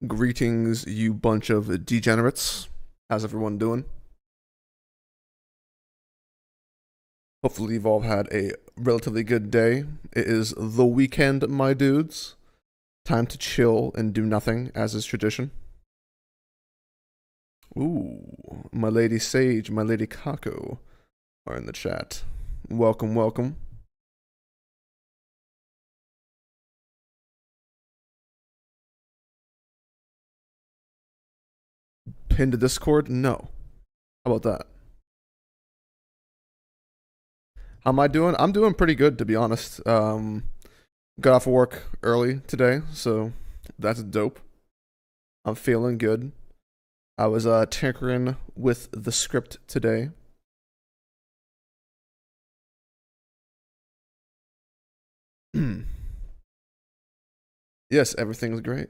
Greetings, you bunch of degenerates. How's everyone doing? Hopefully, you've all had a relatively good day. It is the weekend, my dudes. Time to chill and do nothing, as is tradition. Ooh, my lady Sage, my lady Kako are in the chat. Welcome, welcome. Pin to Discord? No. How about that? How am I doing? I'm doing pretty good, to be honest. Got off of work early today, so that's dope. I'm feeling good. I was tinkering with the script today. Yes, everything's great.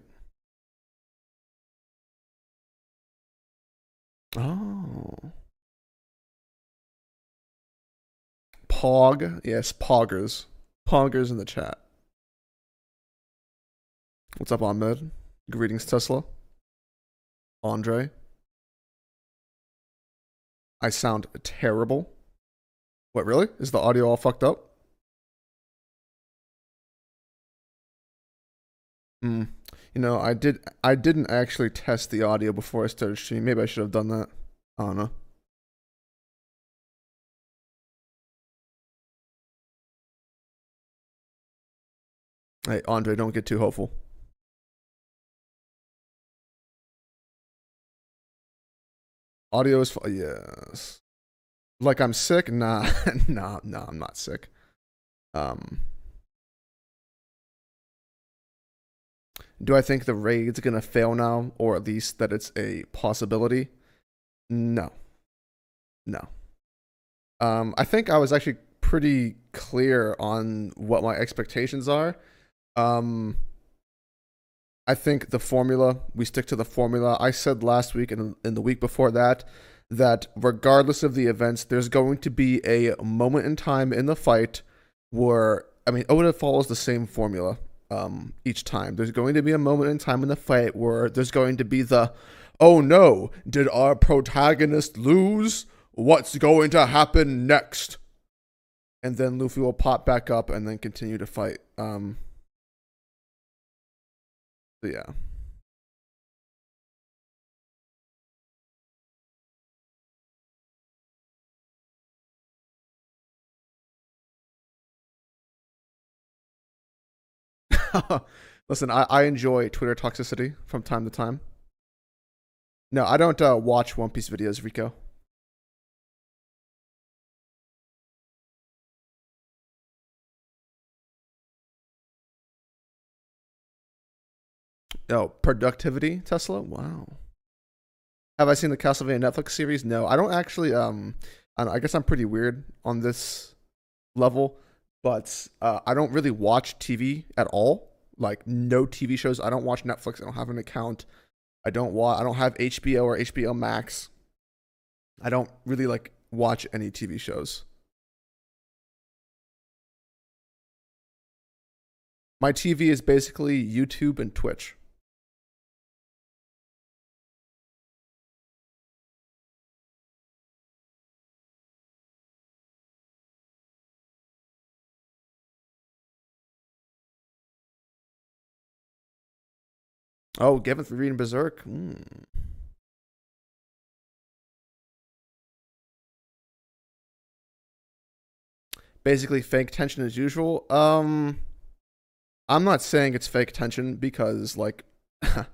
Oh. Pog. Yes, Poggers. Poggers in the chat. What's up, Ahmed? Greetings, Tesla. Andre. I sound terrible. What, really? Is the audio all fucked up? Hmm. You know, I didn't actually test the audio before I started streaming. Maybe I should have done that. I don't know. Hey, Andre, don't get too hopeful. Audio is yes. Like I'm sick? Nah, nah, I'm not sick. Um, do I think the raid's gonna fail now, or at least that it's a possibility? No, no. I think I was actually pretty clear on what my expectations are. Um, I think the formula, we stick to the formula. I said last week and in the week before that, that regardless of the events, there's going to be a moment in time in the fight where, I mean, Oda follows the same formula each time. There's going to be a moment in time in the fight where there's going to be the, oh no, did our protagonist lose? What's going to happen next? And then Luffy will pop back up and then continue to fight. So yeah. Listen, I enjoy Twitter toxicity from time to time. No, I don't watch One Piece videos, Rico. Oh, productivity, Tesla? Wow. Have I seen the Castlevania Netflix series? No, I don't actually. I guess I'm pretty weird on this level, but I don't really watch TV at all. Like no TV shows. I don't watch Netflix. I don't have an account. I don't have HBO or HBO Max. I don't really like watch any TV shows. My TV is basically YouTube and Twitch. Oh, Gavin for reading Berserk. Basically, fake tension as usual. I'm not saying it's fake tension because like a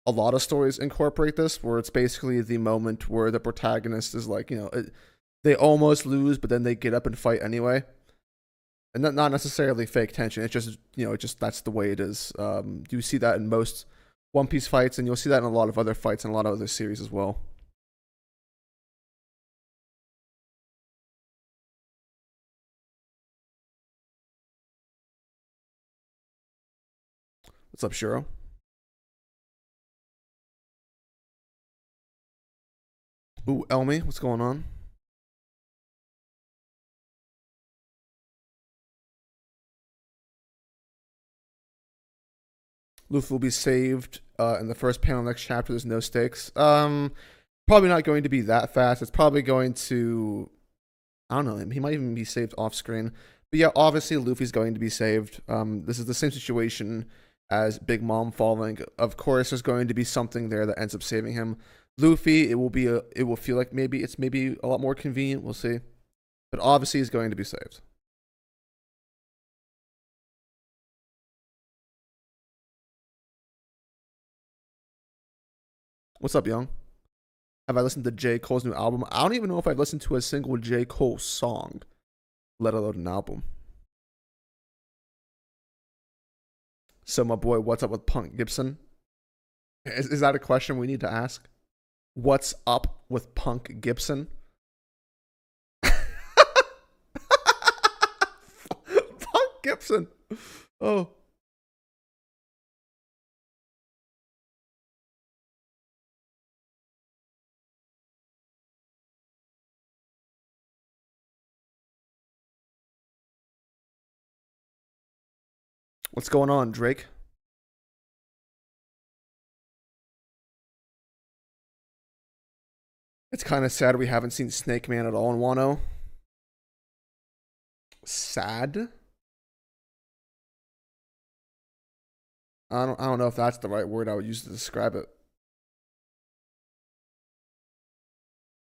lot of stories incorporate this, where it's basically the moment where the protagonist is like, they almost lose, but then they get up and fight anyway. And not necessarily fake tension. It's just that's the way it is. You see that in most One Piece fights, and you'll see that in a lot of other fights and a lot of other series as well. What's up, Shiro? Ooh, Elmi, what's going on? Luffy will be saved in the first panel next chapter. There's no stakes. Probably not going to be that fast. It's probably going to, I don't know, he might even be saved off screen. But yeah, obviously Luffy's going to be saved. This is the same situation as Big Mom falling. Of course, there's going to be something there that ends up saving him. Luffy, it will feel like maybe it's a lot more convenient. We'll see. But obviously he's going to be saved. What's up, Young? Have I listened to J. Cole's new album? I don't even know if I've listened to a single J. Cole song, let alone an album. So, my boy, what's up with Punk Gibson? Is that a question we need to ask? What's up with Punk Gibson? Punk Gibson. Oh. What's going on, Drake? It's kind of sad we haven't seen Snake Man at all in Wano. Sad? I don't know if that's the right word I would use to describe it.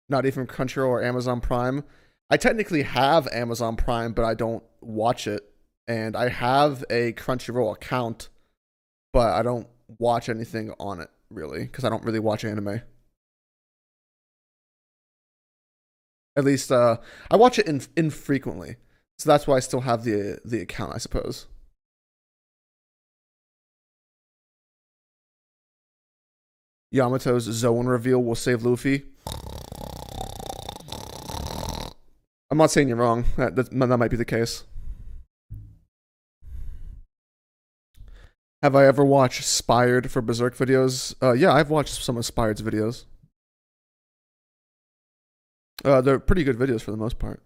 Not even Crunchyroll or Amazon Prime. I technically have Amazon Prime, but I don't watch it. And I have a Crunchyroll account, but I don't watch anything on it, really, because I don't really watch anime. At least, I watch it infrequently. So that's why I still have the account, I suppose. Yamato's Zoan reveal will save Luffy. I'm not saying you're wrong. That might be the case. Have I ever watched Spired for Berserk videos? Yeah, I've watched some of Spired's videos. They're pretty good videos for the most part.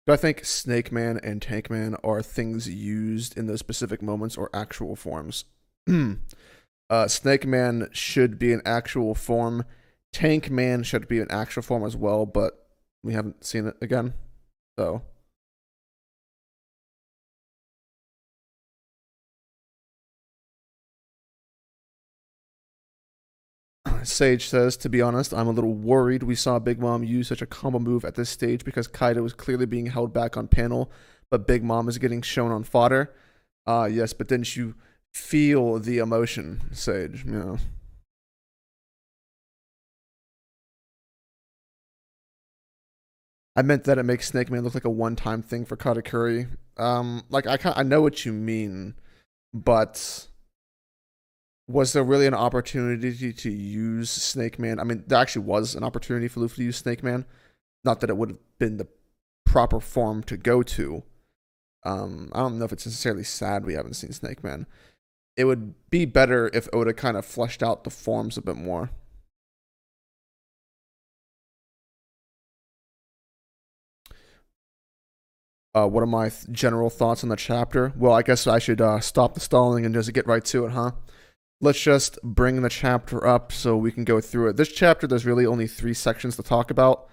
Do I think Snake Man and Tank Man are things used in those specific moments or actual forms? Snake Man should be an actual form. Tank Man should be an actual form as well, but we haven't seen it again. So. Sage says, to be honest, I'm a little worried we saw Big Mom use such a combo move at this stage because Kaido is clearly being held back on panel, but Big Mom is getting shown on fodder. Yes, but didn't you feel the emotion, Sage? You know. I meant that it makes Snake Man look like a one-time thing for Katakuri. I know what you mean, but was there really an opportunity to use Snake Man? I mean, there actually was an opportunity for Luffy to use Snake Man. Not that it would have been the proper form to go to. I don't know if it's necessarily sad we haven't seen Snake Man. It would be better if Oda kind of fleshed out the forms a bit more. What are my general thoughts on the chapter? Well, I guess I should stop the stalling and just get right to it, huh? Let's just bring the chapter up so we can go through it. This chapter, there's really only 3 sections to talk about.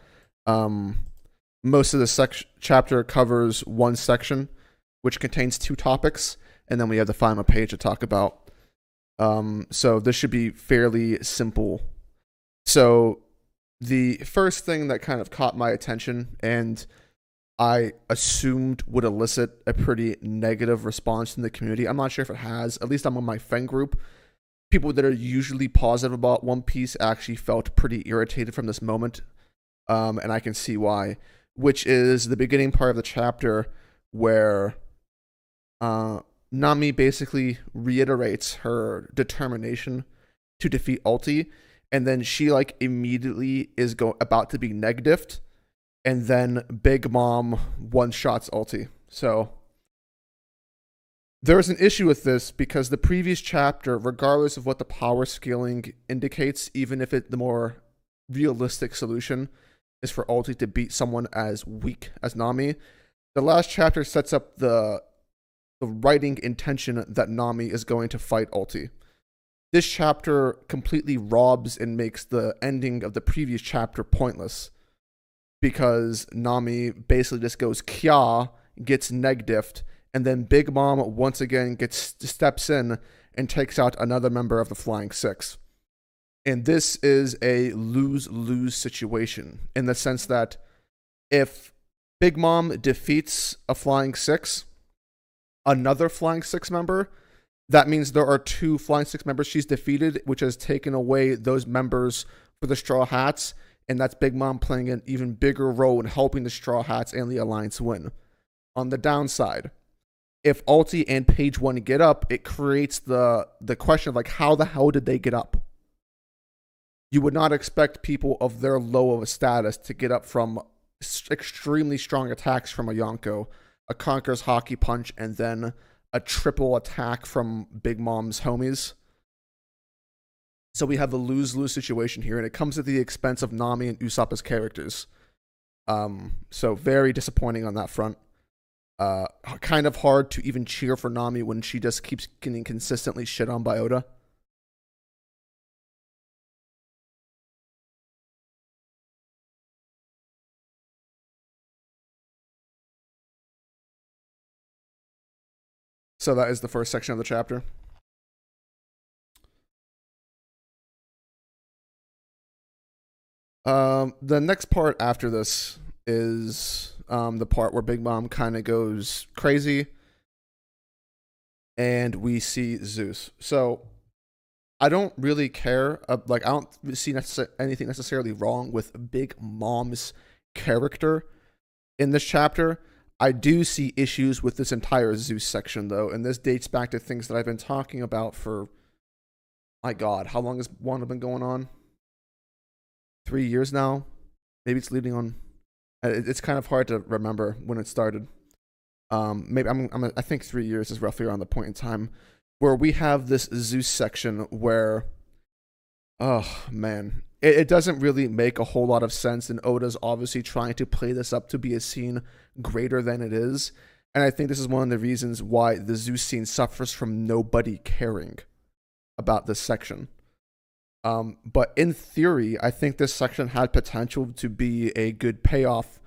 Most of the chapter covers one section, which contains 2 topics, and then we have the final page to talk about. So this should be fairly simple. So the first thing that kind of caught my attention and I assumed would elicit a pretty negative response in the community. I'm not sure if it has. At least among my friend group, people that are usually positive about One Piece actually felt pretty irritated from this moment, and I can see why. Which is the beginning part of the chapter where Nami basically reiterates her determination to defeat Ulti, and then she immediately is about to be negatived. And then Big Mom one-shots Ulti. So there is an issue with this because the previous chapter, regardless of what the power scaling indicates, even if the more realistic solution is for Ulti to beat someone as weak as Nami, the last chapter sets up the the writing intention that Nami is going to fight Ulti. This chapter completely robs and makes the ending of the previous chapter pointless, because Nami basically just goes Kya, gets neg-diffed, and then Big Mom once again steps in and takes out another member of the Flying Six. And this is a lose-lose situation, in the sense that if Big Mom defeats a Flying Six, another Flying Six member, that means there are 2 Flying Six members she's defeated, which has taken away those members for the Straw Hats, and that's Big Mom playing an even bigger role in helping the Straw Hats and the Alliance win. On the downside, if Ulti and Page One get up, it creates the question of, like, how the hell did they get up? You would not expect people of their low of a status to get up from extremely strong attacks from a Yonko, a Conqueror's Hockey Punch, and then a triple attack from Big Mom's homies. So we have the lose-lose situation here, and it comes at the expense of Nami and Usopp's characters. So very disappointing on that front. Kind of hard to even cheer for Nami when she just keeps getting consistently shit on by Oda. So that is the first section of the chapter. The next part after this is the part where Big Mom kind of goes crazy, and we see Zeus. So I don't really care. I don't see anything necessarily wrong with Big Mom's character in this chapter. I do see issues with this entire Zeus section, though, and this dates back to things that I've been talking about for, my God, how long has Wanda been going on? 3 years now? Maybe it's leading on. It's kind of hard to remember when it started. Maybe I think 3 years is roughly around the point in time where we have this Zeus section where, oh man, it doesn't really make a whole lot of sense, and Oda's obviously trying to play this up to be a scene greater than it is. And I think this is one of the reasons why the Zeus scene suffers from nobody caring about this section. But in theory, I think this section had potential to be a good payoff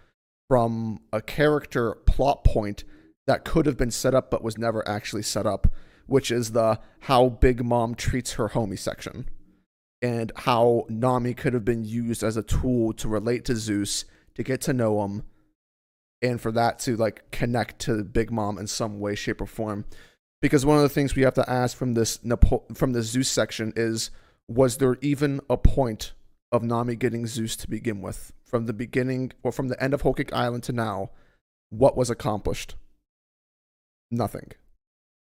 from a character plot point that could have been set up but was never actually set up, which is the how Big Mom treats her homie section, and how Nami could have been used as a tool to relate to Zeus, to get to know him, and for that to like connect to Big Mom in some way, shape, or form. Because one of the things we have to ask from this Zeus section is, was there even a point of Nami getting Zeus to begin with? From the beginning, or from the end of Whole Cake Island to now, what was accomplished? Nothing.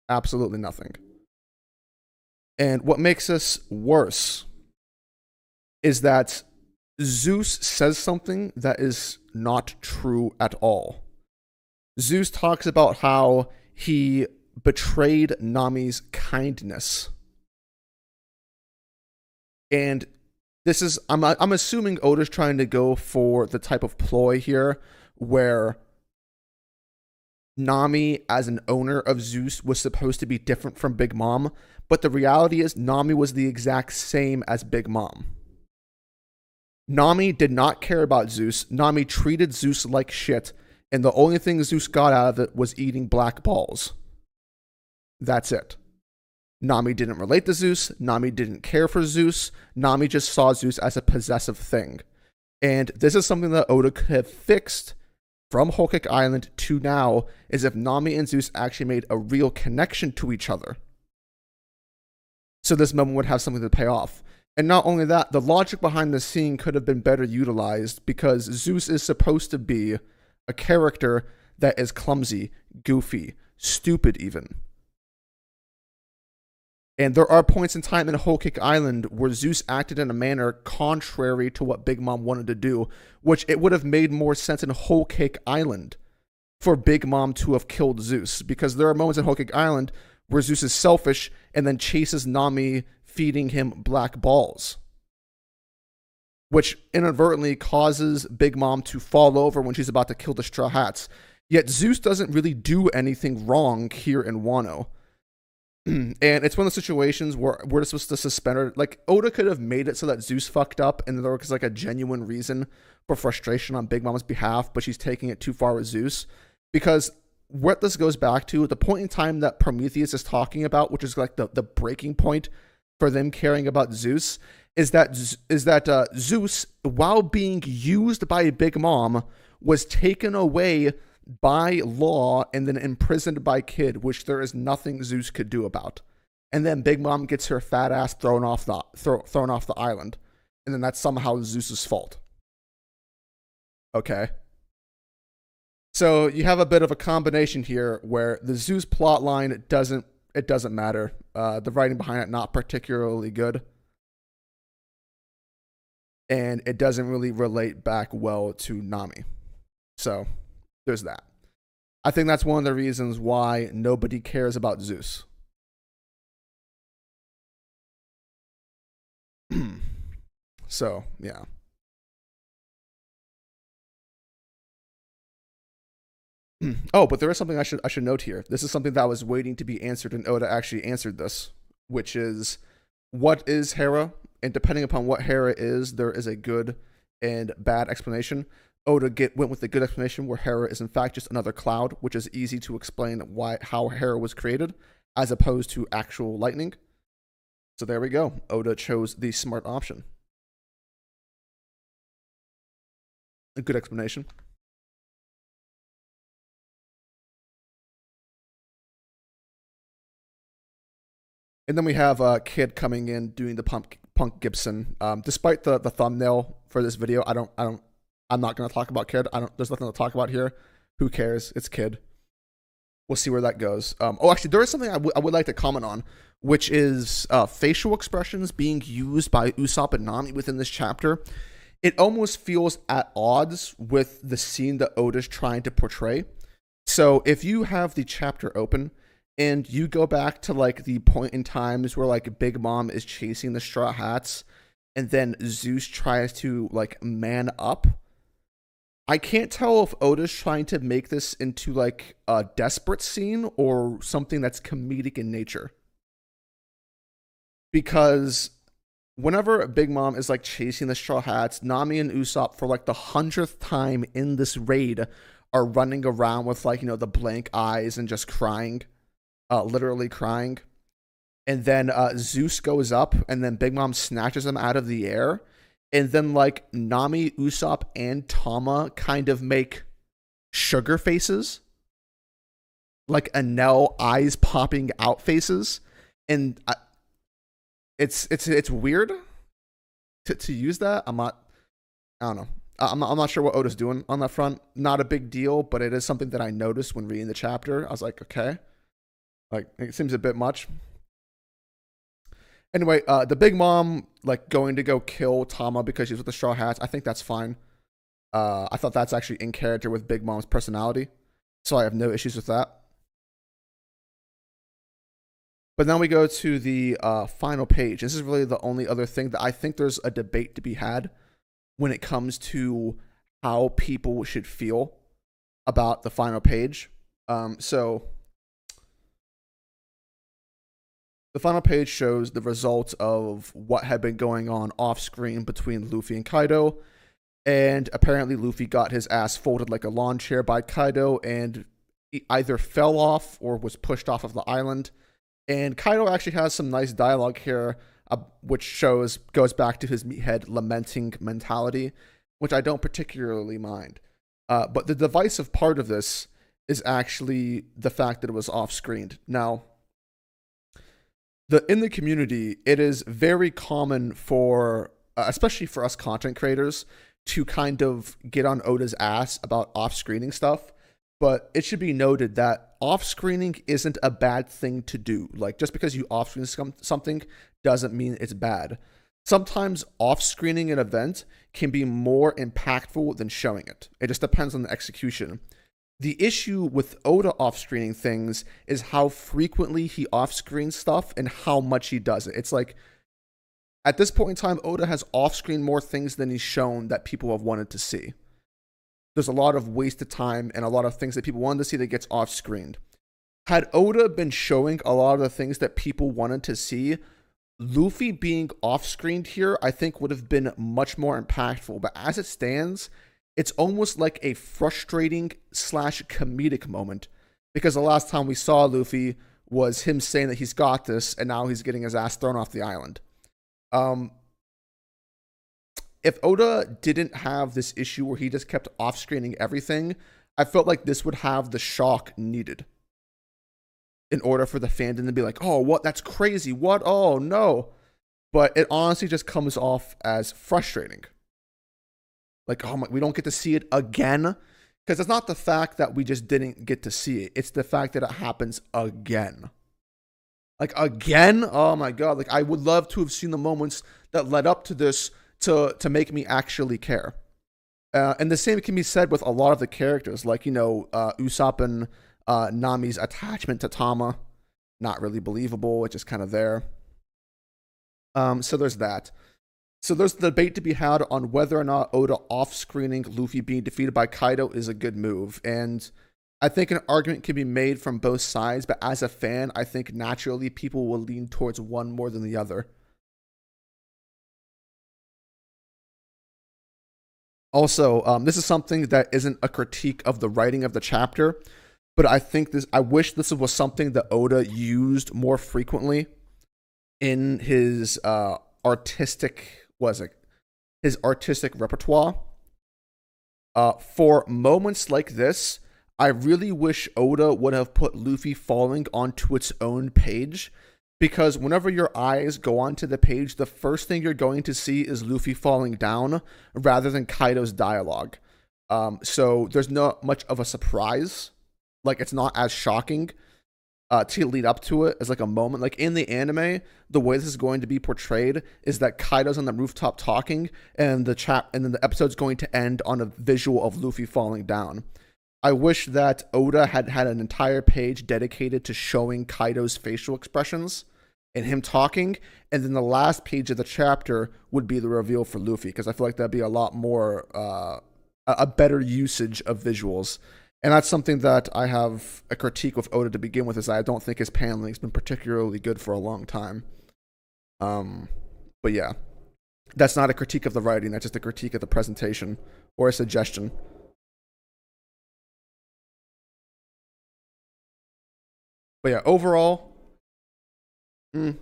Absolutely nothing. And what makes this worse is that Zeus says something that is not true at all. Zeus talks about how he betrayed Nami's kindness. And this is, I'm assuming Oda's trying to go for the type of ploy here where Nami, as an owner of Zeus, was supposed to be different from Big Mom, but the reality is Nami was the exact same as Big Mom. Nami did not care about Zeus. Nami treated Zeus like shit, and the only thing Zeus got out of it was eating black balls. That's it. Nami didn't relate to Zeus. Nami didn't care for Zeus. Nami just saw Zeus as a possessive thing. And this is something that Oda could have fixed from Whole Cake Island to now, is if Nami and Zeus actually made a real connection to each other. So this moment would have something to pay off. And not only that, the logic behind the scene could have been better utilized, because Zeus is supposed to be a character that is clumsy, goofy, stupid even. And there are points in time in Whole Cake Island where Zeus acted in a manner contrary to what Big Mom wanted to do, which it would have made more sense in Whole Cake Island for Big Mom to have killed Zeus, because there are moments in Whole Cake Island where Zeus is selfish and then chases Nami, feeding him black balls, which inadvertently causes Big Mom to fall over when she's about to kill the Straw Hats. Yet Zeus doesn't really do anything wrong here in Wano. And it's one of the situations where we're supposed to suspend her. Like, Oda could have made it so that Zeus fucked up and there was like a genuine reason for frustration on Big Mom's behalf, but she's taking it too far with Zeus. Because what this goes back to, the point in time that Prometheus is talking about, which is like the breaking point for them caring about Zeus, is that Zeus, while being used by Big Mom, was taken away by law and then imprisoned by Kid, which there is nothing Zeus could do about. And then Big Mom gets her fat ass thrown off the island, and then that's somehow Zeus's fault. Okay. So you have a bit of a combination here where the Zeus plotline doesn't matter. The writing behind it not particularly good, and it doesn't really relate back well to Nami. So there's that. I think that's one of the reasons why nobody cares about Zeus. So, yeah. Oh, but there is something I should note here. This is something that I was waiting to be answered, and Oda actually answered this, which is, what is Hera? And depending upon what Hera is, there is a good and bad explanation. Oda went with the good explanation where Hera is in fact just another cloud, which is easy to explain how Hera was created, as opposed to actual lightning. So there we go. Oda chose the smart option. A good explanation. And then we have Kid coming in doing the Punk Gibson. Despite the thumbnail for this video, I'm not gonna talk about Kid. There's nothing to talk about here. Who cares? It's Kid. We'll see where that goes. Actually, there is something I would like to comment on, which is facial expressions being used by Usopp and Nami within this chapter. It almost feels at odds with the scene that Oda's trying to portray. So if you have the chapter open and you go back to like the point in times where like Big Mom is chasing the Straw Hats and then Zeus tries to like man up, I can't tell if Oda's trying to make this into like a desperate scene or something that's comedic in nature. Because whenever Big Mom is like chasing the Straw Hats, Nami and Usopp for like the 100th time in this raid are running around with like, the blank eyes and just crying. Literally crying. And then Zeus goes up and then Big Mom snatches him out of the air. And then like Nami, Usopp, and Tama kind of make sugar faces. Like Enel eyes popping out faces. And it's weird to use that. I don't know. I'm not sure what Oda's doing on that front. Not a big deal, but it is something that I noticed when reading the chapter. I was like, okay. Like, it seems a bit much. Anyway, the Big Mom, like, going to go kill Tama because she's with the Straw Hats, I think that's fine. I thought that's actually in character with Big Mom's personality. So I have no issues with that. But now we go to the final page. This is really the only other thing that I think there's a debate to be had when it comes to how people should feel about the final page. So the final page shows the results of what had been going on off screen between Luffy and Kaido. And apparently Luffy got his ass folded like a lawn chair by Kaido and he either fell off or was pushed off of the island. And Kaido actually has some nice dialogue here, which goes back to his meathead lamenting mentality, which I don't particularly mind. But the divisive part of this is actually the fact that it was off-screened. Now, in the community, it is very common for, especially for us content creators, to kind of get on Oda's ass about off-screening stuff. But it should be noted that off-screening isn't a bad thing to do. Like, just because you off-screen something doesn't mean it's bad. Sometimes off-screening an event can be more impactful than showing it. It just depends on the execution. The issue with Oda off-screening things is how frequently he off-screens stuff and how much he does it. It's like, at this point in time, Oda has off-screened more things than he's shown that people have wanted to see. there's a lot of wasted time and a lot of things that people wanted to see that gets off screened. Had Oda been showing a lot of the things that people wanted to see, Luffy being off screened here, I think would have been much more impactful. But as it stands, it's almost like a frustrating / comedic moment, because the last time we saw Luffy was him saying that he's got this, and now he's getting his ass thrown off the island. If Oda didn't have this issue where he just kept off-screening everything, I felt like this would have the shock needed in order for the fandom to be like, oh, what? That's crazy. What? Oh, no. But it honestly just comes off as frustrating. Like, oh my, we don't get to see it again. Because it's not the fact that we just didn't get to see it. It's the fact that it happens again. Like, again? Oh my God. Like, I would love to have seen the moments that led up to this to make me actually care. And the same can be said with a lot of the characters. Like, you know, Usopp and Nami's attachment to Tama. Not really believable. It's just kind of there. So there's that. So there's the debate to be had on whether or not Oda off-screening Luffy being defeated by Kaido is a good move. And I think an argument can be made from both sides, but as a fan, I think naturally people will lean towards one more than the other. Also, this is something that isn't a critique of the writing of the chapter, but I wish this was something that Oda used more frequently in his artistic repertoire. For moments like this, I really wish Oda would have put Luffy falling onto its own page, because whenever your eyes go onto the page, the first thing you're going to see is Luffy falling down rather than Kaido's dialogue. So there's not much of a surprise. Like, it's not as shocking to lead up to it as like a moment. Like in the anime, the way this is going to be portrayed is that Kaido's on the rooftop talking, and then the episode's going to end on a visual of Luffy falling down. I wish that Oda had an entire page dedicated to showing Kaido's facial expressions and him talking, and then the last page of the chapter would be the reveal for Luffy, because I feel like that'd be a lot more a better usage of visuals. And that's something that I have a critique with Oda to begin with, is I don't think his paneling has been particularly good for a long time. But yeah, that's not a critique of the writing. That's just a critique of the presentation or a suggestion. But yeah, overall, I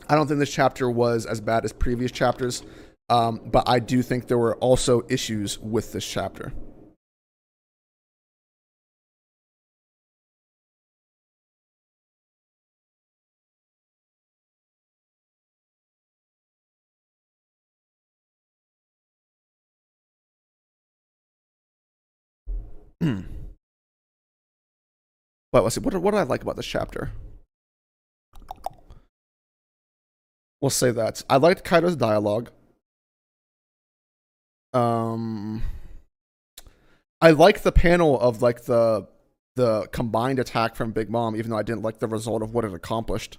don't think this chapter was as bad as previous chapters. But I do think there were also issues with this chapter. But let's see, what do I like about this chapter? We'll say that I liked Kaido's dialogue. I like the panel of like the combined attack from Big Mom, even though I didn't like the result of what it accomplished.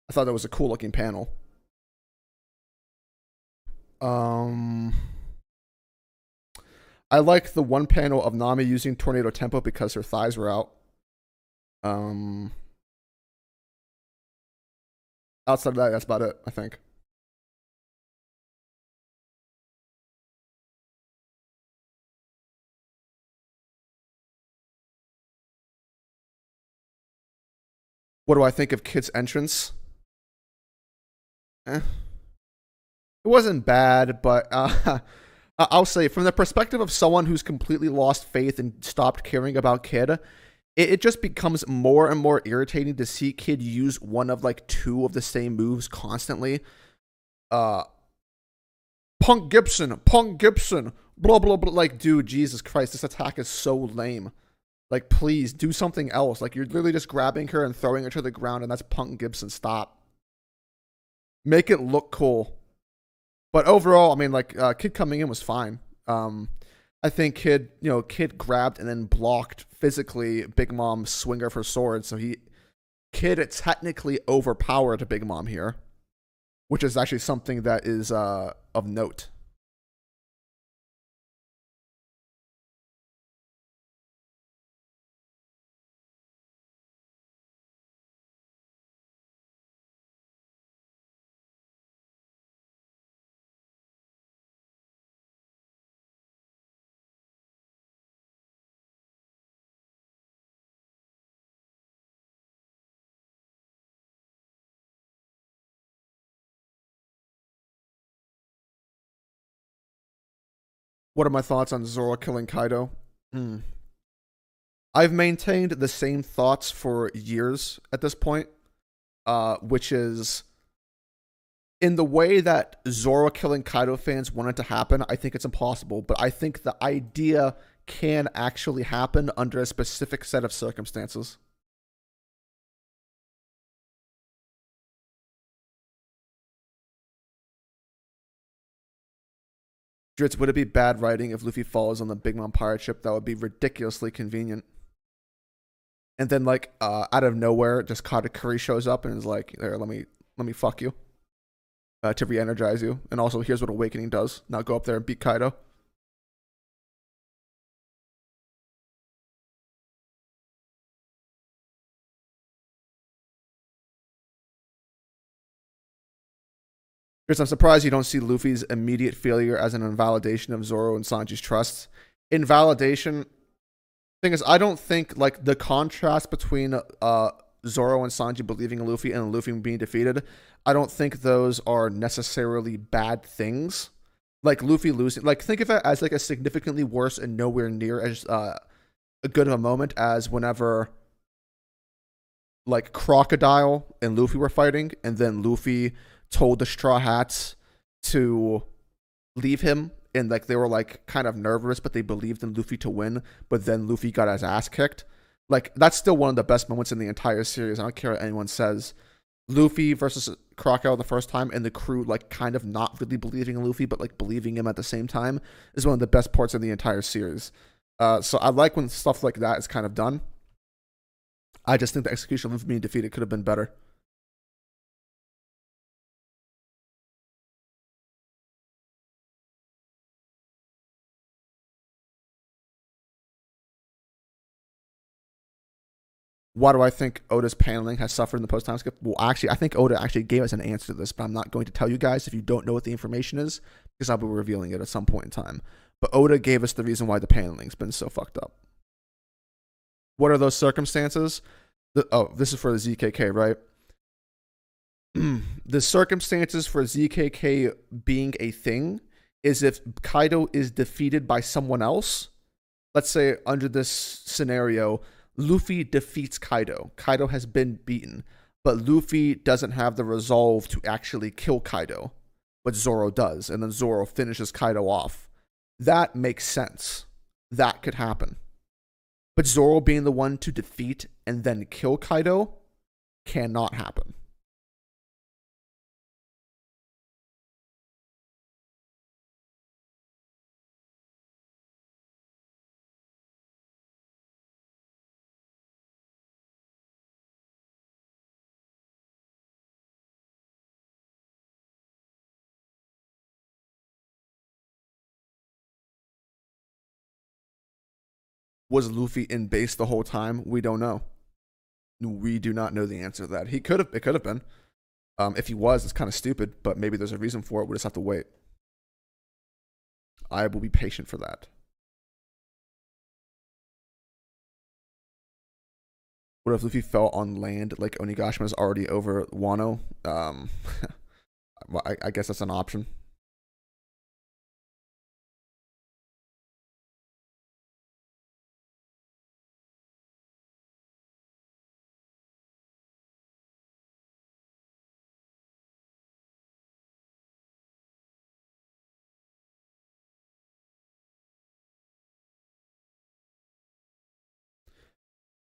I thought that was a cool looking panel. I like the one panel of Nami using Tornado Tempo because her thighs were out. Outside of that, that's about it, I think. What do I think of Kid's entrance? It wasn't bad, but I'll say, from the perspective of someone who's completely lost faith and stopped caring about Kid, it just becomes more and more irritating to see Kid use one of like two of the same moves constantly. Punk Gibson, blah, blah, blah. Like, dude, Jesus Christ, this attack is so lame. Like, please, do something else. Like, you're literally just grabbing her and throwing her to the ground, and that's Punk Gibson. Stop. Make it look cool. But overall, I mean, like, Kid coming in was fine. I think Kid grabbed and then blocked physically Big Mom's swing of her sword. So Kid technically overpowered Big Mom here, which is actually something that is of note. What are my thoughts on Zoro killing Kaido? Hmm. I've maintained the same thoughts for years at this point, which is in the way that Zoro killing Kaido fans want it to happen. I think it's impossible, but I think the idea can actually happen under a specific set of circumstances. Dritz, would it be bad writing if Luffy falls on the Big Mom pirate ship? That would be ridiculously convenient. And then, like, out of nowhere, just Katakuri shows up and is like, "There, let me fuck you to re-energize you." And also, here's what Awakening does. Now go up there and beat Kaido. Chris, I'm surprised you don't see Luffy's immediate failure as an invalidation of Zoro and Sanji's trust. Invalidation. Thing is, I don't think like the contrast between Zoro and Sanji believing in Luffy and Luffy being defeated. I don't think those are necessarily bad things. Like Luffy losing, like think of it as like a significantly worse and nowhere near as a good of a moment as whenever like Crocodile and Luffy were fighting, and then Luffy told the Straw Hats to leave him, and like they were like kind of nervous, but they believed in Luffy to win. But then Luffy got his ass kicked. Like that's still one of the best moments in the entire series. I don't care what anyone says. Luffy versus Crocodile the first time, and the crew like kind of not really believing in Luffy, but like believing him at the same time, is one of the best parts of the entire series. So I like when stuff like that is kind of done. I just think the execution of Luffy being defeated could have been better. Why do I think Oda's paneling has suffered in the post time skip? Well, actually, I think Oda actually gave us an answer to this, but I'm not going to tell you guys if you don't know what the information is, because I'll be revealing it at some point in time. But Oda gave us the reason why the paneling's been so fucked up. What are those circumstances? This is for the ZKK, right? The circumstances for ZKK being a thing is if Kaido is defeated by someone else. Let's say under this scenario, Luffy defeats Kaido. Kaido has been beaten, but Luffy doesn't have the resolve to actually kill Kaido, but Zoro does, and then Zoro finishes Kaido off. That makes sense. That could happen. But Zoro being the one to defeat and then kill Kaido cannot happen. Was Luffy in base the whole time? We don't know. We do not know the answer to that. He could have. It could have been. If he was, it's kind of stupid, but maybe there's a reason for it. We just have to wait. I will be patient for that. What if Luffy fell on land like Onigashima is already over Wano? Well, I guess that's an option.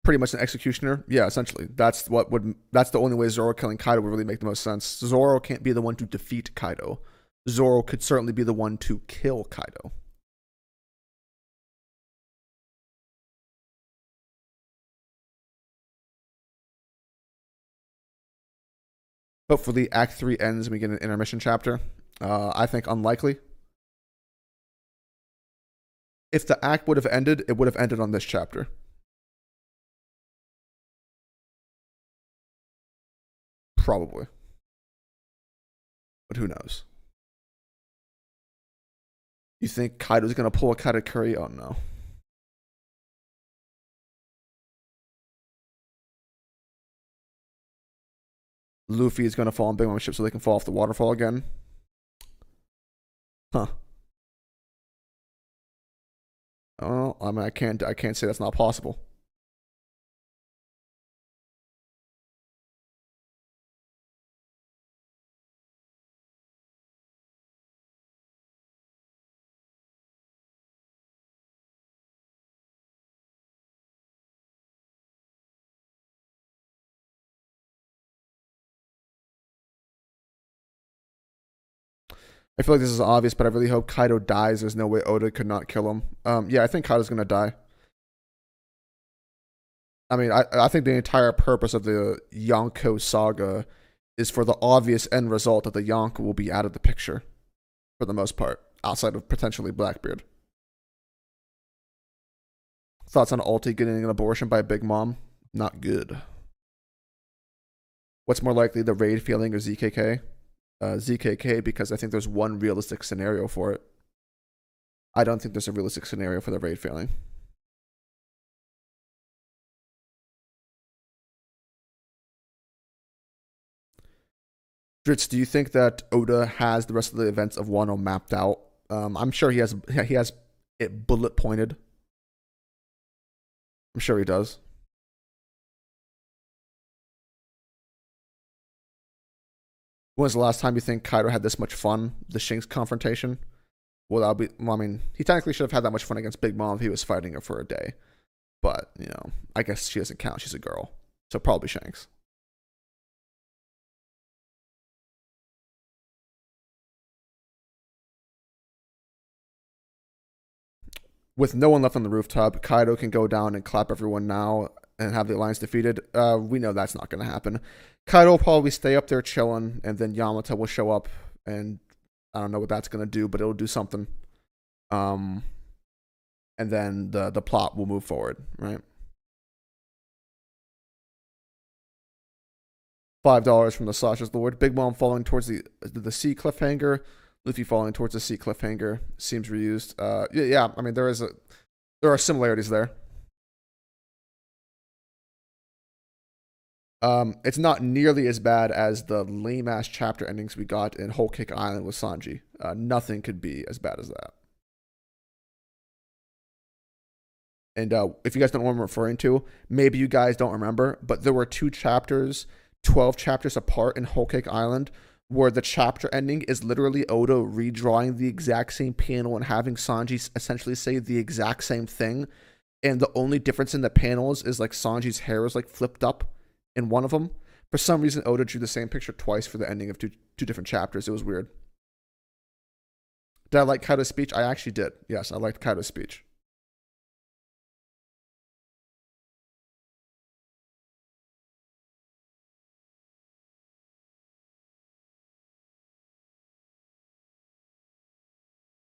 Pretty much an executioner. Yeah, essentially. That's the only way Zoro killing Kaido would really make the most sense. Zoro can't be the one to defeat Kaido. Zoro could certainly be the one to kill Kaido. Hopefully, Act 3 ends and we get an intermission chapter. I think unlikely. If the act would have ended, it would have ended on this chapter. Probably. But who knows? You think Kaido's going to pull a Katakuri? Oh, no. Luffy is going to fall on Big Mom ship so they can fall off the waterfall again. Huh. Oh, I mean, I can't say that's not possible. I feel like this is obvious, but I really hope Kaido dies. There's no way Oda could not kill him. Yeah, I think Kaido's gonna die. I mean, I think the entire purpose of the Yonko saga is for the obvious end result that the Yonko will be out of the picture for the most part, outside of potentially Blackbeard. Thoughts on Ulti getting an abortion by Big Mom? Not good. What's more likely, the raid failing or ZKK? ZKK, because I think there's one realistic scenario for it. I don't think there's a realistic scenario for the raid failing. Dritz, do you think that Oda has the rest of the events of Wano mapped out? I'm sure he has it bullet pointed. I'm sure he does. When was the last time you think Kaido had this much fun? The Shinx confrontation? Well, that'll be. Well, I mean, he technically should have had that much fun against Big Mom if he was fighting her for a day. But I guess she doesn't count. She's a girl, so probably Shanks. With no one left on the rooftop, Kaido can go down and clap everyone now and have the alliance defeated. We know that's not going to happen. Kaido will probably stay up there chilling, and then Yamato will show up, and I don't know what that's going to do, but it'll do something. Um, and then the plot will move forward, right? $5 from the Sasha's Lord. Big Mom falling towards the sea cliffhanger. Luffy falling towards the sea cliffhanger seems reused. Yeah. I mean, there are similarities there. It's not nearly as bad as the lame ass chapter endings we got in Whole Cake Island with Sanji. Nothing could be as bad as that. And if you guys don't know what I'm referring to, maybe you guys don't remember, but there were two chapters, 12 chapters apart in Whole Cake Island, where the chapter ending is literally Oda redrawing the exact same panel and having Sanji essentially say the exact same thing. And the only difference in the panels is like Sanji's hair is like flipped up in one of them. For some reason, Oda drew the same picture twice for the ending of two different chapters. It was weird. Did I like Kaido's speech? I actually did. Yes, I liked Kaido's speech.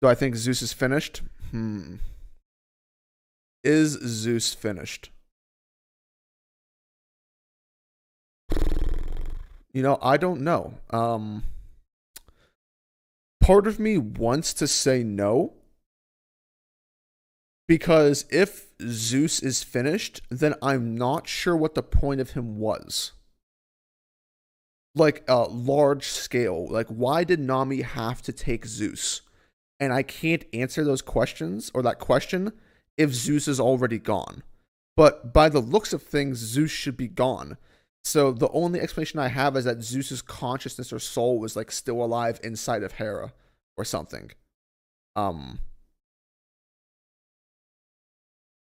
Do I think Zeus is finished? Is Zeus finished? I don't know. Part of me wants to say no, because if Zeus is finished, then I'm not sure what the point of him was. Like a large scale. Like, why did Nami have to take Zeus? And I can't answer those questions or that question if Zeus is already gone. But by the looks of things, Zeus should be gone. So the only explanation I have is that Zeus's consciousness or soul was like still alive inside of Hera or something. Um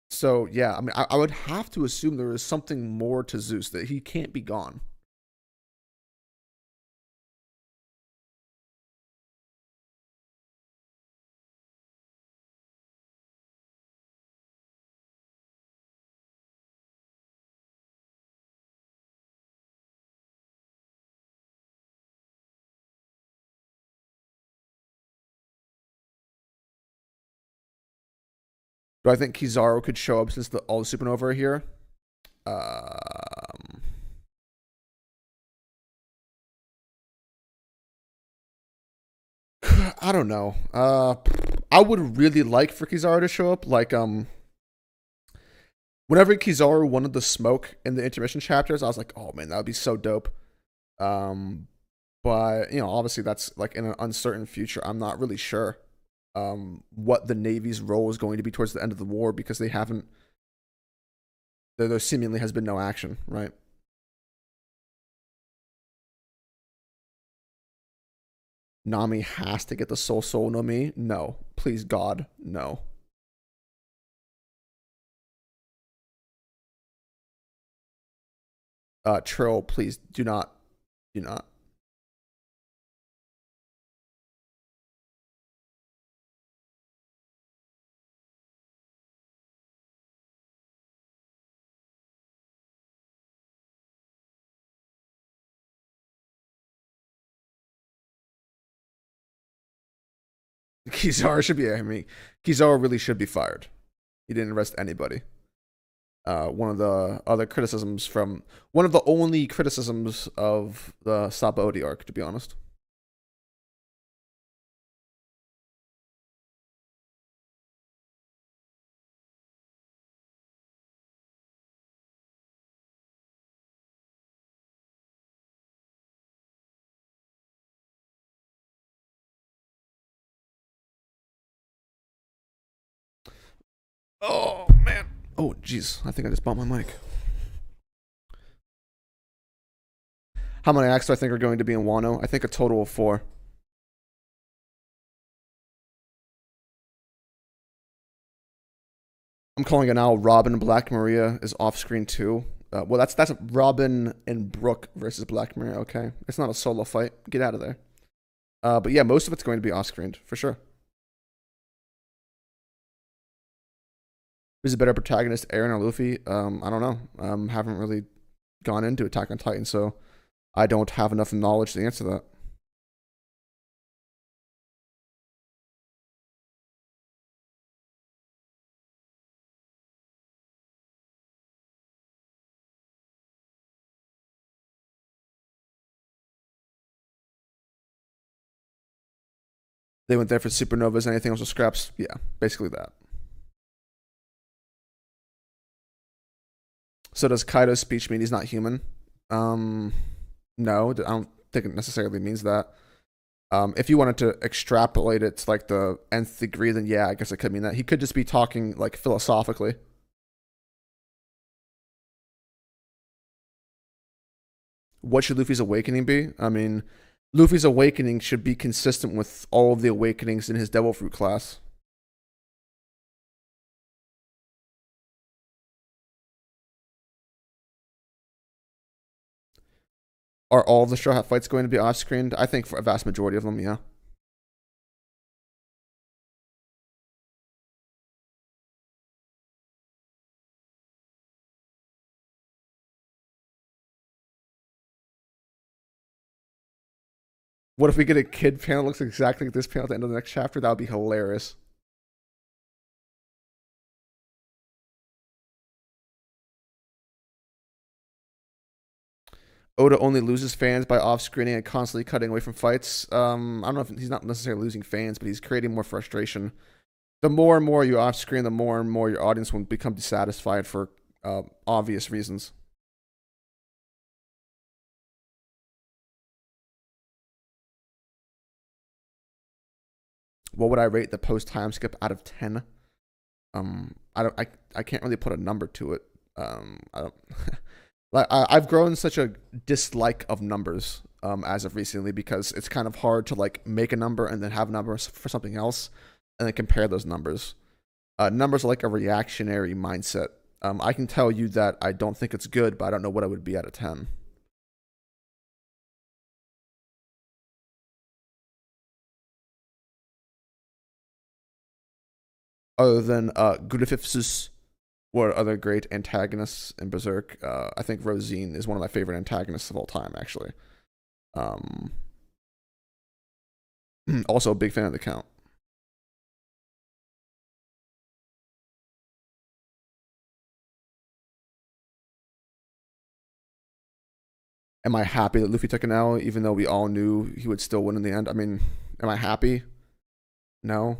so yeah, I mean I would have to assume there is something more to Zeus, that he can't be gone. Do I think Kizaru could show up since all the supernova are here? Um, I don't know. I would really like for Kizaru to show up. Like, whenever Kizaru wanted the smoke in the intermission chapters, I was like, oh man, that would be so dope. Um, but obviously that's like in an uncertain future. I'm not really sure. what the Navy's role is going to be towards the end of the war, because they haven't. There seemingly has been no action, right? Nami has to get the Soul no Mi. No, please God, no. Trill, please do not, do not. Kizaru should be. I mean, Kizaru really should be fired. He didn't arrest anybody. One of the other criticisms from one of the only criticisms of the Sabaody arc, to be honest. Oh man. Oh jeez, I think I just bumped my mic. How many acts do I think are going to be in Wano? I think a total of 4. I'm calling it now. Robin and Black Maria is off screen too. Well, that's Robin and Brooke versus Black Maria. Okay, it's not a solo fight. Get out of there. But yeah, most of it's going to be off screen for sure. Who's a better protagonist, Eren or Luffy? I don't know. Haven't really gone into Attack on Titan, so I don't have enough knowledge to answer that. They went there for supernovas. Anything else with scraps? Yeah, basically that. So does Kaido's speech mean he's not human? No, I don't think it necessarily means that. If you wanted to extrapolate it to like the nth degree, then yeah, I guess it could mean that. He could just be talking like philosophically. What should Luffy's awakening be? I mean, Luffy's awakening should be consistent with all of the awakenings in his Devil Fruit class. Are all of the Straw Hat fights going to be off screened? I think for a vast majority of them, yeah. What if we get a kid panel that looks exactly like this panel at the end of the next chapter? That would be hilarious. Oda only loses fans by off-screening and constantly cutting away from fights. I don't know if he's not necessarily losing fans, but he's creating more frustration. The more and more you off-screen, the more and more your audience will become dissatisfied for obvious reasons. What would I rate the post time skip out of 10? I can't really put a number to it. I don't. Like I've grown such a dislike of numbers as of recently, because it's kind of hard to like make a number and then have numbers for something else and then compare those numbers. Numbers are like a reactionary mindset. I can tell you that I don't think it's good, but I don't know what I would be out of 10. Other than Griffiths, what other great antagonists in Berserk? I think Rosine is one of my favorite antagonists of all time, actually. Um, also a big fan of the Count. Am I happy that Luffy took an L, even though we all knew he would still win in the end? I mean, am I happy? No.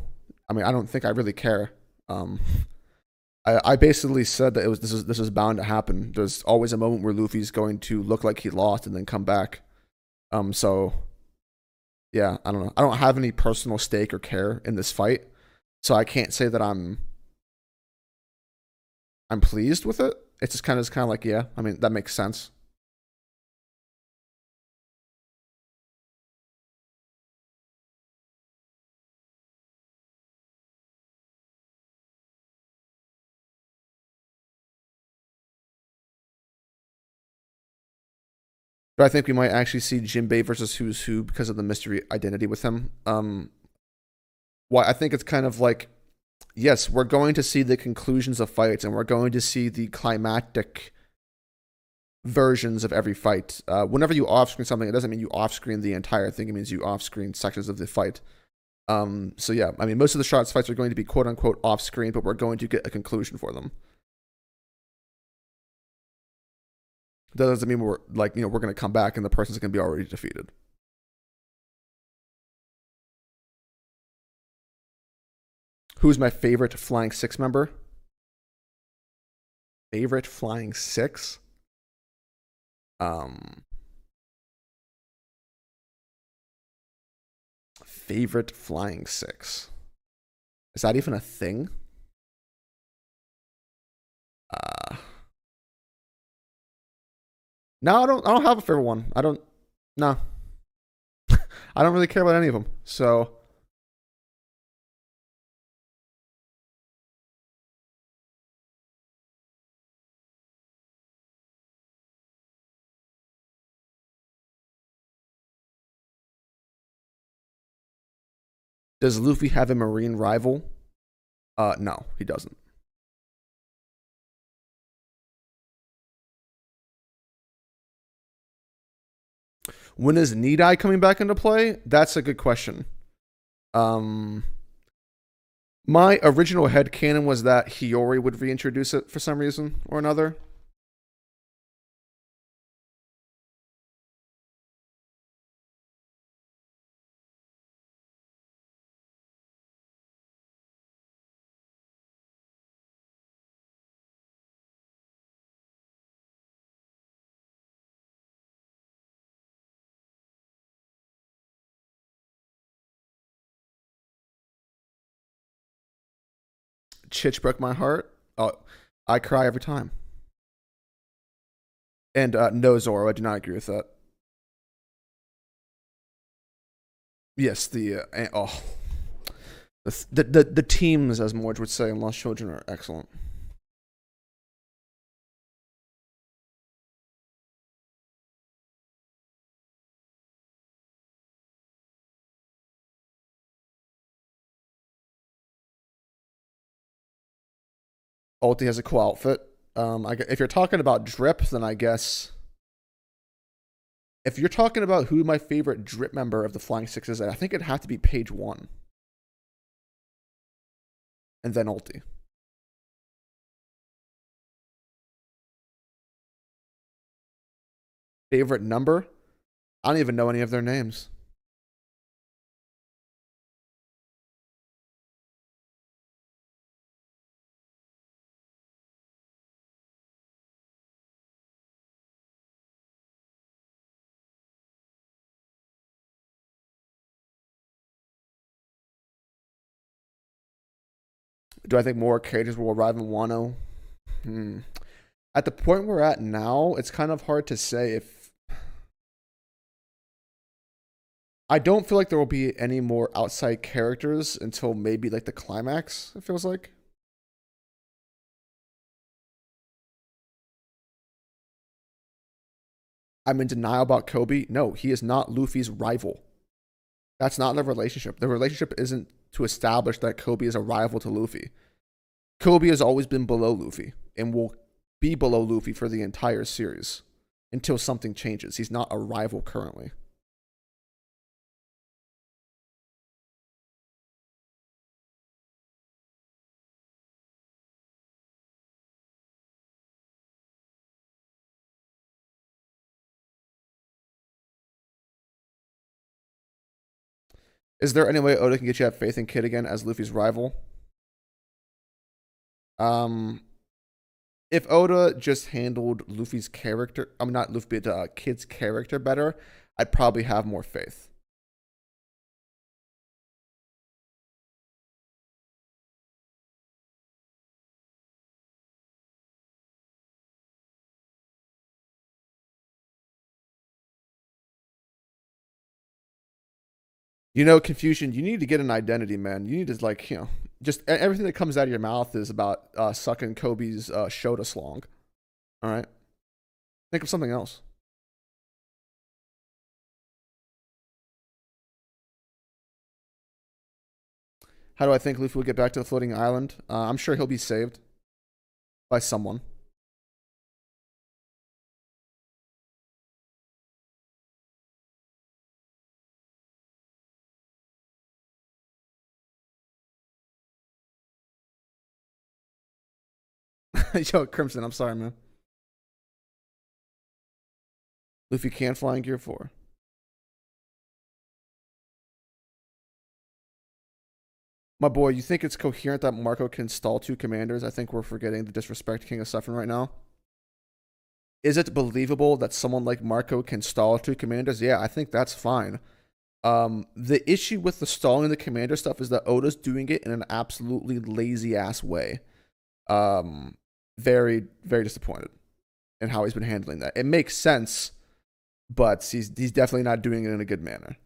I mean, I don't think I really care. Um, I basically said that this was bound to happen. There's always a moment where Luffy's going to look like he lost and then come back. So yeah, I don't know. I don't have any personal stake or care in this fight, so I can't say that I'm pleased with it. It's just kind of like, yeah, I mean, that makes sense. But I think we might actually see Jinbei versus Who's Who because of the mystery identity with him. Why I think it's kind of like, yes, we're going to see the conclusions of fights and we're going to see the climactic versions of every fight. Whenever you off screen something, it doesn't mean you off screen the entire thing. It means you off screen sections of the fight. So yeah, I mean, most of the shots fights are going to be quote unquote off screen, but we're going to get a conclusion for them. That doesn't mean we're like, we're going to come back and the person's going to be already defeated. Who's my favorite Flying Six member? Favorite Flying Six? Favorite Flying Six? Is that even a thing? No, I don't have a favorite one. I don't. No, I don't really care about any of them. So, does Luffy have a marine rival? No, he doesn't. When is Need Eye coming back into play? That's a good question. Um, my original headcanon was that Hiyori would reintroduce it for some reason or another. Chich broke my heart. Oh, I cry every time. And no, Zoro, I do not agree with that. Yes, the teams, as Morge would say in Lost Children, are excellent. Ulti has a cool outfit. If you're talking about drip, then I guess if you're talking about who my favorite drip member of the Flying Six is, I think it'd have to be Page One, and then Ulti. Favorite number? I don't even know any of their names. Do I think more characters will arrive in Wano? Hmm. At the point we're at now, it's kind of hard to say if. I don't feel like there will be any more outside characters until maybe like the climax, it feels like. I'm in denial about Kobe. No, he is not Luffy's rival. That's not the relationship. The relationship isn't to establish that Kobe is a rival to Luffy. Kobe has always been below Luffy and will be below Luffy for the entire series until something changes. He's not a rival currently. Is there any way Oda can get you to have faith in Kid again as Luffy's rival? Um, if Oda just handled Luffy's character, I'm not Luffy, but Kid's character better, I'd probably have more faith. You know, Confusion, you need to get an identity, man. You need to, like, just everything that comes out of your mouth is about sucking Kobe's Shota slong. All right? Think of something else. How do I think Luffy will get back to the floating island? I'm sure he'll be saved by someone. Yo, Crimson, I'm sorry, man. Luffy can fly in Gear 4. My boy, you think it's coherent that Marco can stall two commanders? I think we're forgetting the disrespect King of Suffering right now. Is it believable that someone like Marco can stall two commanders? Yeah, I think that's fine. The issue with the stalling the commander stuff is that Oda's doing it in an absolutely lazy ass way. Very, very disappointed in how he's been handling that. It makes sense, but he's definitely not doing it in a good manner.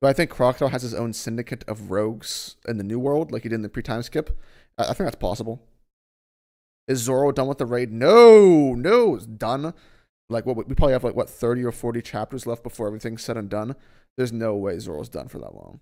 But I think Crocodile has his own syndicate of rogues in the New World, like he did in the pre-time skip. I think that's possible. Is Zoro done with the raid? No, it's done. Like what we probably have like what 30 or 40 chapters left before everything's said and done. There's no way Zoro's done for that long.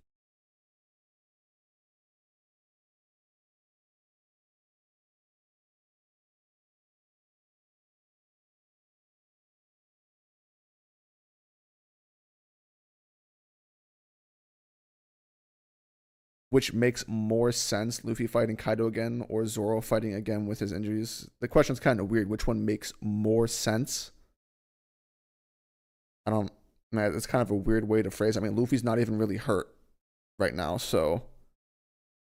Which makes more sense, Luffy fighting Kaido again or Zoro fighting again with his injuries? The question's kind of weird. Which one makes more sense? I don't. Man, it's kind of a weird way to phrase it. I mean, Luffy's not even really hurt right now, so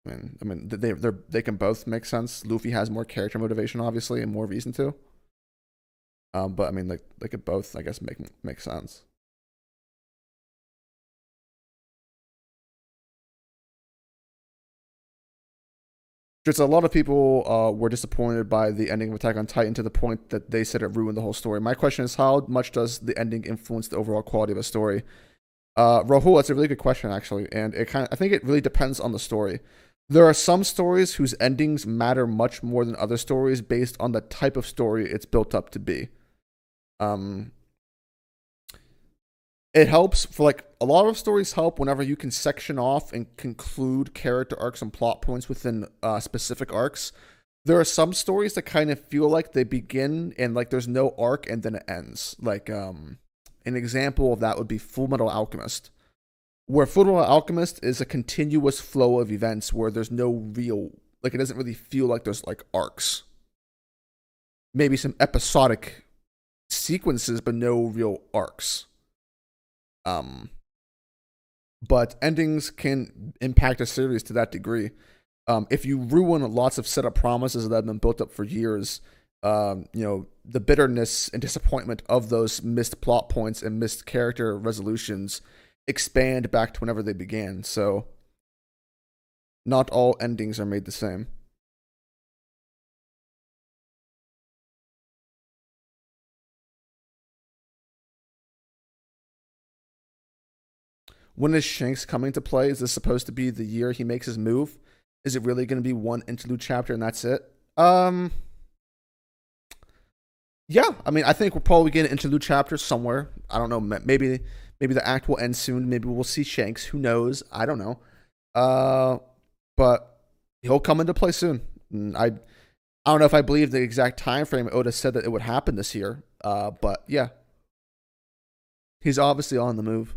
they can both make sense. Luffy has more character motivation, obviously, and more reason to. But I mean, like they could both, I guess, make sense. Just a lot of people were disappointed by the ending of Attack on Titan to the point that they said it ruined the whole story. My question is, how much does the ending influence the overall quality of a story? Rahul, that's a really good question, actually, and I think it really depends on the story. There are some stories whose endings matter much more than other stories based on the type of story it's built up to be. It helps for like a lot of stories help whenever you can section off and conclude character arcs and plot points within specific arcs. There are some stories that kind of feel like they begin and like there's no arc and then it ends. Like an example of that would be Full Metal Alchemist, where Full Metal Alchemist is a continuous flow of events where there's no real, like it doesn't really feel like there's like arcs. Maybe some episodic sequences, but no real arcs. But endings can impact a series to that degree. If you ruin lots of setup promises that have been built up for years, the bitterness and disappointment of those missed plot points and missed character resolutions expand back to whenever they began. So, not all endings are made the same. When is Shanks coming to play? Is this supposed to be the year he makes his move? Is it really going to be one interlude chapter and that's it? Yeah, I mean, I think we'll probably get an interlude chapter somewhere. I don't know. Maybe the act will end soon. Maybe we'll see Shanks. Who knows? I don't know. But he'll come into play soon. I don't know if I believe the exact time frame Oda said that it would happen this year. But yeah, he's obviously on the move.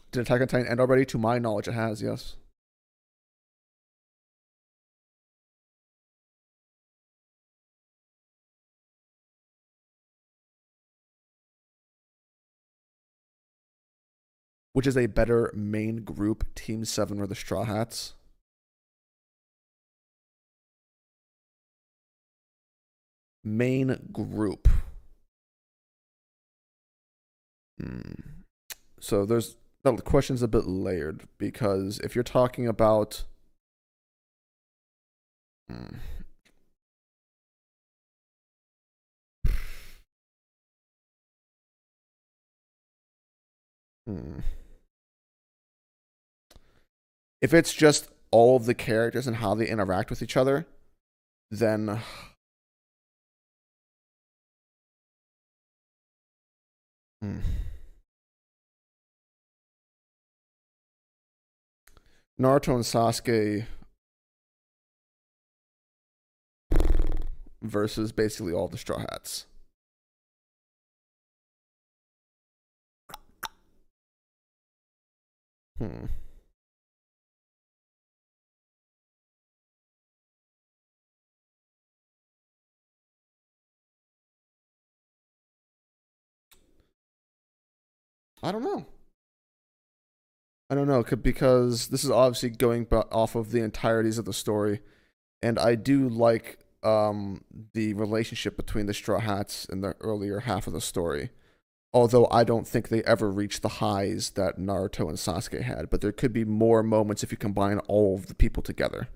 Did Attack on Titan end already? To my knowledge, it has. Yes. Which is a better main group, Team 7 or the Straw Hats? Main group. So the question's a bit layered because if you're talking about Hmm. If it's just all of the characters and how they interact with each other, then hmm. Naruto and Sasuke versus basically all the Straw Hats. Hmm. I don't know. I don't know because this is obviously going off of the entireties of the story, and I do like the relationship between the Straw Hats in the earlier half of the story. Although I don't think they ever reached the highs that Naruto and Sasuke had, but there could be more moments if you combine all of the people together.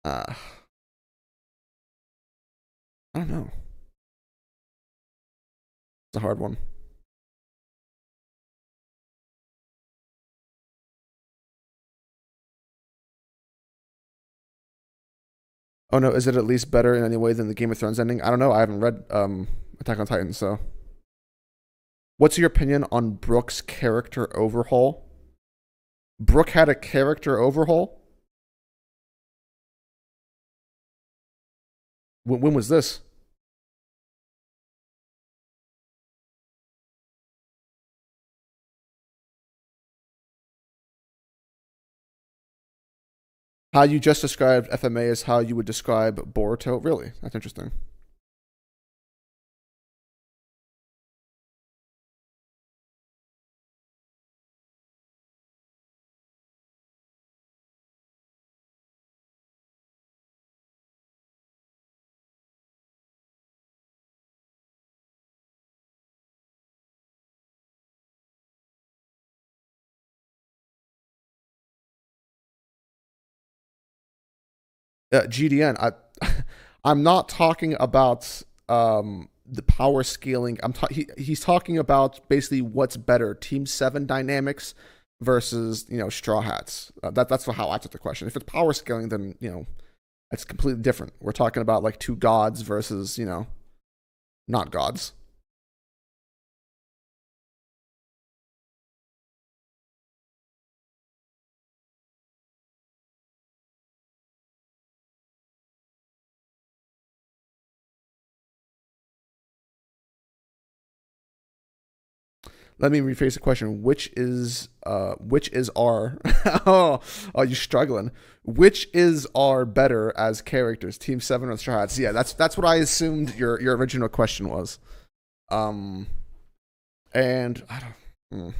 Uh, I don't know. It's a hard one. Oh no, is it at least better in any way than the Game of Thrones ending? I don't know. I haven't read Attack on Titan, so what's your opinion on Brooke's character overhaul? Brooke had a character overhaul? When was this? How you just described FMA is how you would describe Boruto? Really? That's interesting. GDN. I'm not talking about the power scaling. He's talking about basically what's better, Team Seven dynamics versus Straw Hats. That's how I took the question. If it's power scaling, then that's completely different. We're talking about like two gods versus not gods. Let me rephrase the question. Which is our oh, you struggling? Which is our better as characters, Team Seven or Straw Hats? Yeah, that's what I assumed your original question was. Um, and I don't.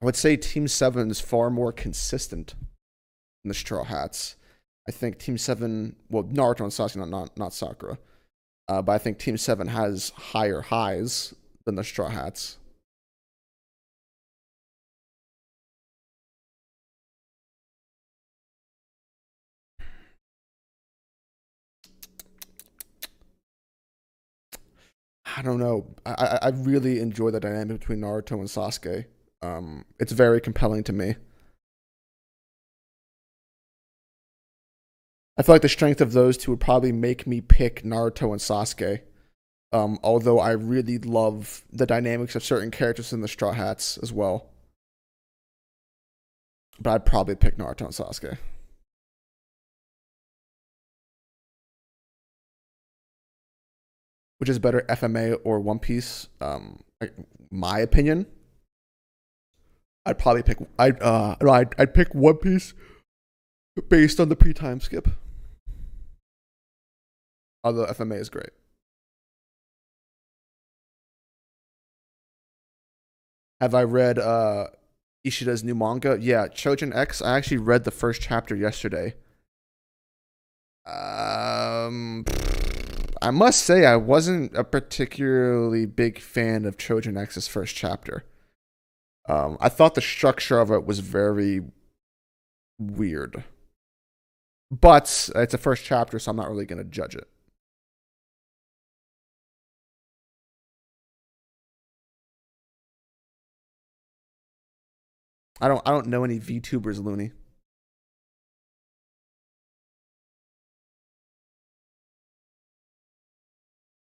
I would say Team Seven is far more consistent than the Straw Hats. I think Team Seven, well, Naruto and Sasuke, not Sakura, but I think Team Seven has higher highs than the Straw Hats. I don't know. I really enjoy the dynamic between Naruto and Sasuke. It's very compelling to me. I feel like the strength of those two would probably make me pick Naruto and Sasuke. Although I really love the dynamics of certain characters in the Straw Hats as well. But I'd probably pick Naruto and Sasuke. Which is better, FMA or One Piece? My opinion, I'd probably pick. I'd pick One Piece based on the pre-time skip. Although FMA is great. Have I read Ishida's new manga? Yeah, Chojin X. I actually read the first chapter yesterday. I must say I wasn't a particularly big fan of Chojin X's first chapter. I thought the structure of it was very weird. But it's a first chapter, so I'm not really going to judge it. I don't know any VTubers, Looney.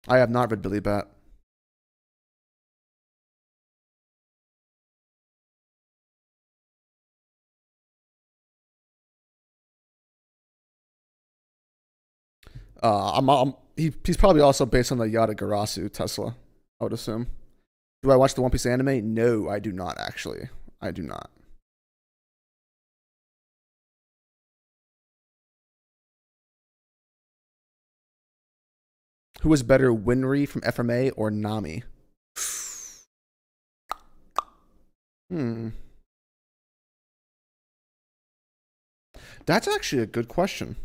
I have not read Billy Bat. He's probably also based on the Yatagarasu Tesla, I would assume. Do I watch the One Piece anime? No, I do not, actually. I do not. Who was better, Winry from FMA or Nami? Hmm. That's actually a good question.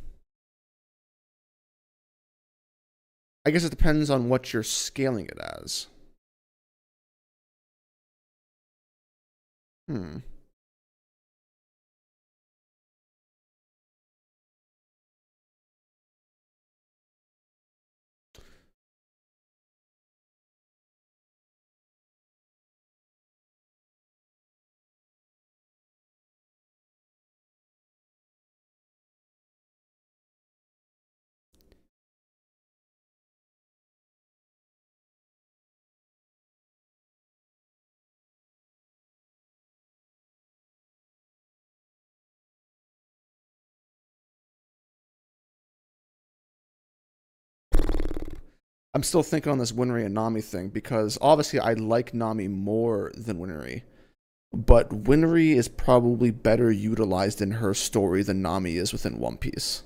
I guess it depends on what you're scaling it as. Hmm. I'm still thinking on this Winry and Nami thing because obviously I like Nami more than Winry, but Winry is probably better utilized in her story than Nami is within One Piece.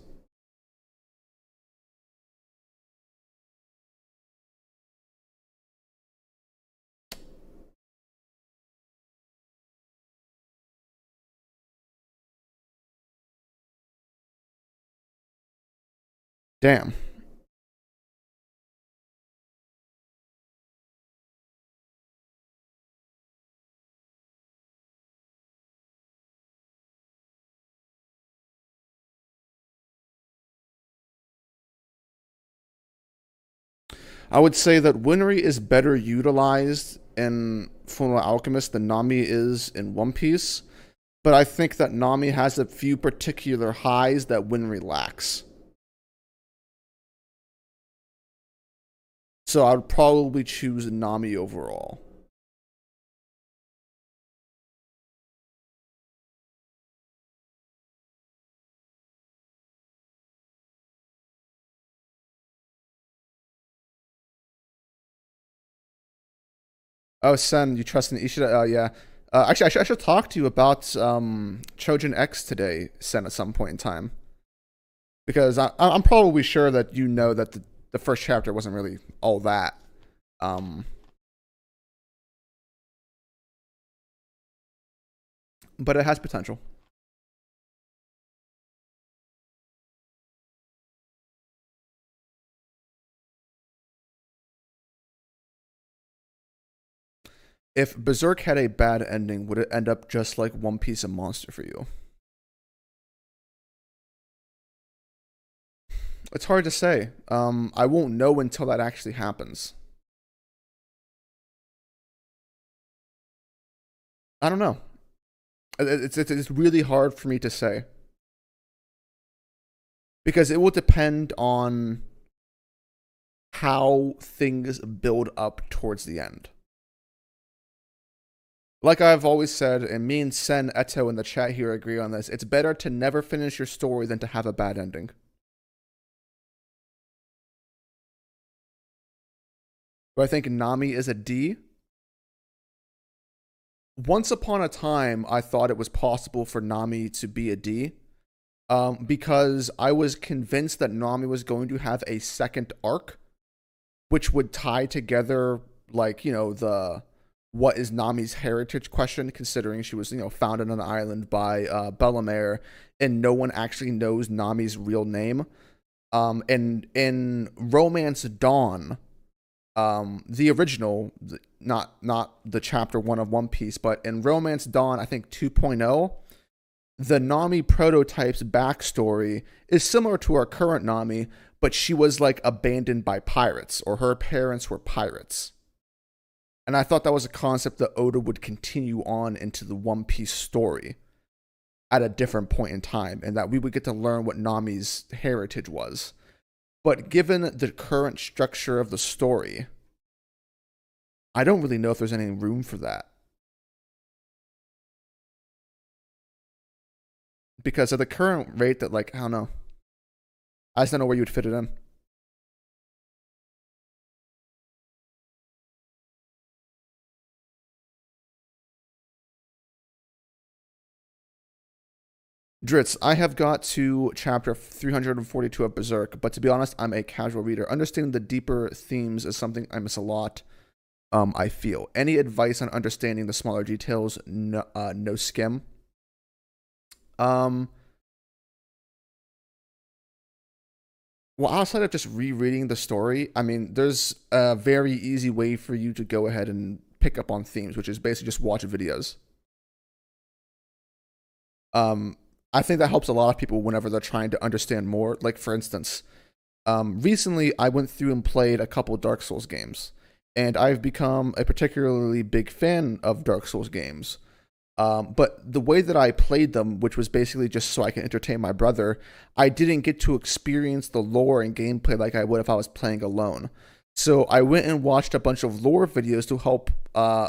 Damn. I would say that Winry is better utilized in Fullmetal Alchemist than Nami is in One Piece, but I think that Nami has a few particular highs that Winry lacks. So I would probably choose Nami overall. Oh, Sen, you trust in Ishida? Yeah. Actually, I should talk to you about Trojan X today, Sen, at some point in time. Because I'm probably sure that you know that the first chapter wasn't really all that. Um, but it has potential. If Berserk had a bad ending, would it end up just like One Piece and Monster for you? It's hard to say. I won't know until that actually happens. I don't know. It's really hard for me to say because it will depend on how things build up towards the end. Like I've always said, and me and Sen Eto in the chat here agree on this, it's better to never finish your story than to have a bad ending. Do I think Nami is a D? Once upon a time, I thought it was possible for Nami to be a D. Because I was convinced that Nami was going to have a second arc, which would tie together, like, the what is Nami's heritage question, considering she was, found on an island by Bellemere, and no one actually knows Nami's real name. And in Romance Dawn, the original, not the chapter 1 of One Piece, but in Romance Dawn, I think 2.0, the Nami prototype's backstory is similar to our current Nami, but she was like abandoned by pirates, or her parents were pirates. And I thought that was a concept that Oda would continue on into the One Piece story at a different point in time, and that we would get to learn what Nami's heritage was. But given the current structure of the story, I don't really know if there's any room for that. Because at the current rate that, like, I don't know. I just don't know where you would fit it in. Dritz, I have got to chapter 342 of Berserk, but to be honest, I'm a casual reader. Understanding the deeper themes is something I miss a lot. I feel. Any advice on understanding the smaller details? No, no skim. Um, well, outside of just rereading the story, I mean, there's a very easy way for you to go ahead and pick up on themes, which is basically just watch videos. Um, I think that helps a lot of people whenever they're trying to understand more. Like, for instance, recently I went through and played a couple Dark Souls games, and I've become a particularly big fan of Dark Souls games. But the way that I played them, which was basically just so I can entertain my brother, I didn't get to experience the lore and gameplay like I would if I was playing alone. So I went and watched a bunch of lore videos to help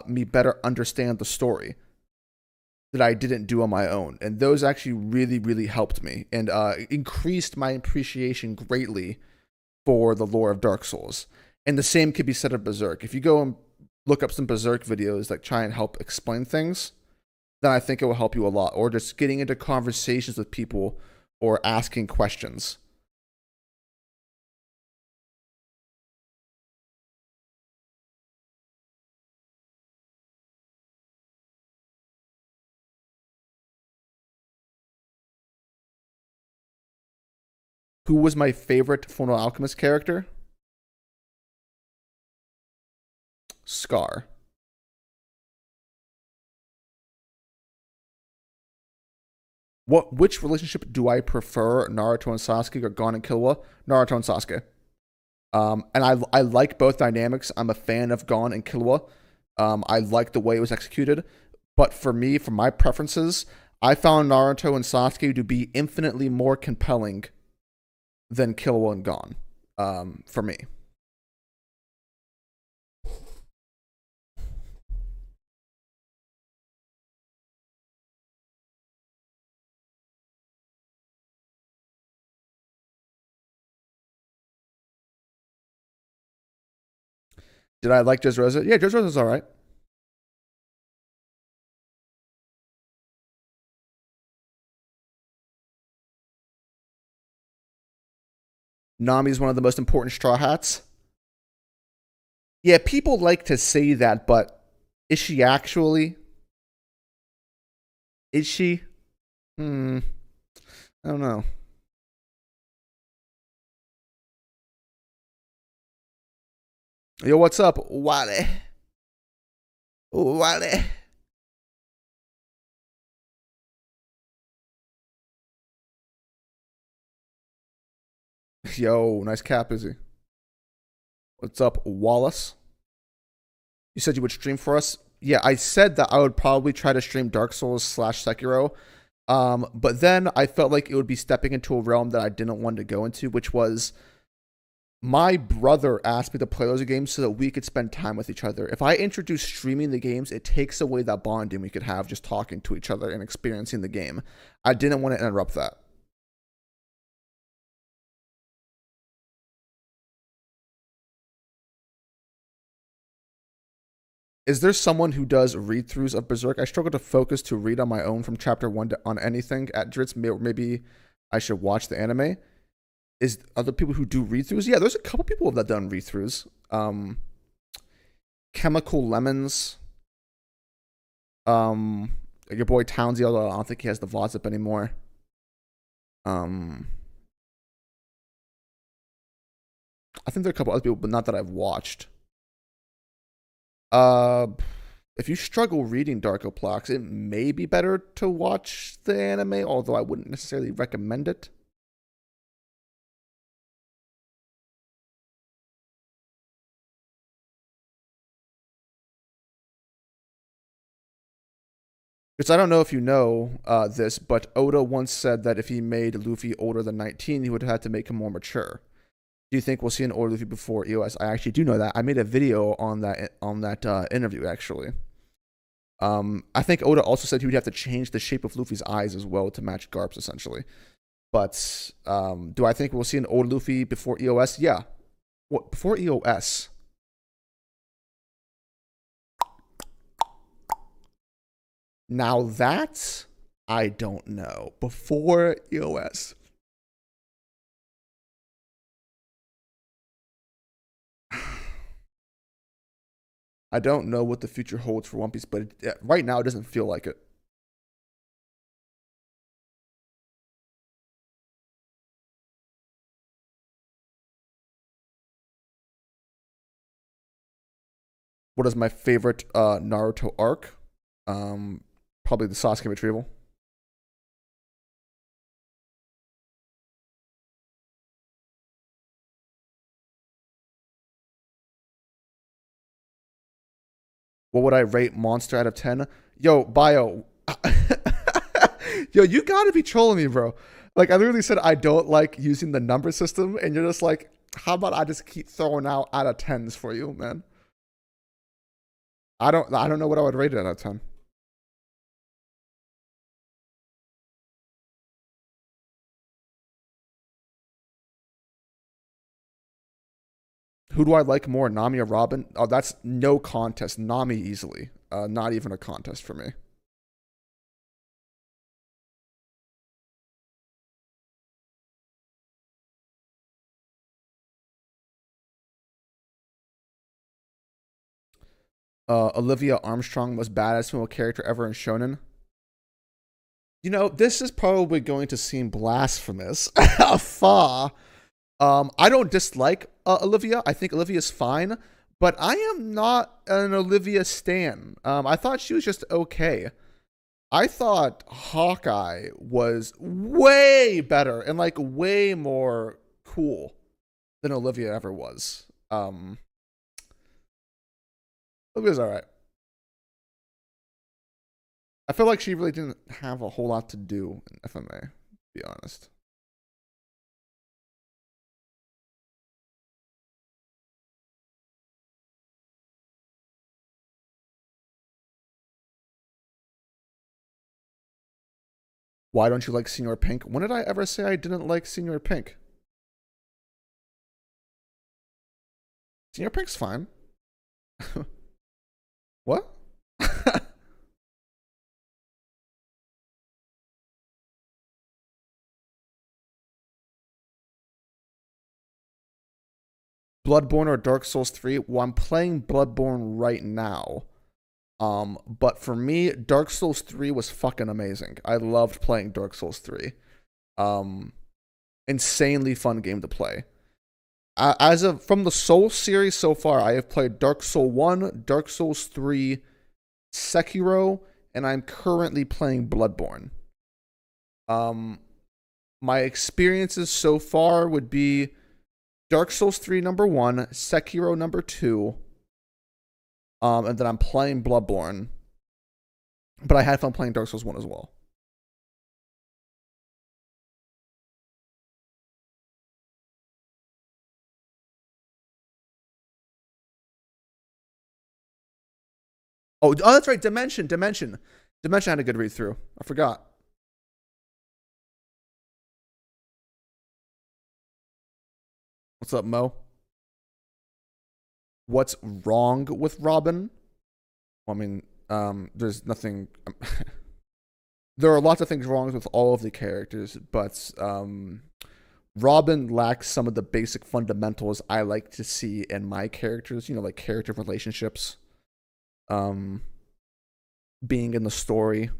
me better understand the story that I didn't do on my own. And those actually really, really helped me and increased my appreciation greatly for the lore of Dark Souls. And the same could be said of Berserk. If you go and look up some Berserk videos that try and help explain things, then I think it will help you a lot. Or just getting into conversations with people or asking questions. Who was my favorite Fullmetal Alchemist character? Scar. Which relationship do I prefer, Naruto and Sasuke or Gon and Killua? Naruto and Sasuke. And I like both dynamics. I'm a fan of Gon and Killua. I like the way it was executed. But for me, for my preferences, I found Naruto and Sasuke to be infinitely more compelling than Killua and Gon. For me. Did I like Dressrosa? Yeah, Dressrosa's all right. Nami's one of the most important Straw Hats. Yeah, people like to say that, but is she actually? Is she? Hmm. I don't know. Yo, what's up, Wale? Wale. Yo, nice cap, is he? What's up, Wallace? You said you would stream for us. Yeah, I said that I would probably try to stream Dark Souls slash Sekiro. But then I felt like it would be stepping into a realm that I didn't want to go into, which was my brother asked me to play those games so that we could spend time with each other. If I introduce streaming the games, it takes away that bonding we could have just talking to each other and experiencing the game. I didn't want to interrupt that. Is there someone who does read throughs of Berserk? I struggle to focus to read on my own from chapter one on anything at Dritz. Maybe I should watch the anime. Is other people who do read throughs? Yeah, there's a couple people that done read throughs. Chemical Lemons. Your boy Townsy, although I don't think he has the VODs up anymore. I think there are a couple other people, but not that I've watched. Uh, if you struggle reading Darko Plax, it may be better to watch the anime, although I wouldn't necessarily recommend it. Because I don't know if you know this, but Oda once said that if he made Luffy older than 19, he would have to make him more mature. Do you think we'll see an older Luffy before EOS? I actually do know that. I made a video on that interview actually. I think Oda also said he would have to change the shape of Luffy's eyes as well to match Garp's essentially. But do I think we'll see an old Luffy before EOS? Yeah. What before EOS? Now that I don't know. Before EOS. I don't know what the future holds for One Piece, but right now it doesn't feel like it. What is my favorite Naruto arc? Probably the Sasuke retrieval. What would I rate Monster out of 10? Yo, Bio. Yo, you gotta be trolling me, bro. Like, I literally said I don't like using the number system, and you're just like, how about I just keep throwing out of 10s for you, man? I don't know what I would rate it out of 10. Who do I like more, Nami or Robin? Oh, that's no contest. Nami easily. Not even a contest for me. Olivia Armstrong, most badass female character ever in Shonen. You know, this is probably going to seem blasphemous. Fa. I don't dislike Olivia. I think Olivia's fine, but I am not an Olivia stan. I thought she was just okay. I thought Hawkeye was way better and like way more cool than Olivia ever was. Olivia's all right. I feel like she really didn't have a whole lot to do in FMA, to be honest. Why don't you like Senior Pink? When did I ever say I didn't like Senior Pink? Senior Pink's fine. What? Bloodborne or Dark Souls 3? Well, I'm playing Bloodborne right now. But for me, Dark Souls 3 was fucking amazing. I loved playing Dark Souls 3. Um, Insanely fun game to play. As of from the Soul series so far, I have played Dark Soul 1, Dark Souls 3, Sekiro, and I'm currently playing Bloodborne. Um, my experiences so far would be Dark Souls 3 number 1, Sekiro number 2, and then I'm playing Bloodborne. But I had fun playing Dark Souls 1 as well. Oh, that's right. Dimension had a good read through. I forgot. What's up, Mo? What's wrong with Robin? Well, I mean, there's nothing. There are lots of things wrong with all of the characters, but Robin lacks some of the basic fundamentals I like to see in my characters. You know, like character relationships, um, being in the story.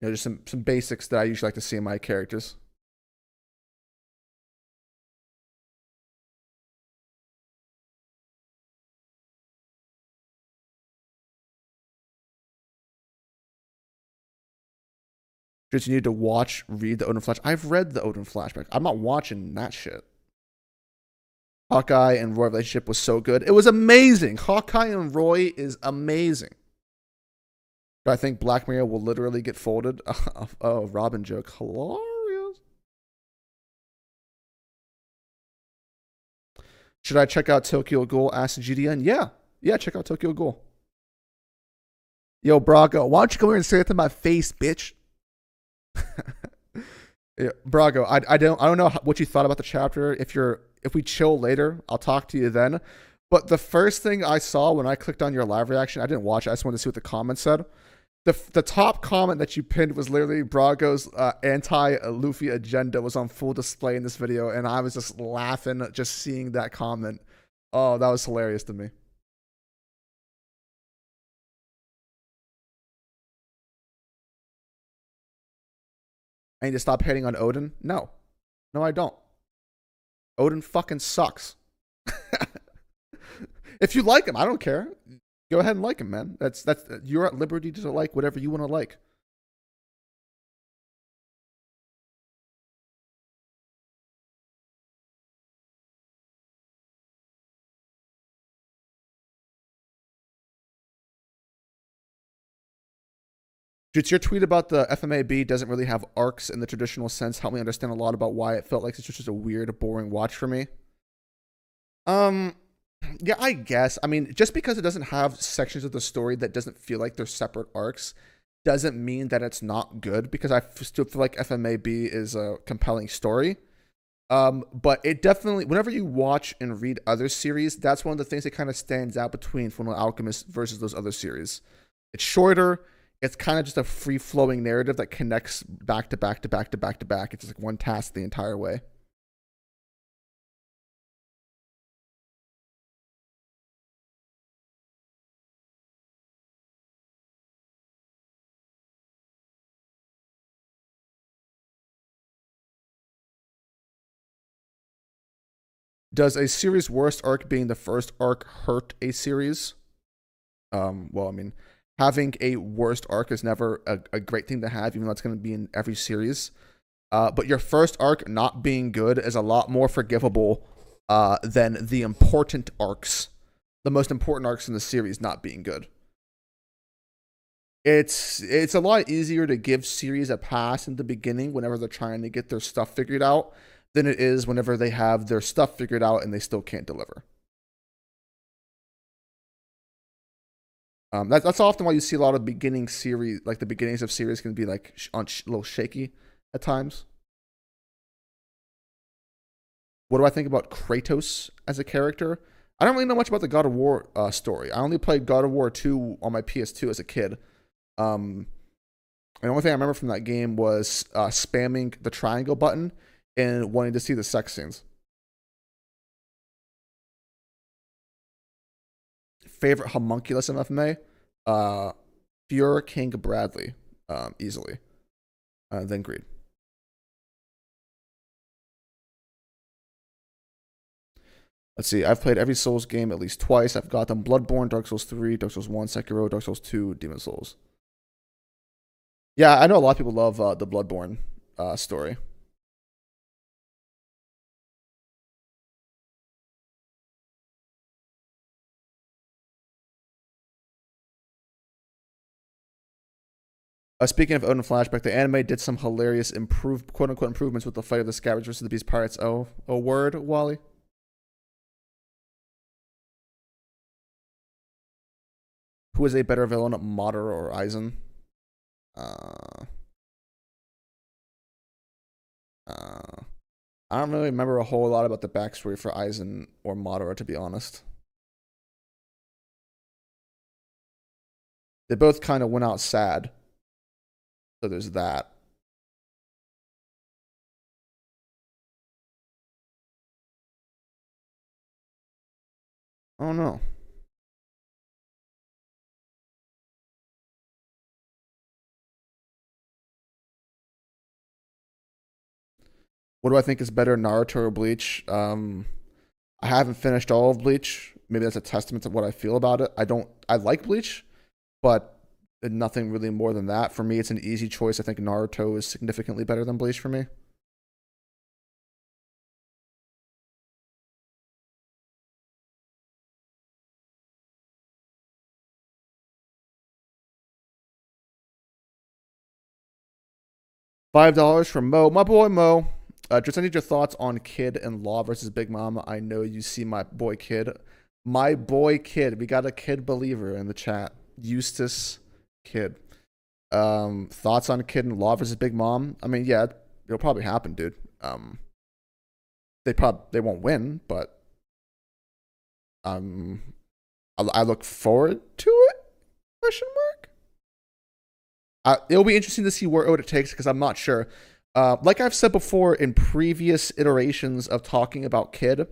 You know, just some basics that I usually like to see in my characters. Just you need to read the Odin Flash. I've read the Odin flashback. I'm not watching that shit. Hawkeye and Roy relationship was so good. It was amazing. Hawkeye and Roy is amazing. Do I think Black Mirror will literally get folded? Oh, Robin joke. Hilarious. Should I check out Tokyo Ghoul? Asked GDN. Yeah, check out Tokyo Ghoul. Yo, Brago, why don't you come here and say it to my face, bitch? Yeah, Brago, I don't know what you thought about the chapter. If we chill later, I'll talk to you then. But the first thing I saw when I clicked on your live reaction, I didn't watch it. I just wanted to see what the comments said. The top comment that you pinned was literally Brago's anti-Luffy agenda was on full display in this video, and I was just laughing just seeing that comment. Oh, that was hilarious to me. I need to stop hating on Odin? No, I don't. Odin fucking sucks. If you like him, I don't care. Go ahead and like him, man. That's you're at liberty to like whatever you want to like. Just your tweet about the FMAB doesn't really have arcs in the traditional sense. Helped me understand a lot about why it felt like it's just a weird, boring watch for me. Yeah, I guess. I mean, just because it doesn't have sections of the story that doesn't feel like they're separate arcs doesn't mean that it's not good, because I still feel like FMAB is a compelling story. But it definitely, whenever you watch and read other series, that's one of the things that kind of stands out between Fullmetal Alchemist versus those other series. It's shorter. It's kind of just a free-flowing narrative that connects back to back to back to back to back. It's just like one task the entire way. Does a series' worst arc being the first arc hurt a series? Well, I mean, having a worst arc is never a great thing to have, even though it's going to be in every series. But your first arc not being good is a lot more forgivable than the important arcs, the most important arcs in the series not being good. It's a lot easier to give series a pass in the beginning whenever they're trying to get their stuff figured out than it is whenever they have their stuff figured out and they still can't deliver. That's often why you see a lot of beginning series, like the beginnings of series, can be like a little shaky at times. What do I think about Kratos as a character? I don't really know much about the God of War story. I only played God of War 2 on my PS2 as a kid. The only thing I remember from that game was spamming the triangle button and wanting to see the sex scenes. Favorite homunculus in FMA? Fuhrer King Bradley, easily. Then Greed. Let's see. I've played every Souls game at least twice. I've got them: Bloodborne, Dark Souls 3, Dark Souls 1, Sekiro, Dark Souls 2, Demon Souls. Yeah, I know a lot of people love the Bloodborne story. Speaking of Odin Flashback, the anime did some hilarious quote unquote improvements with the fight of the Scavengers versus the Beast Pirates. Oh, a word, Wally. Who is a better villain, Madara or Aizen? I don't really remember a whole lot about the backstory for Aizen or Madara, to be honest. They both kind of went out sad. So there's that. Oh no. What do I think is better, Naruto or Bleach? I haven't finished all of Bleach. Maybe that's a testament to what I feel about it. I like Bleach, but nothing really more than that. For me, it's an easy choice. I think Naruto is significantly better than Bleach for me. $5 from Mo, my boy Mo. Just I need your thoughts on Kid and Law versus Big Mama. I know you see my boy Kid. My boy Kid. We got a Kid believer in the chat. Eustace Kid. Thoughts on Kid and Law versus Big Mom? I mean, yeah, it'll probably happen, dude. They won't win, but I look forward to it. Question mark. It'll be interesting to see what it takes because I'm not sure. Like I've said before in previous iterations of talking about Kid,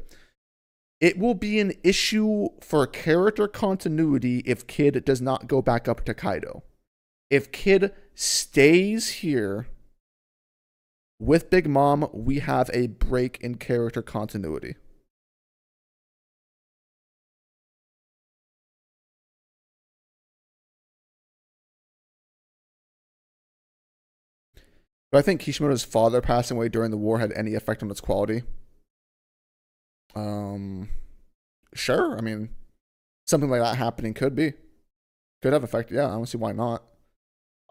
it will be an issue for character continuity if Kid does not go back up to Kaido. If Kid stays here with Big Mom, we have a break in character continuity. Do I think Kishimoto's father passing away during the war had any effect on its quality? Sure. I mean, something like that happening could have effect. Yeah, I don't see why not.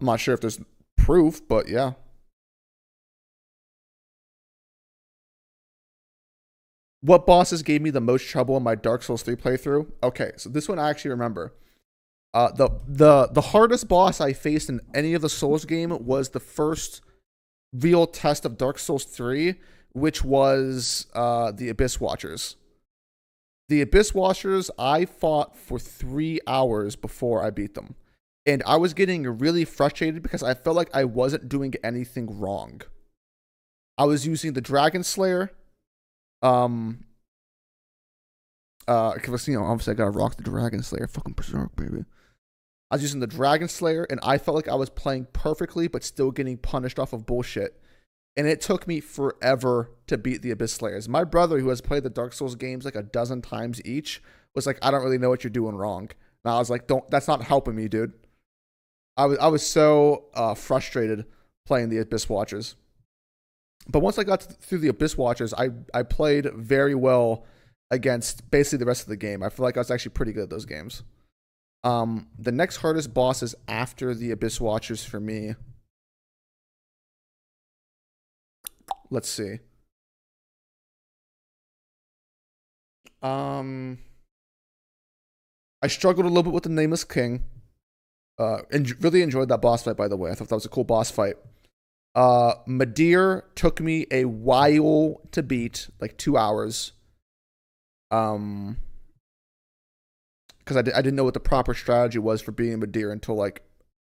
I'm not sure if there's proof, but yeah. What bosses gave me the most trouble in my Dark Souls 3 playthrough? Okay, so this one I actually remember. The hardest boss I faced in any of the Souls game was the first real test of Dark Souls 3, which was the Abyss Watchers. The Abyss Watchers, I fought for 3 hours before I beat them. And I was getting really frustrated because I felt like I wasn't doing anything wrong. I was using the Dragon Slayer. Because, obviously I gotta rock the Dragon Slayer. Fucking Berserk, baby. I was using the Dragon Slayer, and I felt like I was playing perfectly, but still getting punished off of bullshit. And it took me forever to beat the Abyss Slayers. My brother, who has played the Dark Souls games like a dozen times each, was like, I don't really know what you're doing wrong. And I was like, that's not helping me, dude. I was so frustrated playing the Abyss Watchers. But once I got through the Abyss Watchers, I played very well against basically the rest of the game. I feel like I was actually pretty good at those games. The next hardest bosses after the Abyss Watchers for me. Let's see. I struggled a little bit with the Nameless King. And really enjoyed that boss fight, by the way. I thought that was a cool boss fight. Midir took me a while to beat, like 2 hours. Because I didn't know what the proper strategy was for beating Midir until like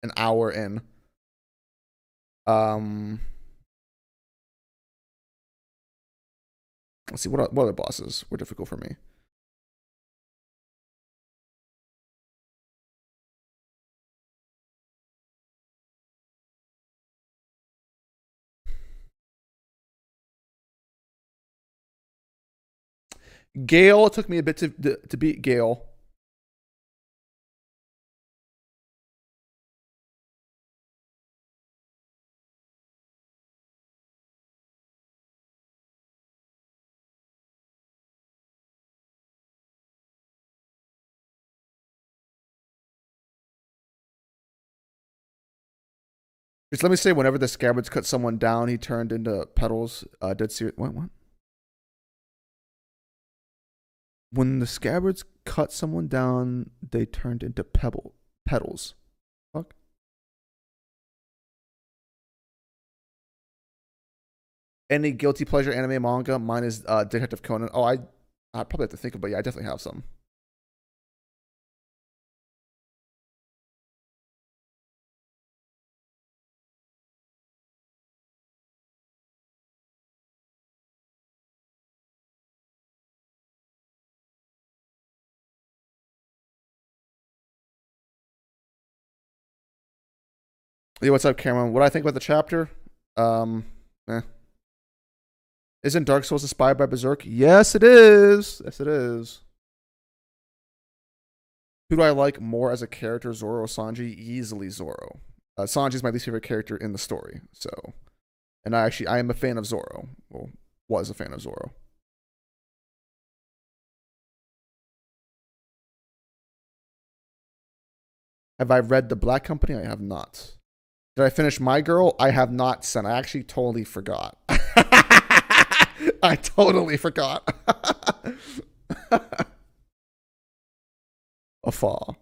an hour in. Let's see, what other bosses were difficult for me? Gale took me a bit to beat Gale. Just let me say, whenever the Scabbards cut someone down, he turned into petals. Dead serious. What? When the Scabbards cut someone down, they turned into petals. Fuck. Any guilty pleasure anime manga? Mine is Detective Conan. Oh, I probably have to think about it. Yeah, I definitely have some. Hey, what's up, Cameron? What do I think about the chapter? Eh. Isn't Dark Souls inspired by Berserk? Yes, it is. Yes, it is. Who do I like more as a character, Zoro or Sanji? Easily Zoro. Sanji's my least favorite character in the story. So, and I am a fan of Zoro. Well, was a fan of Zoro. Have I read The Black Company? I have not. Did I finish My Girl? I have not, son. I actually totally forgot. I totally forgot. Afar.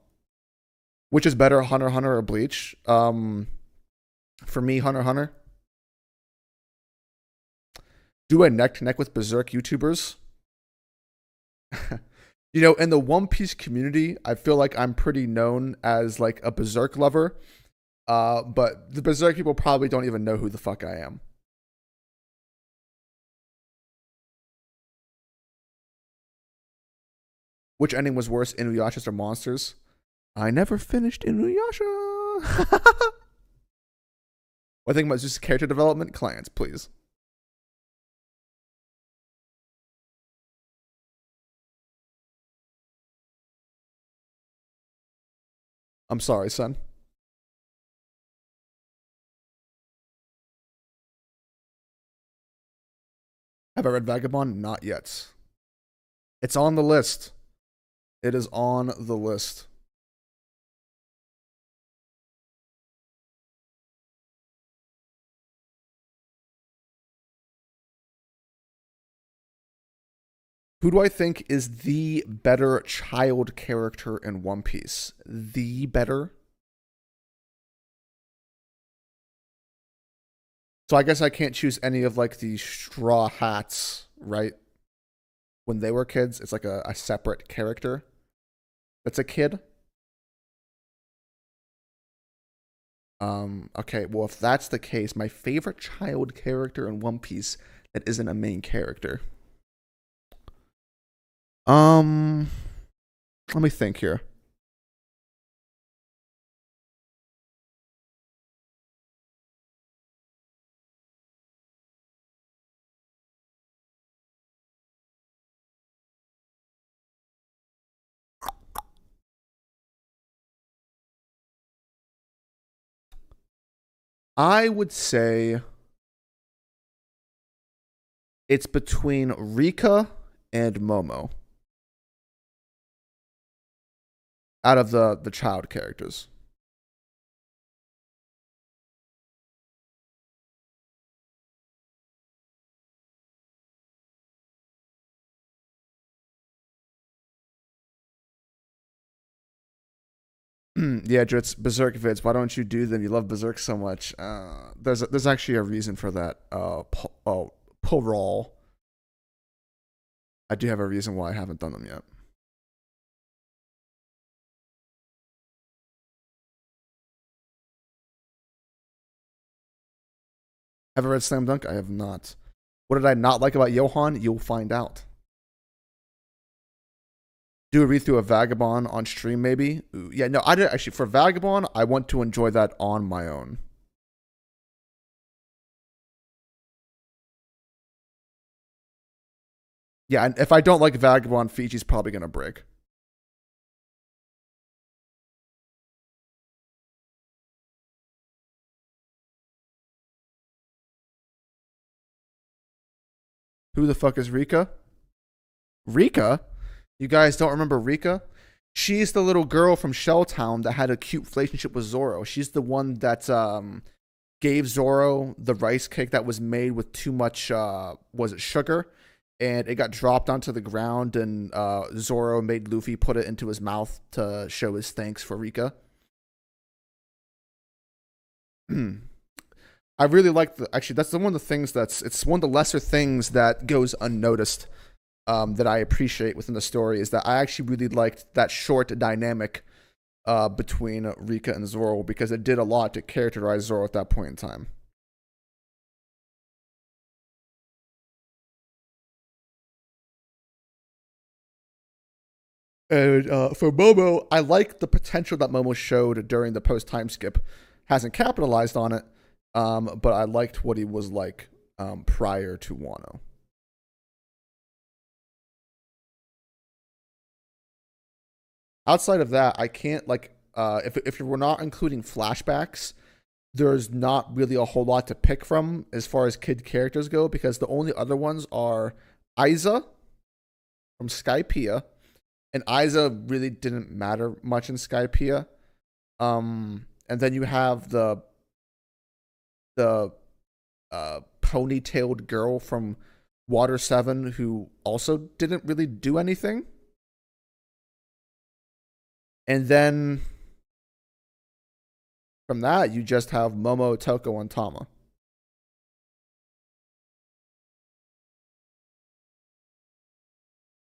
Which is better, Hunter x Hunter or Bleach? For me, Hunter x Hunter. Do I neck to neck with Berserk YouTubers? You know, in the One Piece community, I feel like I'm pretty known as like a Berserk lover. But the Berserk people probably don't even know who the fuck I am. Which ending was worse, Inuyasha's or Monsters? I never finished Inuyasha. What I think about just character development? Clans, please. I'm sorry, son. Have I read Vagabond? Not yet. It's on the list. It is on the list. Who do I think is the better child character in One Piece? The better? So I guess I can't choose any of like the Straw Hats, right? When they were kids, it's like a separate character that's a kid. Okay, well, if that's the case, my favorite child character in One Piece that isn't a main character. Um, Let me think here. I would say it's between Rika and Momo out of the child characters. Yeah, Dritz, Berserk vids. Why don't you do them? You love Berserk so much. There's actually a reason for that. Parole. I do have a reason why I haven't done them yet. Have I read Slam Dunk? I have not. What did I not like about Johan? You'll find out. Do a read through of Vagabond on stream, maybe? Ooh, yeah, no, I did actually. For Vagabond, I want to enjoy that on my own. Yeah, and if I don't like Vagabond, Fiji's probably gonna break. Who the fuck is Rika? Rika? You guys don't remember Rika? She's the little girl from Shelltown that had a cute relationship with Zoro. She's the one that gave Zoro the rice cake that was made with too much was it sugar? And it got dropped onto the ground, and Zoro made Luffy put it into his mouth to show his thanks for Rika. I really like the actually that's the one of the things that's it's one of the lesser things that goes unnoticed that I appreciate within the story is that I actually really liked that short dynamic between Rika and Zoro because it did a lot to characterize Zoro at that point in time. And for Momo, I like the potential that Momo showed during the post time skip. Hasn't capitalized on it, but I liked what he was like prior to Wano. Outside of that, I can't like if we're not including flashbacks, there's not really a whole lot to pick from as far as kid characters go because the only other ones are Aiza from Skypiea, and Aiza really didn't matter much in Skypiea. And then you have the ponytailed girl from Water 7 who also didn't really do anything. And then from that, you just have Momo, Toko, and Tama.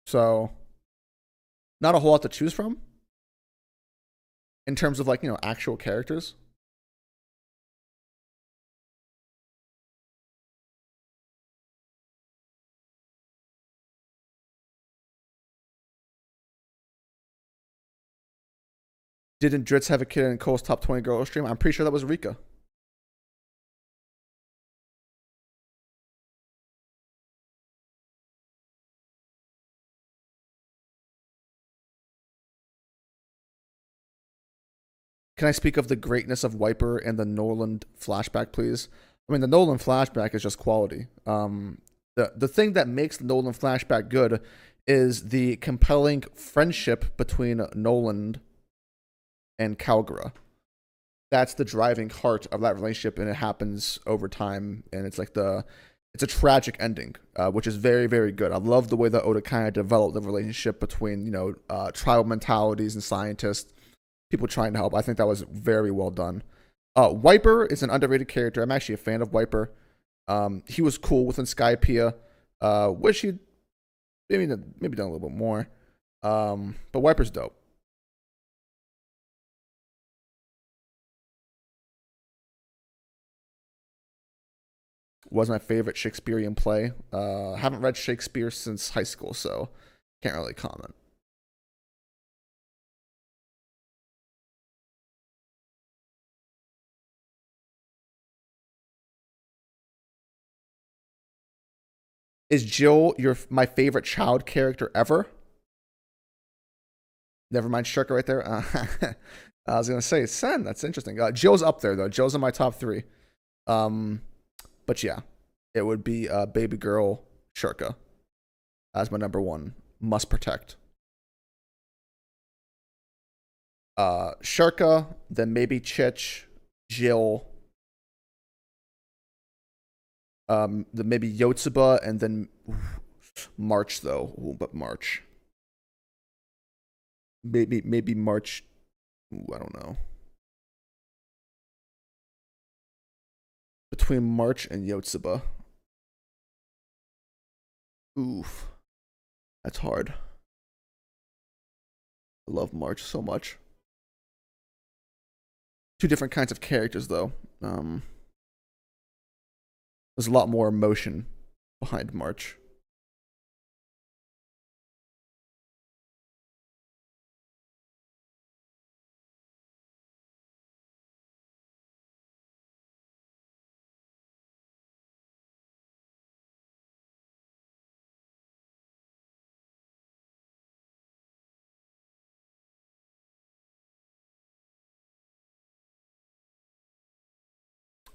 So, not a whole lot to choose from in terms of like, actual characters. Didn't Dritz have a kid in Cole's top 20 girl stream? I'm pretty sure that was Rika. Can I speak of the greatness of Wiper and the Noland flashback, please? I mean, the Nolan flashback is just quality. The thing that makes the Nolan flashback good is the compelling friendship between Nolan and Calgara. That's the driving heart of that relationship, and it happens over time. And it's a tragic ending, which is very, very good. I love the way that Oda kind of developed the relationship between tribal mentalities and scientists, people trying to help. I think that was very well done. Wiper is an underrated character. I'm actually a fan of Wiper. He was cool within Skypiea. Wish he'd maybe done a little bit more. But Wiper's dope. Was my favorite Shakespearean play. Haven't read Shakespeare since high school, so can't really comment. Is Jill my favorite child character ever? Never mind Shirka right there. I was gonna say Sen. That's interesting. Jill's up there though. Jill's in my top three. Um, but yeah, it would be baby girl Shirka as my number one. Must protect. Shirka, then maybe Chich, Jill, then maybe Yotsuba, and then March though. Ooh, but March. Maybe March. Ooh, I don't know. Between March and Yotsuba. Oof, that's hard. I love March so much. Two different kinds of characters though. There's a lot more emotion behind March.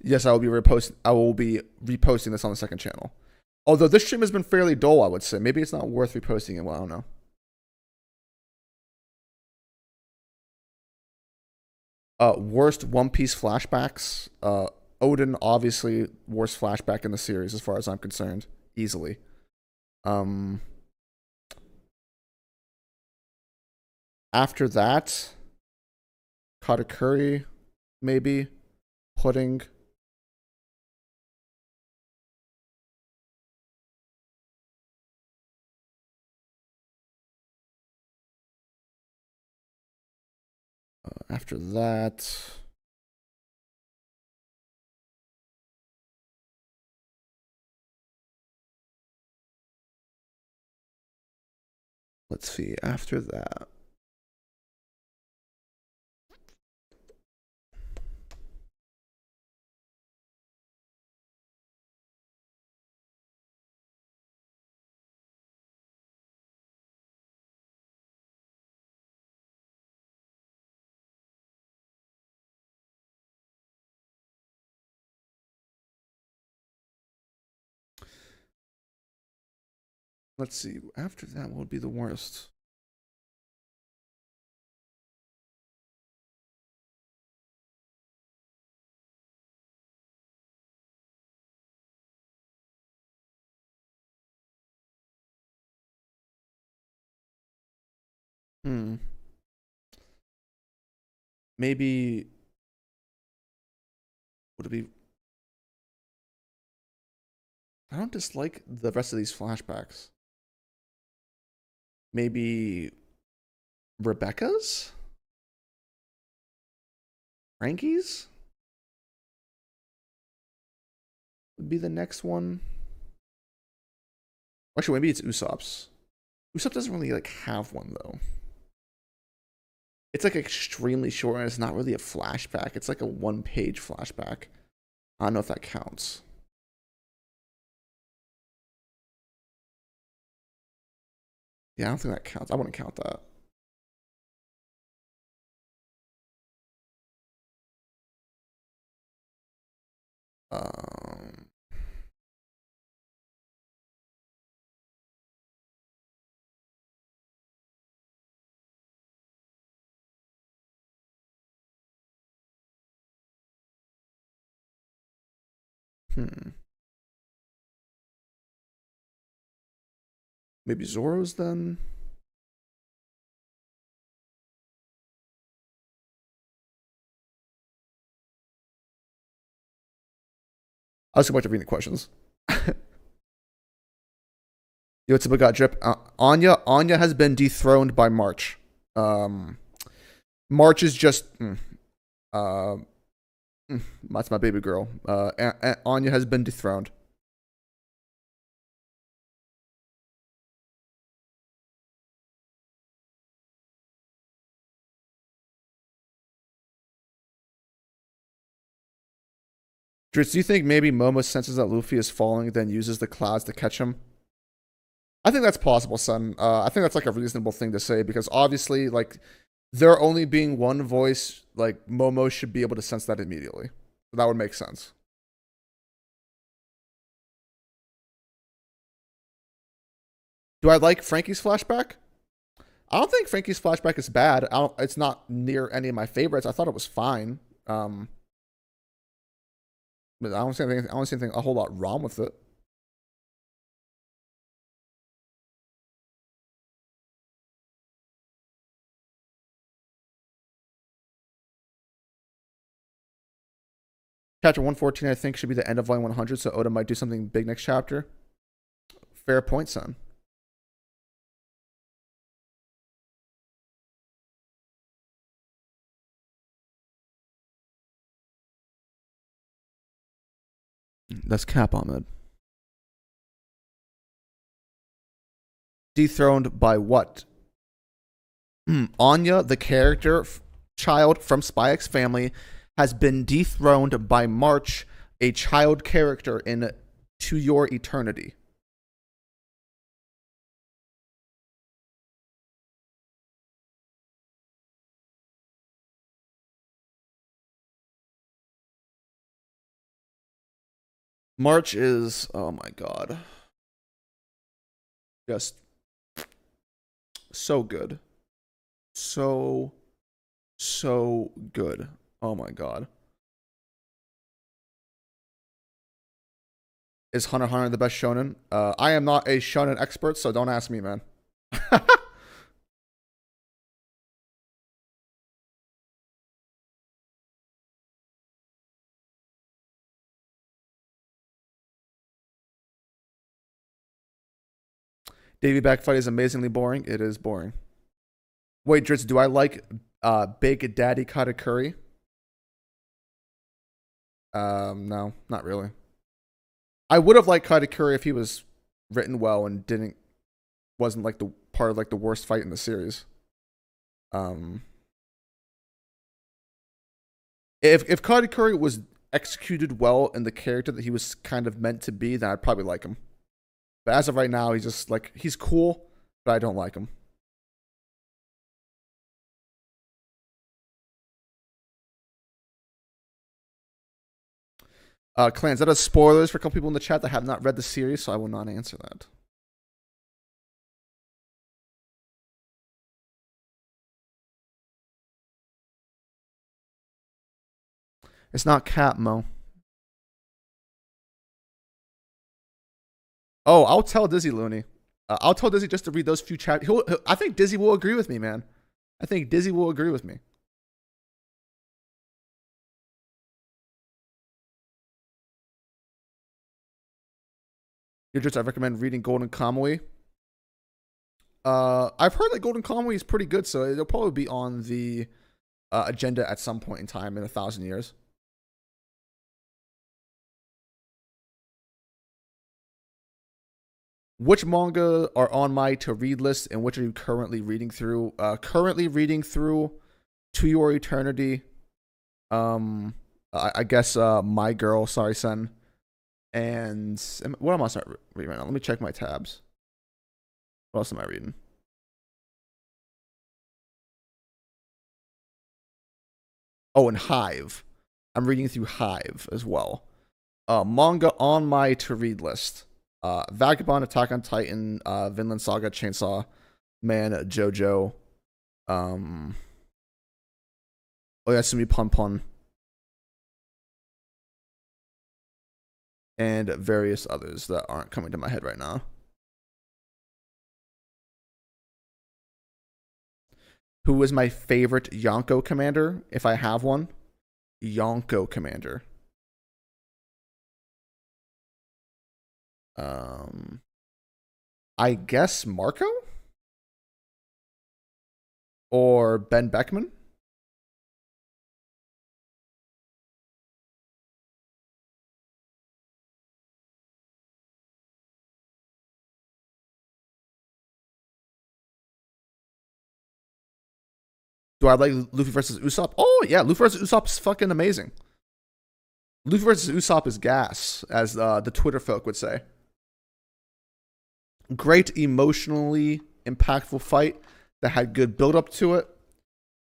Yes, I will be reposting this on the second channel. Although this stream has been fairly dull, I would say. Maybe it's not worth reposting it. Well, I don't know. Worst One Piece flashbacks. Odin, obviously, worst flashback in the series, as far as I'm concerned. Easily. Um, After that, Katakuri, maybe. Pudding. After that. Let's see. After that. Let's see. After that, what would be the worst? Hmm. Maybe would it be? I don't dislike the rest of these flashbacks. Maybe Rebecca's, Frankie's would be the next one. Actually, maybe it's Usopp's. Usopp doesn't really like have one though. It's like extremely short and it's not really a flashback. It's like a 1-page flashback. I don't know if that counts. Yeah, I don't think that counts. I wouldn't count that. Um, hmm. Maybe Zoro's then? I was too much of reading the questions. Yo, it's a got drip. Anya has been dethroned by March. Um, March is just. Uh, that's my baby girl. Anya has been dethroned. Dritz, do you think maybe Momo senses that Luffy is falling, then uses the clouds to catch him? I think that's possible, son. I think that's like a reasonable thing to say because obviously, like, there only being one voice, like Momo should be able to sense that immediately. That would make sense. Do I like Frankie's flashback? I don't think Frankie's flashback is bad. It's not near any of my favorites. I thought it was fine. But I don't see anything a whole lot wrong with it. Chapter 114, I think, should be the end of volume 100, so Oda might do something big next chapter. Fair point, son. That's Cap Ahmed. Dethroned by what? Anya, the character child from Spy X Family, has been dethroned by March, a child character in To Your Eternity. March is, oh my god, just so good. So, so good. Oh my god. Is Hunter x Hunter the best shonen? I am not a shonen expert, so don't ask me, man. Davy Backfight is amazingly boring. It is boring. Wait, Dritz, do I like Big Daddy Katakuri? No, not really. I would have liked Katakuri if he was written well and wasn't like the part of like the worst fight in the series. Um, if Katakuri was executed well in the character that he was kind of meant to be, then I'd probably like him. But as of right now, he's just like he's cool, but I don't like him. Clans, that is spoilers for a couple people in the chat that have not read the series, so I will not answer that. It's not Cat Mo. Oh, I'll tell Dizzy Looney. I'll tell Dizzy just to read those few chapters. I think Dizzy will agree with me, man. I think Dizzy will agree with me. You're just I recommend reading Golden Kamuy. I've heard that Golden Kamuy is pretty good, so it'll probably be on the agenda at some point in time in 1,000 years. Which manga are on my to read list, and which are you currently reading through? Currently reading through To Your Eternity. I guess My Girl, Sorry Sen, and what am I reading right now? Let me check my tabs. What else am I reading? Oh, and Hive. I'm reading through Hive as well. Manga on my to read list. Vagabond, Attack on Titan, Vinland Saga, Chainsaw Man, JoJo, Oyasumi Pon Pon, and various others that aren't coming to my head right now. Who is my favorite Yonko commander, if I have one? Yonko commander. I guess Marco? Or Ben Beckman? Do I like Luffy versus Usopp? Oh, yeah, Luffy versus Usopp is fucking amazing. Luffy versus Usopp is gas, as the Twitter folk would say. Great emotionally impactful fight that had good build up to it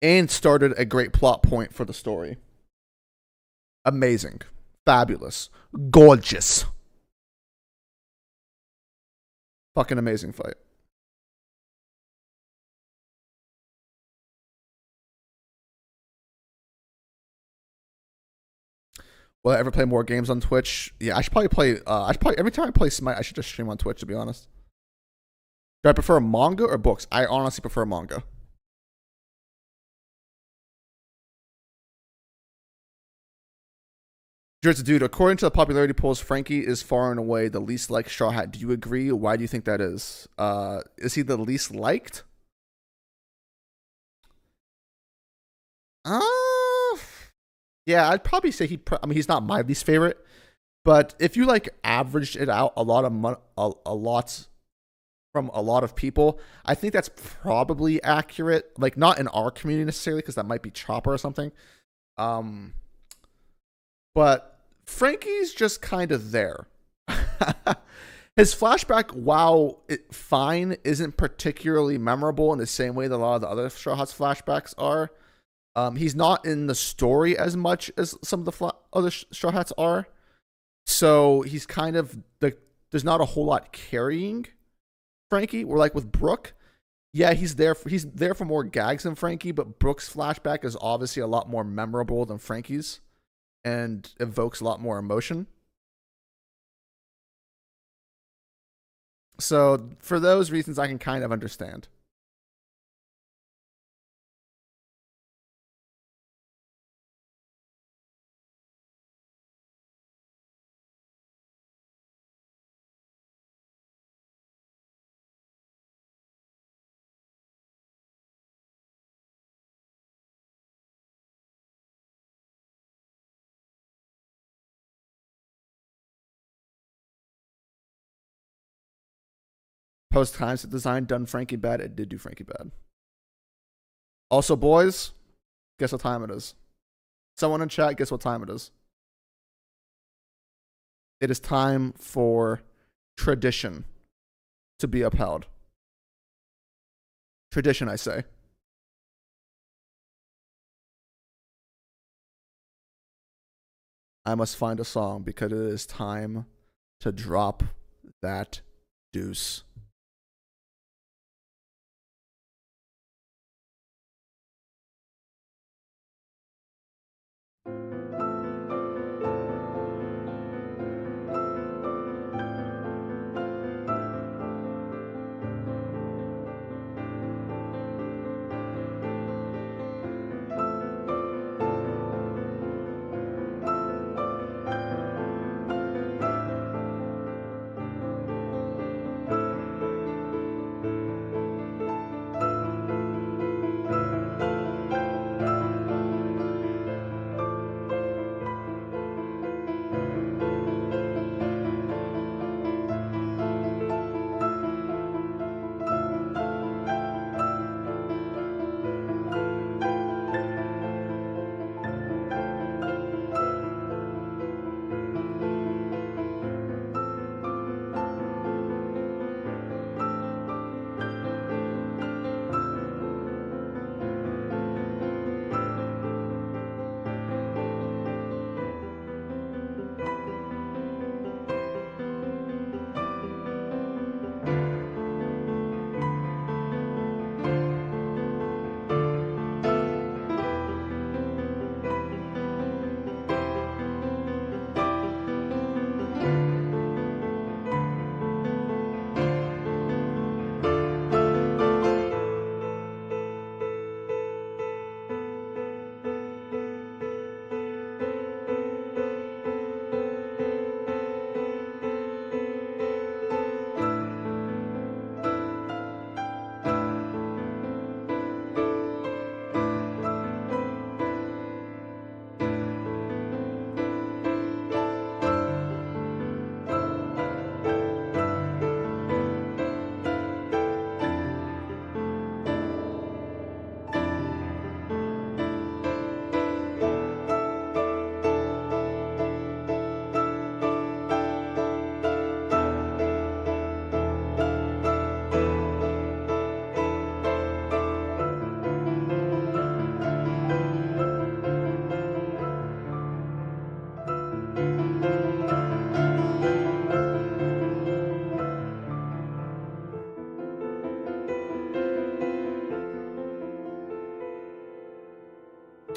and started a great plot point for the story. Amazing. Fabulous. Gorgeous. Fucking amazing fight. Will I ever play more games on Twitch? Yeah, I should probably play. I should probably every time I play Smite, I should just stream on Twitch. To be honest, do I prefer manga or books? I honestly prefer manga. Dude, according to the popularity polls, Frankie is far and away the least liked Straw Hat. Do you agree? Why do you think that is? Is he the least liked? Uh, yeah, I'd probably say I mean, he's not my least favorite, but if you like averaged it out a lot from a lot of people, I think that's probably accurate. Like not in our community necessarily, because that might be Chopper or something. Um, but Frankie's just kind of there. His flashback, while fine, isn't particularly memorable in the same way that a lot of the other Straw Hats flashbacks are. He's not in the story as much as some of the other Straw Hats are. So he's kind of there's not a whole lot carrying Frankie. We're like with Brooke. Yeah, he's there for more gags than Frankie, but Brooke's flashback is obviously a lot more memorable than Frankie's and evokes a lot more emotion. So for those reasons, I can kind of understand. Post concept design done Frankie bad. It did do Frankie bad. Also, boys, guess what time it is? Someone in chat, guess what time it is? It is time for tradition to be upheld. Tradition, I say. I must find a song because it is time to drop that deuce.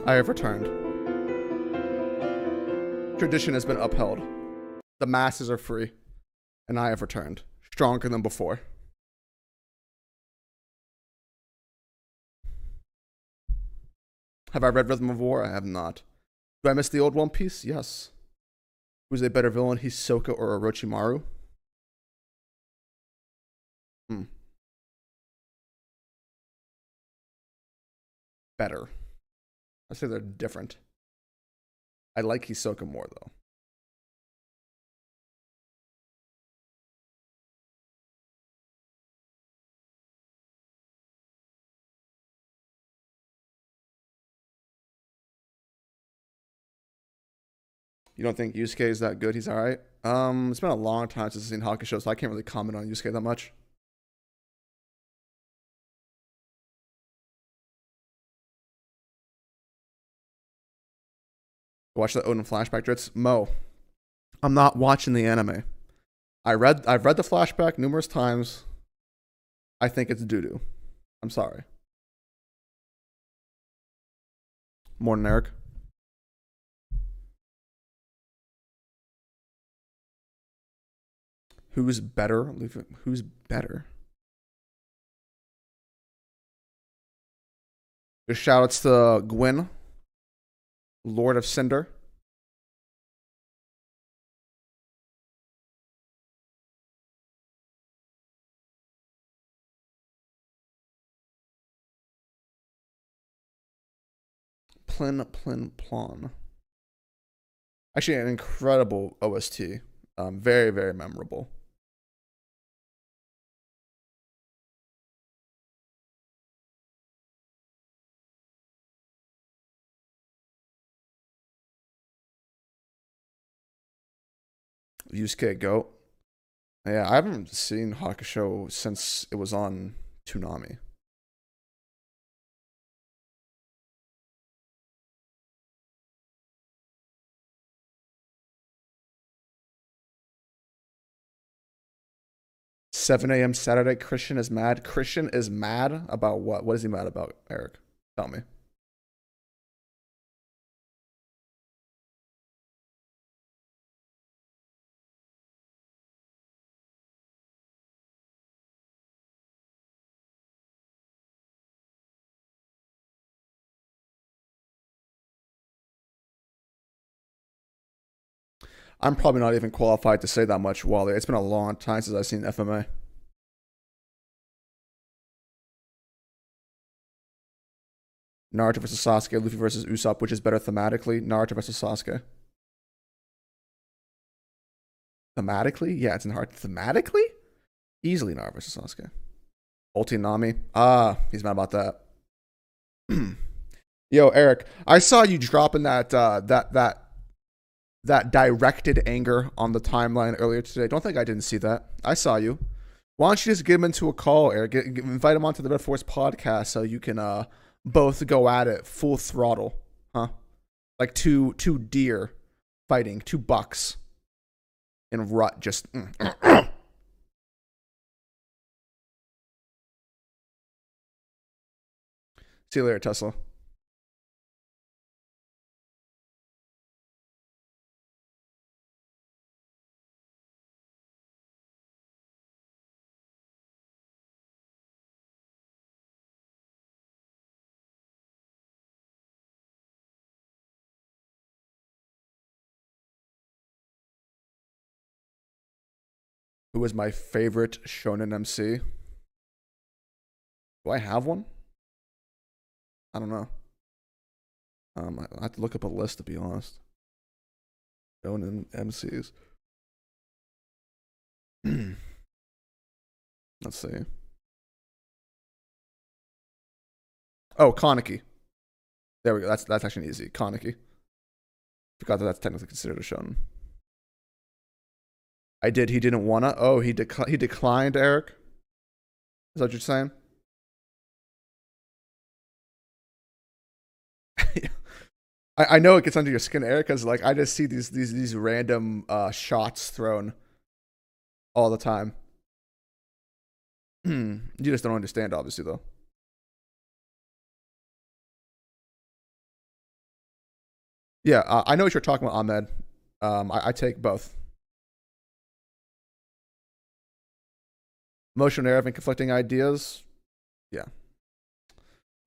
I have returned. Tradition has been upheld. The masses are free. And I have returned. Stronger than before. Have I read Rhythm of War? I have not. Do I miss the old One Piece? Yes. Who's a better villain, Hisoka or Orochimaru? Better. I say they're different. I like Hisoka more, though. You don't think Yusuke is that good? He's alright. It's been a long time since I've seen Hakusho, so I can't really comment on Yusuke that much. Watch the Odin flashback, Dritz. Mo, I'm not watching the anime. I've read the flashback numerous times. I think it's doo doo. I'm sorry. More than Eric. Who's better? Who's better? Just shout outs to Gwyn, Lord of Cinder. Plin Plon. Actually, an incredible OST. Very, very memorable. Yusuke Goat. Yeah, I haven't seen Hakusho since it was on Toonami. Seven a.m. Saturday. Christian is mad. Christian is mad about what? What is he mad about, Eric? Tell me. I'm probably not even qualified to say that much, Wally. It's been a long time since I've seen FMA. Naruto versus Sasuke, Luffy versus Usopp, which is better thematically? Naruto versus Sasuke. Thematically? Yeah, it's in hard. Thematically? Easily Naruto versus Sasuke. Ulti Nami. Ah, he's mad about that. Yo, Eric, I saw you dropping that directed anger on the timeline earlier today. Don't think I didn't see that. I saw you. Why don't you just get him into a call, Eric? Invite him onto the Red Force podcast so you can both go at it full throttle, huh? Like two deer fighting, two bucks in rut. Just. See you later, Tesla. Who is my favorite Shonen MC? Do I have one? I don't know. I have to look up a list to be honest. Shonen MCs. Let's see. Oh, Kaneki. There we go. That's actually easy. Kaneki. Forgot that that's technically considered a shonen. I did. He didn't wanna. Oh, he declined. Eric. Is that what you're saying? I know it gets under your skin, Eric, because like I just see these random shots thrown all the time. You just don't understand, obviously, though. Yeah, I know what you're talking about, Ahmed. I take both. Motion narrative and conflicting ideas. Yeah.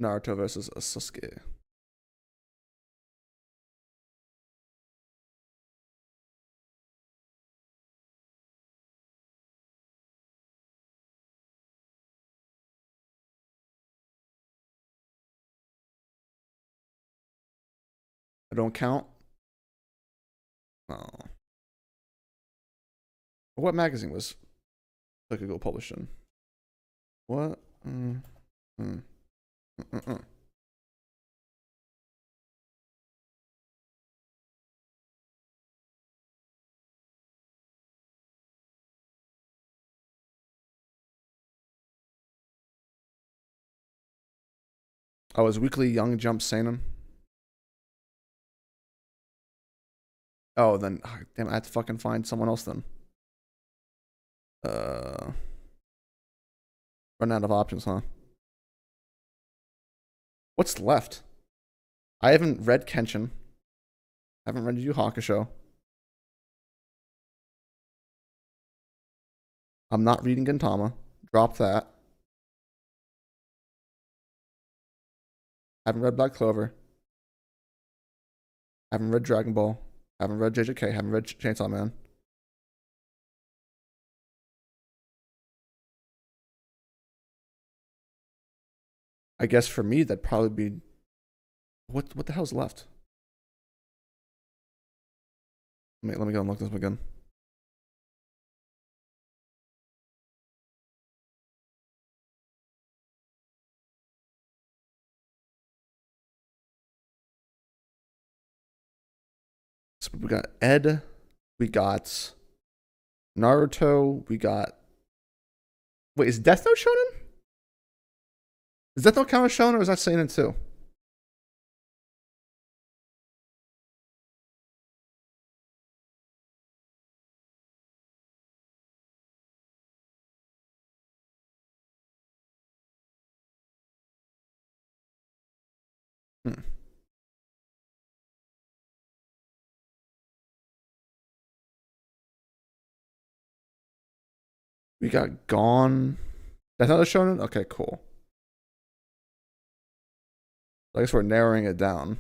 Naruto versus Sasuke. I don't count. Oh. What magazine was Go published in? What? Mm, mm, mm, mm. Oh, was Weekly Young Jump Seinen? Oh, then damn, I have to fucking find someone else then. Run out of options, huh? What's left? I haven't read Kenshin. I haven't read Yu Yu Hakusho. I'm not reading Gintama. Drop that. I haven't read Black Clover. I haven't read Dragon Ball. I haven't read JJK. I haven't read Chainsaw Man. I guess for me that'd probably be what the hell's left? Let me go and look this up again. So we got Ed, we got Naruto, we got. Wait, is Death Note shonen? Is Death Note count as shonen, or is that seinen too? Hmm. We got Gone. Death Note shonen. Okay, cool. I guess we're narrowing it down.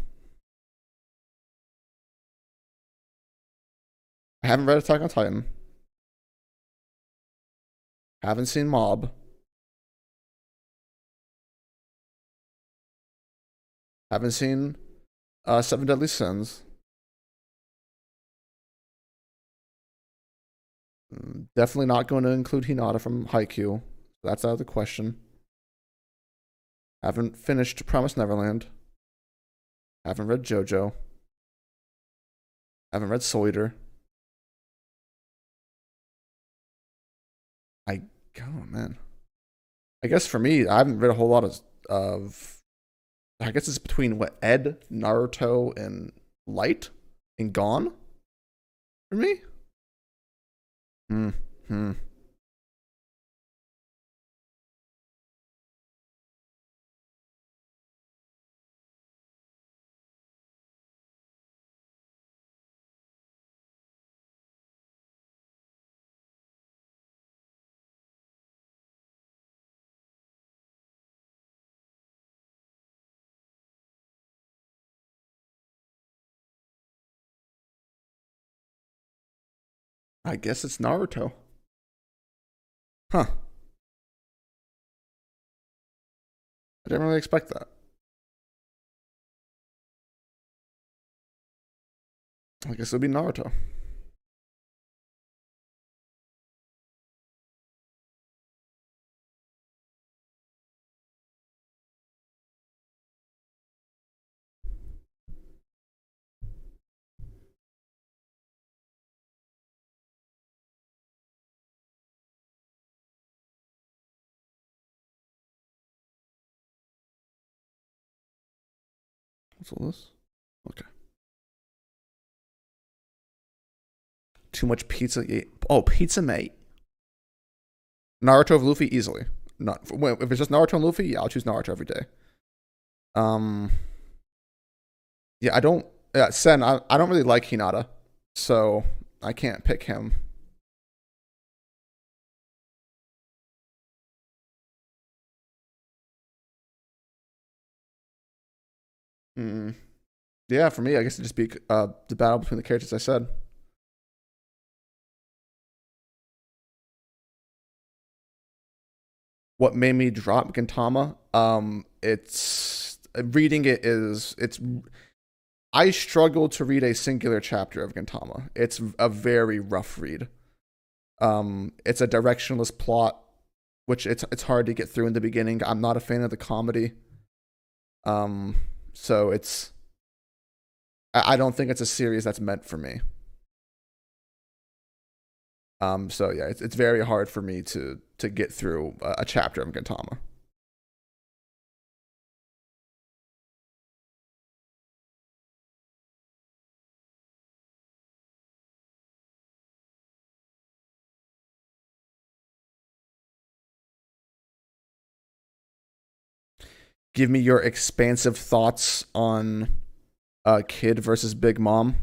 I haven't read Attack on Titan. Haven't seen Mob. Haven't seen Seven Deadly Sins. Definitely not going to include Hinata from Haikyuu. That's out of the question. Haven't finished Promise Neverland. Haven't read JoJo. Haven't read Soul Eater. Oh man. I guess for me, I haven't read a whole lot of I guess it's between what Ed, Naruto, and Light and Gone for me. Hmm. I guess it's Naruto. Huh. I didn't really expect that. I guess it would be Naruto. What's all this? Okay. Too much pizza. Oh, Pizza Mate. Naruto of Luffy easily. Not if it's just Naruto and Luffy. Yeah, I'll choose Naruto every day. Yeah, I don't. Yeah, Sen. I don't really like Hinata, so I can't pick him. Mm. Yeah, for me, I guess it'd just be the battle between the characters I said. What made me drop Gintama? It's reading it is it's. I struggle to read a singular chapter of Gintama. It's a very rough read. It's a directionless plot, which it's hard to get through in the beginning. I'm not a fan of the comedy. Um, so it's I don't think it's a series that's meant for me. So yeah, it's very hard for me to get through a chapter of Gintama. Give me your expansive thoughts on Kid versus Big Mom.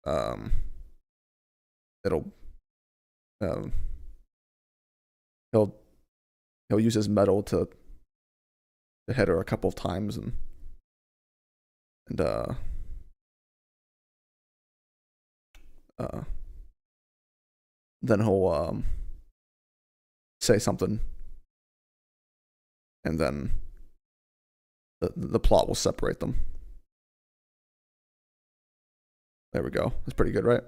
Um, it'll um, he'll he'll use his metal to hit her a couple of times and uh then he'll say something and then the plot will separate them. There we go. That's pretty good, right?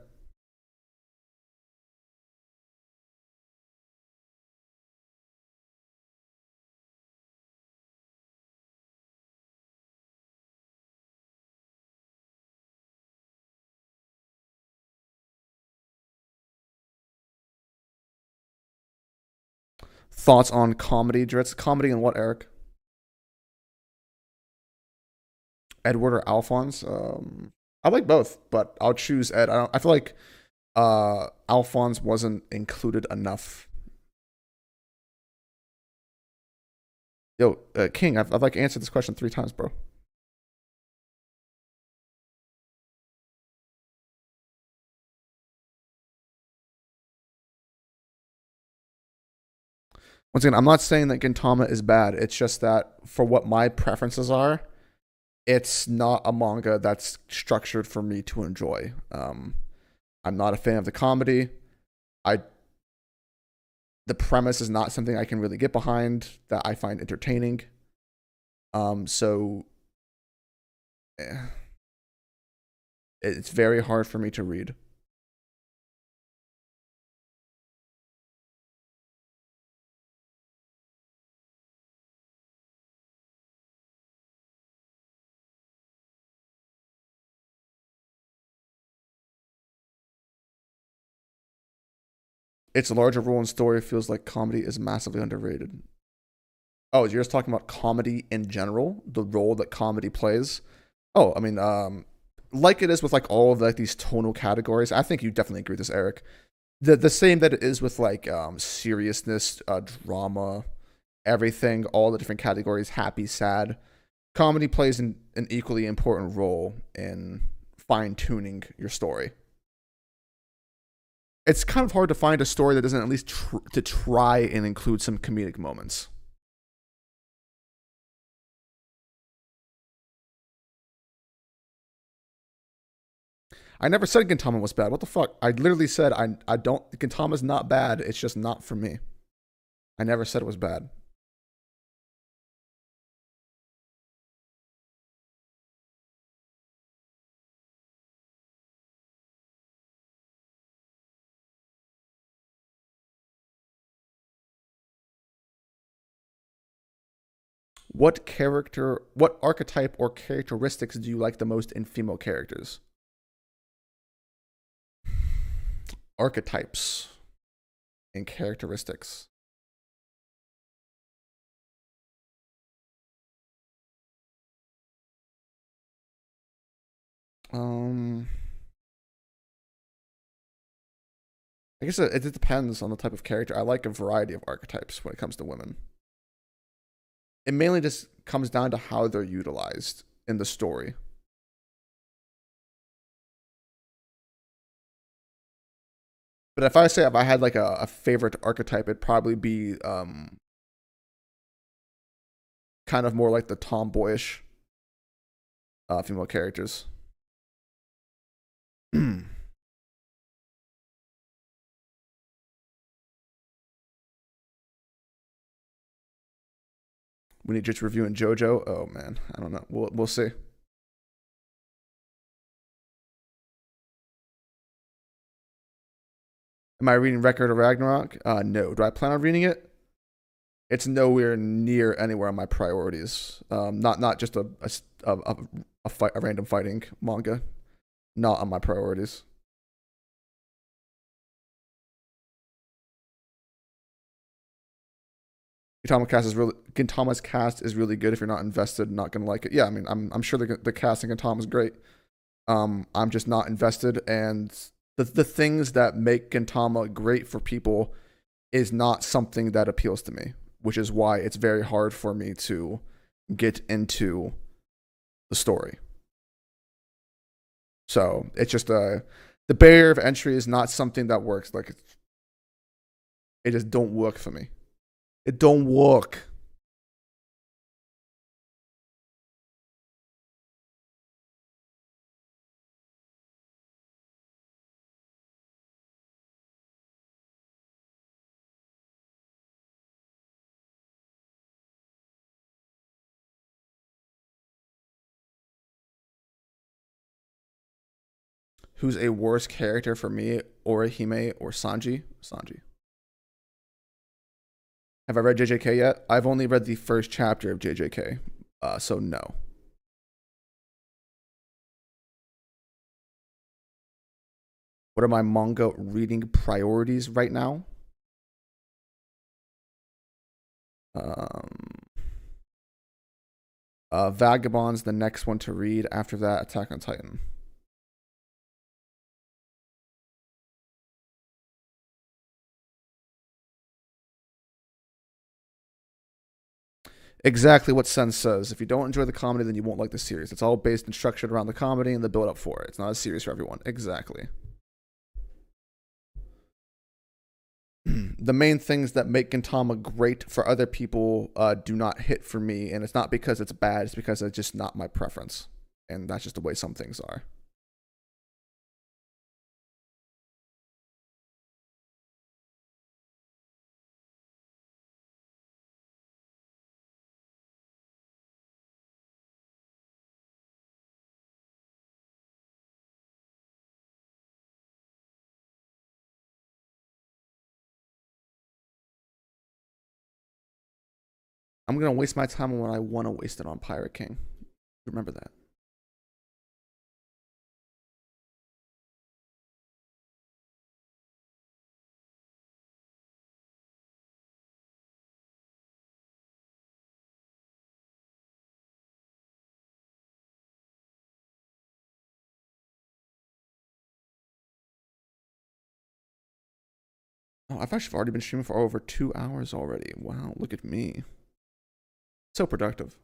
Thoughts on comedy, Dritz? Comedy and what, Eric? Edward or Alphonse? I like both, but I'll choose Ed. I feel like Alphonse wasn't included enough. Yo, King, I've like answered this question 3 times, bro. Once again, I'm not saying that Gintama is bad. It's just that for what my preferences are, it's not a manga that's structured for me to enjoy. I'm not a fan of the comedy. I the premise is not something I can really get behind that I find entertaining. So eh, it's very hard for me to read. Its larger role in story feels like comedy is massively underrated. Oh, you're just talking about comedy in general, the role that comedy plays. Oh, I mean, like it is with like all of like these tonal categories. I think you definitely agree with this, Eric. The same that it is with like seriousness, drama, everything, all the different categories, happy, sad. Comedy plays an equally important role in fine tuning your story. It's kind of hard to find a story that doesn't at least to try and include some comedic moments. I never said Gintama was bad. What the fuck? I literally said I don't Gintama's not bad. It's just not for me. I never said it was bad. What archetype or characteristics do you like the most in female characters? Archetypes and characteristics. Um, I guess it depends on the type of character. I like a variety of archetypes when it comes to women. it mainly just comes down to how they're utilized in the story. But if I had like a favorite archetype, it'd probably be kind of more like the tomboyish female characters. When you just reviewing JoJo, oh man, I don't know. We'll see. Am I reading Record of Ragnarok? No. Do I plan on reading it? It's nowhere near anywhere on my priorities. Not just a random fighting manga. Not on my priorities. Gintama's cast is really good. If you're not invested, not gonna like it. Yeah, I mean, I'm sure the cast in Gintama is great. I'm just not invested, and the things that make Gintama great for people is not something that appeals to me, which is why it's very hard for me to get into the story. So it's just the barrier of entry is not something that works. Like it just don't work for me. It don't work. Who's a worse character for me, Orihime or Sanji? Sanji. Have I read JJK yet? I've only read the first chapter of JJK, so no. What are my manga reading priorities right now? Vagabond's the next one to read. After that, Attack on Titan. Exactly what Sen says. If you don't enjoy the comedy, then you won't like the series. It's all based and structured around the comedy and the build up for it. It's not a series for everyone. Exactly. The main things that make Gintama great for other people do not hit for me, and it's not because it's bad. It's because it's just not my preference, and that's just the way some things are. I'm gonna waste my time when I want to waste it on Pirate King. Remember that. Oh, I've actually already been streaming for over 2 hours already. Wow, look at me. So productive.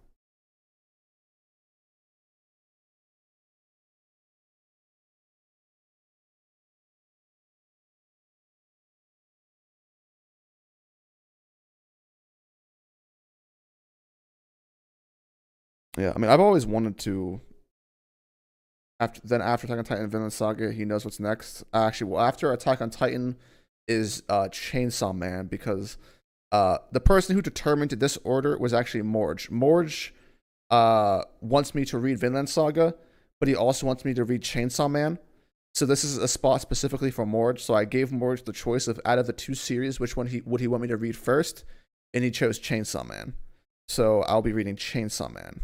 Yeah, I mean, I've always wanted to. After Attack on Titan, Vinland Saga, he knows what's next. Actually, well, after Attack on Titan is Chainsaw Man, because the person who determined this order was actually Morge. Morge wants me to read Vinland Saga, but he also wants me to read Chainsaw Man. So this is a spot specifically for Morge. So I gave Morge the choice of out of the two series, which one would he want me to read first, and he chose Chainsaw Man. So I'll be reading Chainsaw Man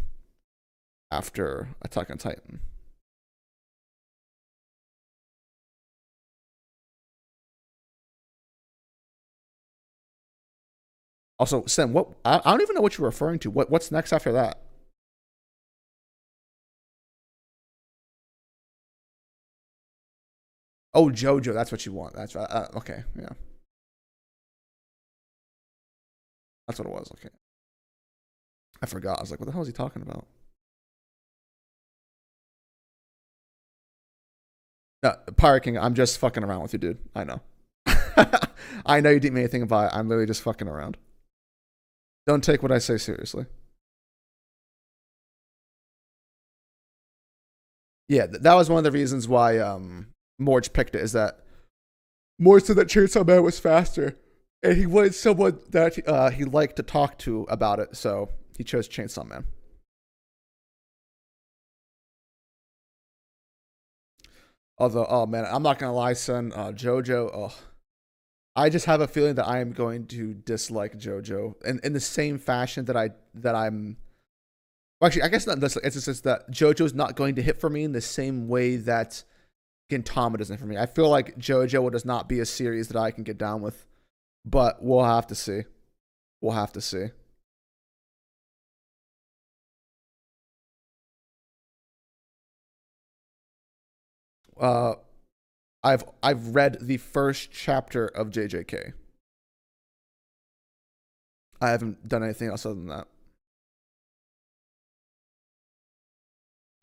after Attack on Titan. Also, Sam, what I don't even know what you're referring to. What's next after that? Oh, JoJo, that's what you want. That's right. Okay, yeah, that's what it was. Okay. I forgot. I was like, what the hell is he talking about? No, Pirate King, I'm just fucking around with you, dude. I know. I know you didn't mean anything by it. I'm literally just fucking around. Don't take what I say seriously. Yeah, that was one of the reasons why Morge picked it, is that Morge said that Chainsaw Man was faster, and he wanted someone that he liked to talk to about it, so he chose Chainsaw Man. Although, oh man, I'm not gonna lie, son. JoJo, oh, I just have a feeling that I am going to dislike JoJo in the same fashion that I'm. Well, actually, I guess not. This it's just that JoJo's not going to hit for me in the same way that Gintama doesn't for me. I feel like JoJo will just not be a series that I can get down with, but we'll have to see. We'll have to see. Uh, I've read the first chapter of JJK. I haven't done anything else other than that.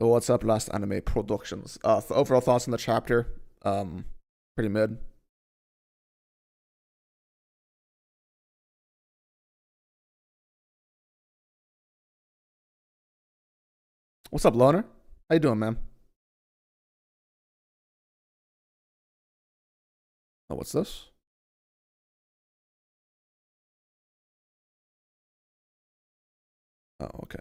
So what's up, Last Anime Productions? Overall thoughts on the chapter? Pretty mid. What's up, Loner? How you doing, man? Oh, what's this? Oh, okay.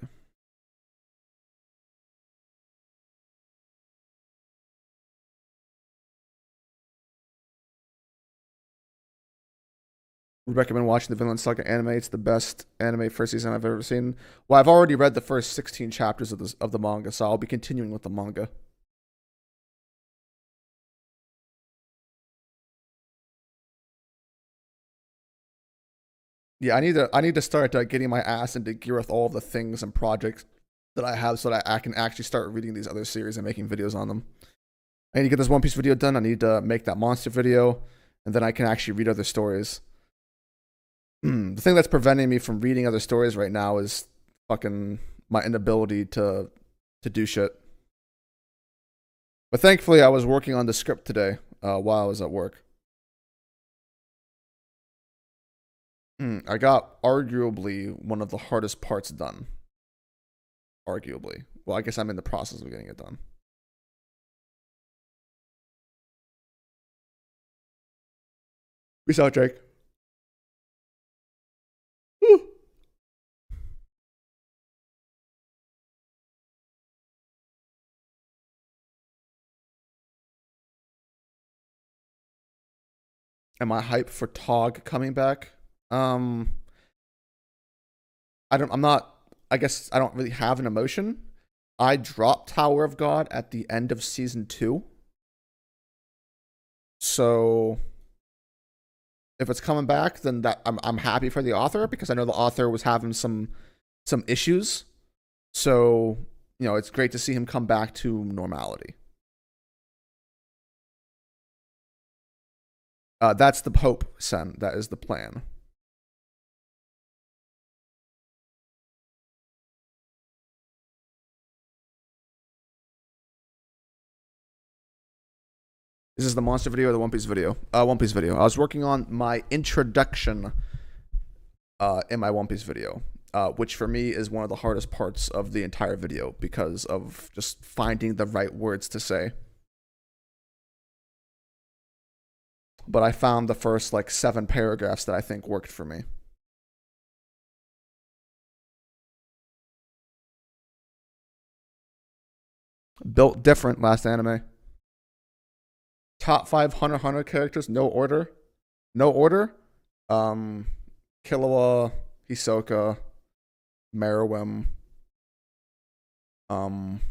Would recommend watching the Vinland Saga anime. It's the best anime first season I've ever seen. Well, I've already read the first 16 chapters of the manga, so I'll be continuing with the manga. Yeah, I need to start getting my ass into gear with all of the things and projects that I have, so that I can actually start reading these other series and making videos on them. I need to get this One Piece video done. I need to make that monster video, and then I can actually read other stories. The thing that's preventing me from reading other stories right now is fucking my inability to do shit. But thankfully, I was working on the script today while I was at work. I got arguably one of the hardest parts done. Arguably. Well, I guess I'm in the process of getting it done. Peace out, Jake. Woo. Am I hyped for Tog coming back? Um, I'm not. I guess I don't really have an emotion. I dropped Tower of God at the end of season 2. So if it's coming back, then that I'm happy for the author, because I know the author was having some issues. So, it's great to see him come back to normality. That's the hope, Sen. That is the plan. This is the monster video or the One Piece video? One Piece video. I was working on my introduction in my One Piece video, which for me is one of the hardest parts of the entire video because of just finding the right words to say. But I found the first like 7 paragraphs that I think worked for me. Built different last anime. Top 5 Hunter x Hunter characters, no order. No order. Um, Killua, Hisoka, Meruem, um,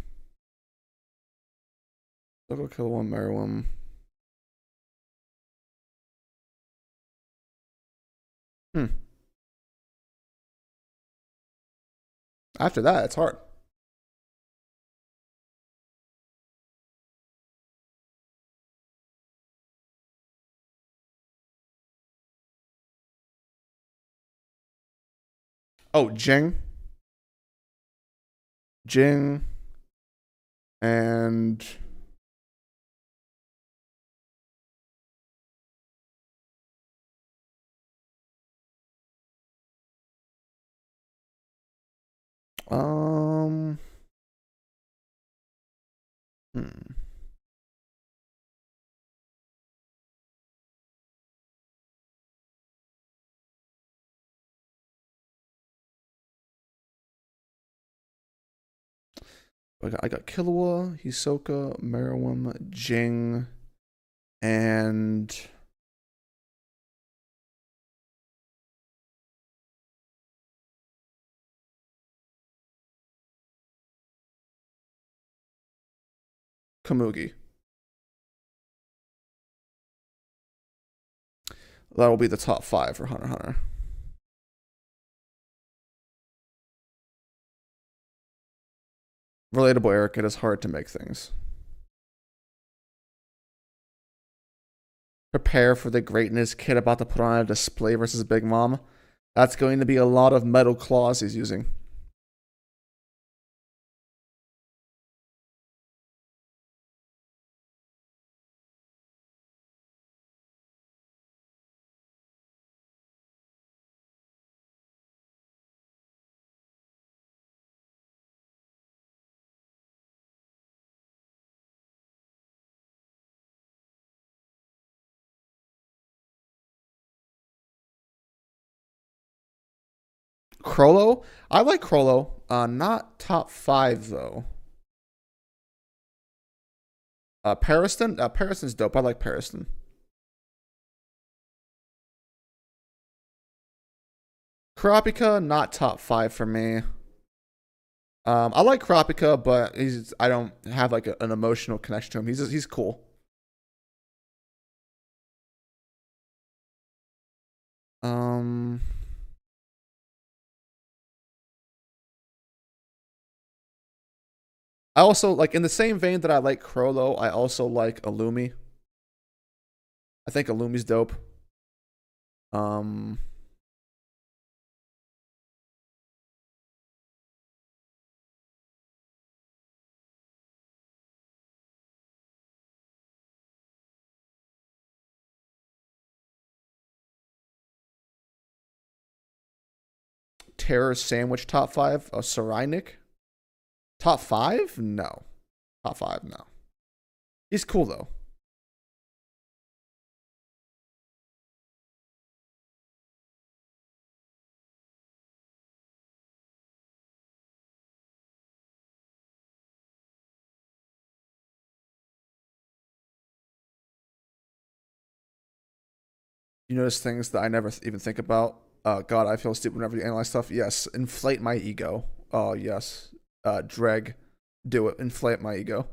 Hisoka, Killua, Meruem. Hmm. After that, it's hard. Oh, Jing. Jing, and um hmm. I got Killua, Hisoka, Meruem, Jing, and Komugi. That will be the top 5 for Hunter x Hunter. Relatable, Eric. It is hard to make things. Prepare for the greatness kid about to put on a display versus Big Mom. That's going to be a lot of metal claws he's using. Crollo? I like Crollo. Not top 5, though. Pariston? Pariston's dope. I like Pariston. Kurapika, not top 5 for me. I like Kurapika, but I don't have like an emotional connection to him. He's cool. Um, I also like in the same vein that I like Crollo, I also like Illumi. I think Illumi's dope. Um, Terror Sandwich top 5. Sarainik. Top 5? No. Top 5, no. He's cool though. You notice things that I never even think about. God, I feel stupid whenever you analyze stuff. Yes, inflate my ego. Oh yes. Dreg, do it. Inflate my ego.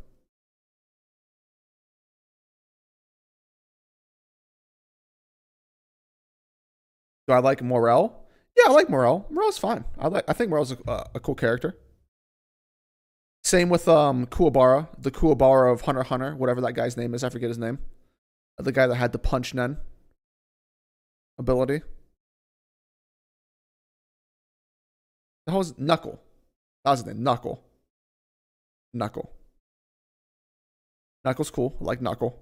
Do I like Morel? Yeah, I like Morel. Morel's fine. I think Morel's a cool character. Same with Kuwabara, the Kuwabara of Hunter x Hunter, whatever that guy's name is. I forget his name. The guy that had the punch Nen ability. That was Knuckle. That was his name. Knuckle. Knuckle. Knuckle's cool. I like Knuckle.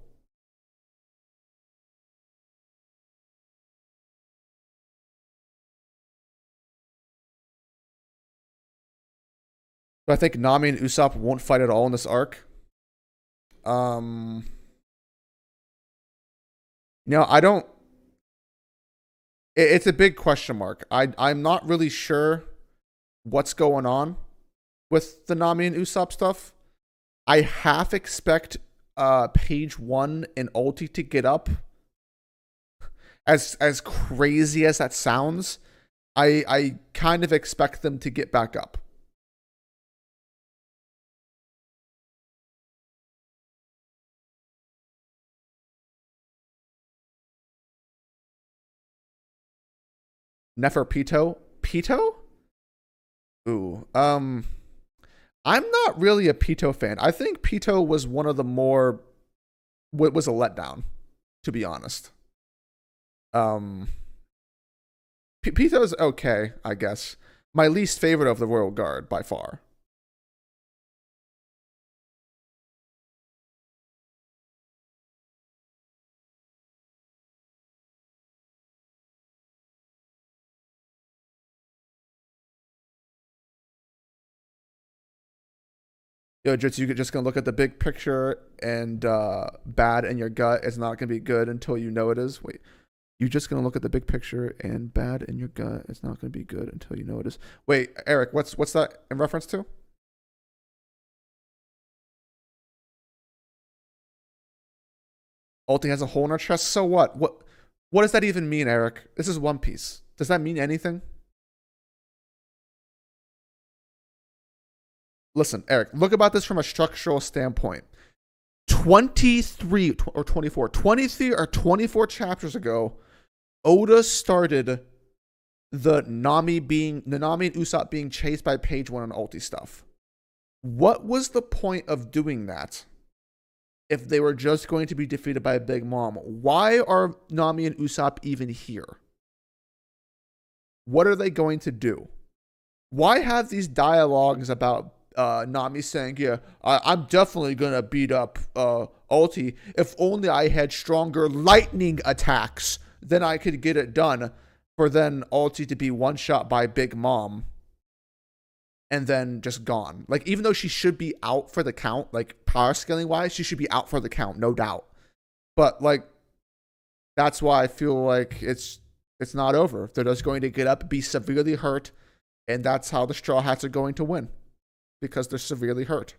But I think Nami and Usopp won't fight at all in this arc. Um, I don't. It's a big question mark. I'm not really sure what's going on with the Nami and Usopp stuff. I half expect page 1 and Ulti to get up. As crazy as that sounds, I kind of expect them to get back up. Neferpito? Pito? Ooh. I'm not really a Pito fan. I think Pito was one of the more what was a letdown, to be honest. Um Pito's okay, I guess. My least favorite of the Royal Guard by far. Yo, just you're just gonna look at the big picture and bad in your gut is not gonna be good until you know it is. Wait, you're just gonna look at the big picture and bad in your gut is not gonna be good until you know it is. Wait, Eric, what's that in reference to? Ulti has a hole in her chest. So what? What does that even mean, Eric? This is One Piece. Does that mean anything? Listen, Eric, look about this from a structural standpoint. 23 or 24, 23 or 24 chapters ago, Oda started the Nami and Usopp being chased by Page One and Ulti stuff. What was the point of doing that if they were just going to be defeated by Big Mom? Why are Nami and Usopp even here? What are they going to do? Why have these dialogues about Nami saying, "Yeah, I'm definitely gonna beat up Ulti. If only I had stronger lightning attacks, then I could get it done." For then Ulti to be one shot by Big Mom and then just gone. Like, even though she should be out for the count, like power scaling wise, she should be out for the count, no doubt. But like, that's why I feel like it's not over. They're just going to get up, be severely hurt, and that's how the Straw Hats are going to win because they're severely hurt.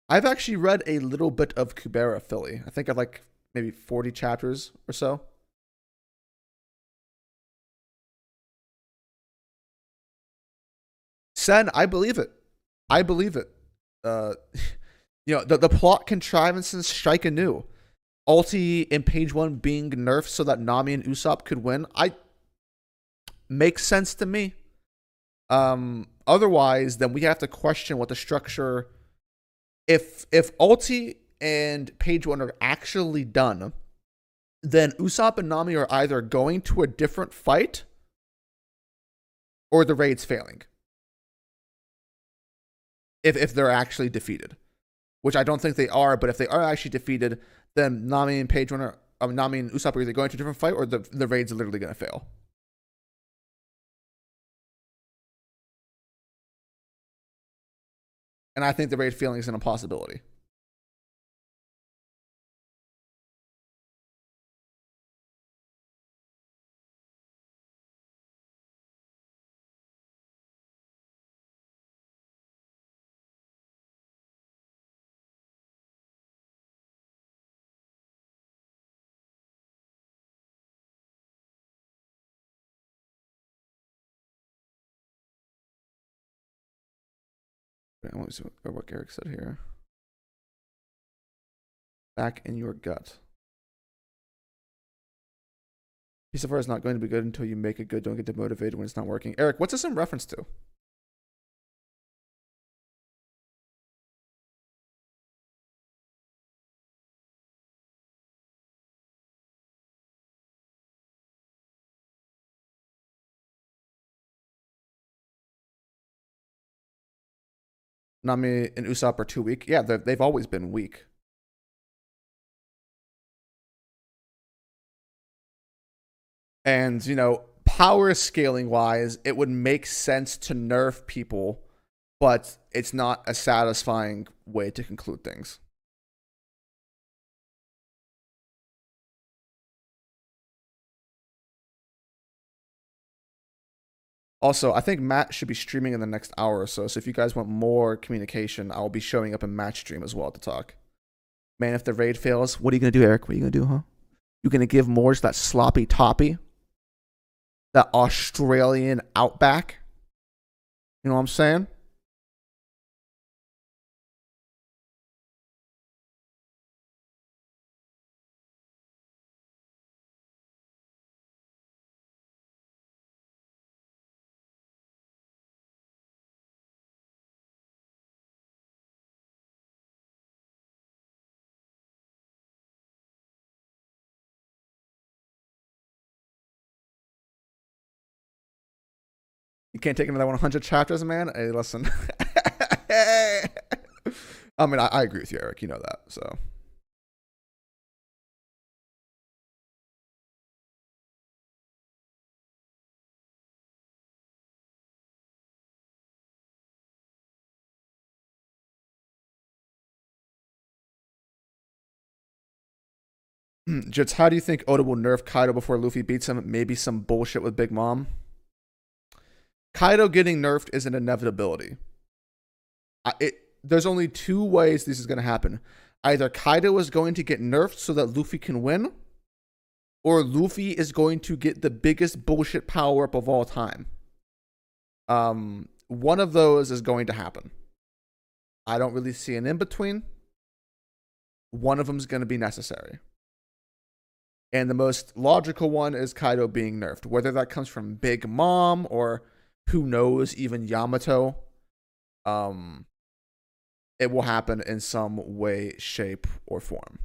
I've actually read a little bit of Kubera Philly. I think I've like maybe 40 chapters or so. Sen, I believe it. I believe it. Uh, the plot contrivances strike anew. Ulti in page one being nerfed so that Nami and Usopp could win. I makes sense to me. Otherwise, then we have to question what the structure. If Ulti and page one are actually done, then Usopp and Nami are either going to a different fight or the raid's failing. If they're actually defeated, which I don't think they are, but if they are actually defeated, then Nami and Page One are Nami and Usopp are either going to a different fight or the raid's literally going to fail. And I think the raid failing is an impossibility. Let me see what Garrick said here. Back in your gut. Piece of art is not going to be good until you make it good. Don't get demotivated when it's not working. Eric, what's this in reference to? Nami and Usopp are too weak. Yeah, they've always been weak. And, power scaling wise, it would make sense to nerf people, but it's not a satisfying way to conclude things. Also, I think Matt should be streaming in the next hour or so. So if you guys want more communication, I'll be showing up in Matt's stream as well to talk. Man, if the raid fails, what are you gonna do, Eric? What are you gonna do, huh? You gonna give Morge that sloppy toppy? That Australian outback? You know what I'm saying? can't take another 100 chapters, man. Hey, listen. I mean, I agree with you, Eric. You know that. So. Jits, how do you think Oda will nerf Kaido before Luffy beats him? Maybe some bullshit with Big Mom. Kaido getting nerfed is an inevitability. There's only two ways this is going to happen. Either Kaido is going to get nerfed so that Luffy can win, or Luffy is going to get the biggest bullshit power up of all time. One of those is going to happen. I don't really see an in-between. One of them is going to be necessary. And the most logical one is Kaido being nerfed. Whether that comes from Big Mom or who knows, even Yamato. It will happen in some way, shape, or form.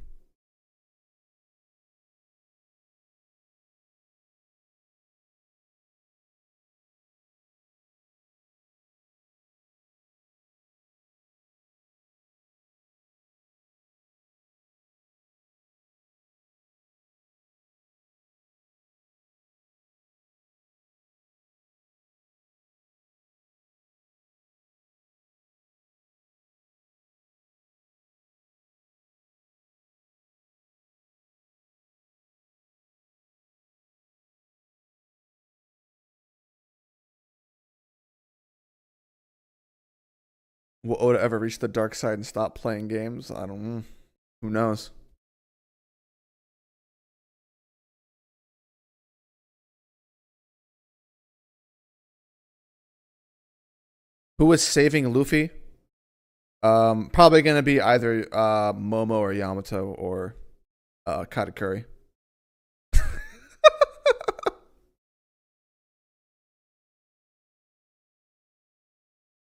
Will Oda ever reach the dark side and stop playing games? I don't know. Who knows? Who is saving Luffy? Probably gonna be either Momo or Yamato or Katakuri.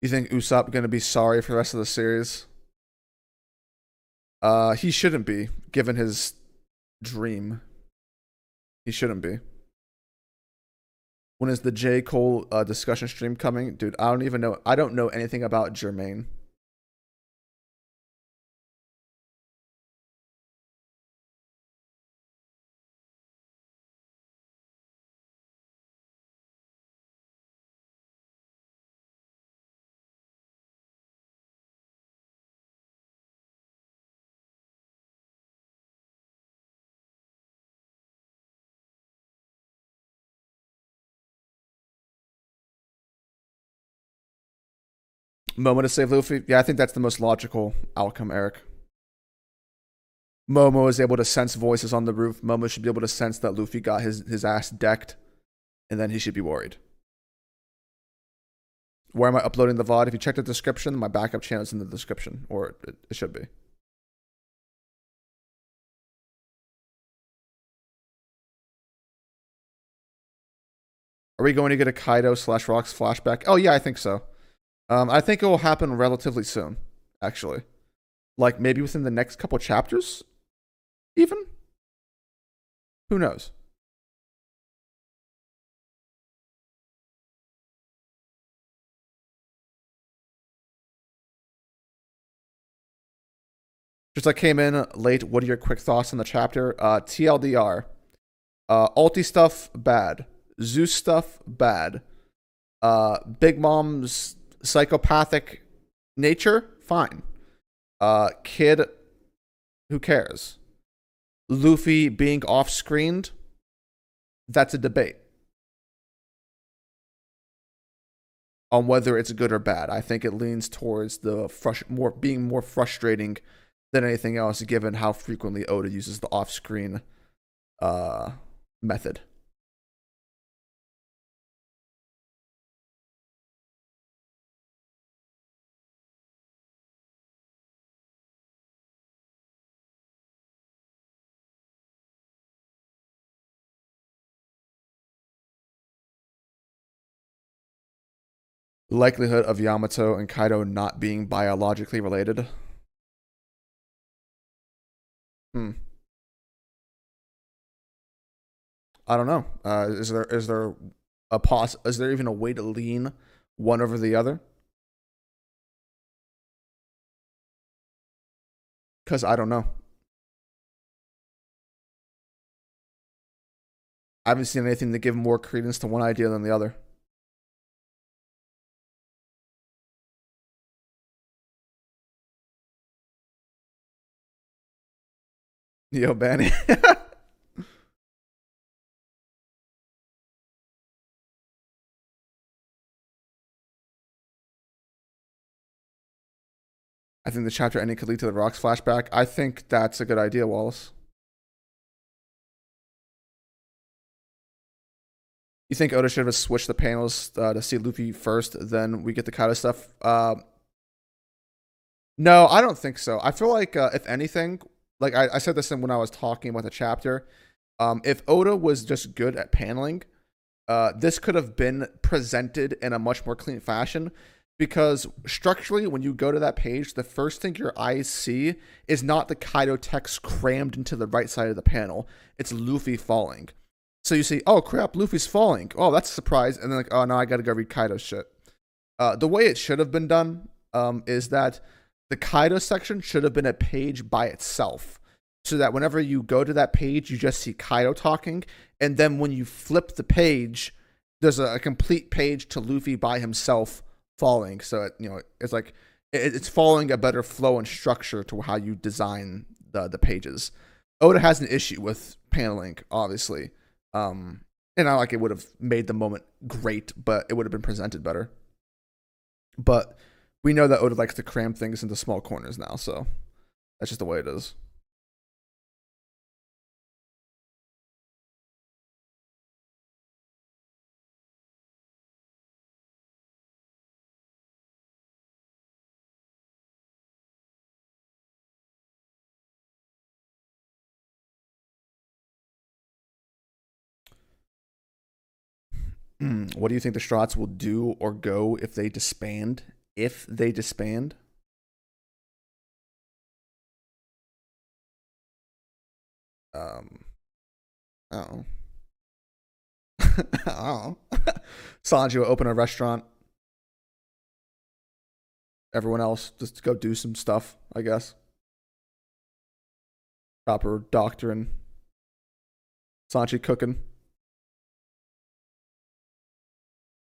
You think Usopp gonna be sorry for the rest of the series? He shouldn't be, given his dream. He shouldn't be. When is the J. Cole discussion stream coming? Dude, I don't even know. I don't know anything about Jermaine. Momo to save Luffy? Yeah, I think that's the most logical outcome, Eric. Momo is able to sense voices on the roof. Momo should be able to sense that Luffy got his ass decked, and then he should be worried. Where am I uploading the VOD? If you check the description, my backup channel is in the description, or it should be. Are we going to get a Kaido / Rocks flashback? Oh yeah, I think so. I think it will happen relatively soon, actually. Like maybe within the next couple chapters, even. Who knows? Just like came in late. What are your quick thoughts on the chapter? TLDR. Ulti stuff bad. Zeus stuff bad. Big Mom's psychopathic nature fine. Kid, who cares? Luffy being off-screened, that's a debate on whether it's good or bad. I think it leans towards the being more frustrating than anything else, given how frequently Oda uses the off-screen method. Likelihood of Yamato and Kaido not being biologically related. I don't know. Is there Is there even a way to lean one over the other? Because I don't know. I haven't seen anything to give more credence to one idea than the other. Yo, Banny. I think the chapter ending could lead to the Rocks flashback. I think that's a good idea, Wallace. You think Oda should have switched the panels to see Luffy first, then we get the Kaido stuff? No, I don't think so. I feel like if anything, like I said this when I was talking about the chapter, if Oda was just good at paneling, this could have been presented in a much more clean fashion. Because structurally, when you go to that page, the first thing your eyes see is not the Kaido text crammed into the right side of the panel. It's Luffy falling. So you see, oh crap, Luffy's falling. Oh, that's a surprise. And then like, oh, now I gotta go read Kaido's shit. The way it should have been done is that the Kaido section should have been a page by itself. So that whenever you go to that page, you just see Kaido talking. And then when you flip the page, there's a complete page to Luffy by himself falling. So it's like it's following a better flow and structure to how you design the pages. Oda has an issue with paneling, obviously. And not like it would have made the moment great, but it would have been presented better. But we know that Oda likes to cram things into small corners now, so that's just the way it is. What do you think the Strats will do or go if they disband? If they disband? Um, oh, oh. Sanji will open a restaurant. Everyone else just go do some stuff, I guess. Proper doctrine. Sanji cooking.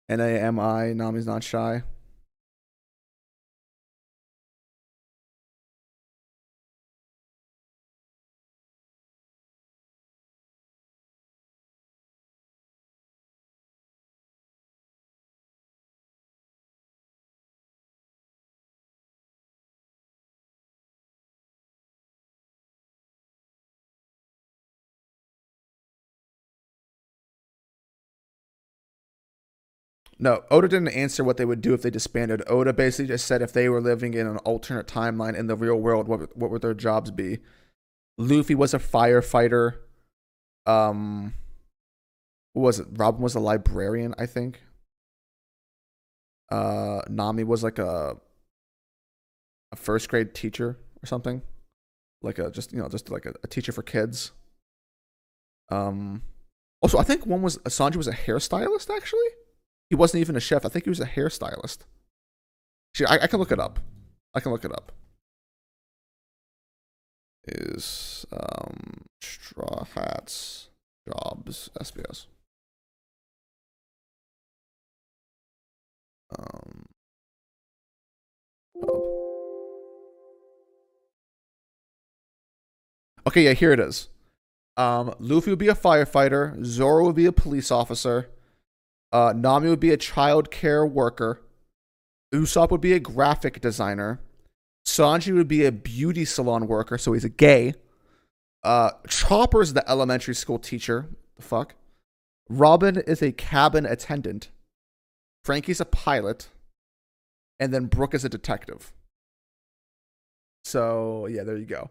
Nami, Nami's not shy. No, Oda didn't answer what they would do if they disbanded. Oda basically just said if they were living in an alternate timeline in the real world, what would their jobs be? Luffy was a firefighter. Um, what was it? Robin was a librarian, I think. Nami was like a first grade teacher or something, like a just like a teacher for kids. Um, Also, I think one was Sanji was a hairstylist. Actually, he wasn't even a chef. I think he was a hairstylist. Actually, I can look it up. I can look it up. Is Straw Hats jobs SBS? Um, okay, yeah, here it is. Luffy would be a firefighter. Zoro would be a police officer. Nami would be a child care worker. Usopp would be a graphic designer. Sanji would be a beauty salon worker, so he's a gay. Chopper's the elementary school teacher. The fuck? Robin is a cabin attendant. Frankie's a pilot. And then Brooke is a detective. So, yeah, there you go.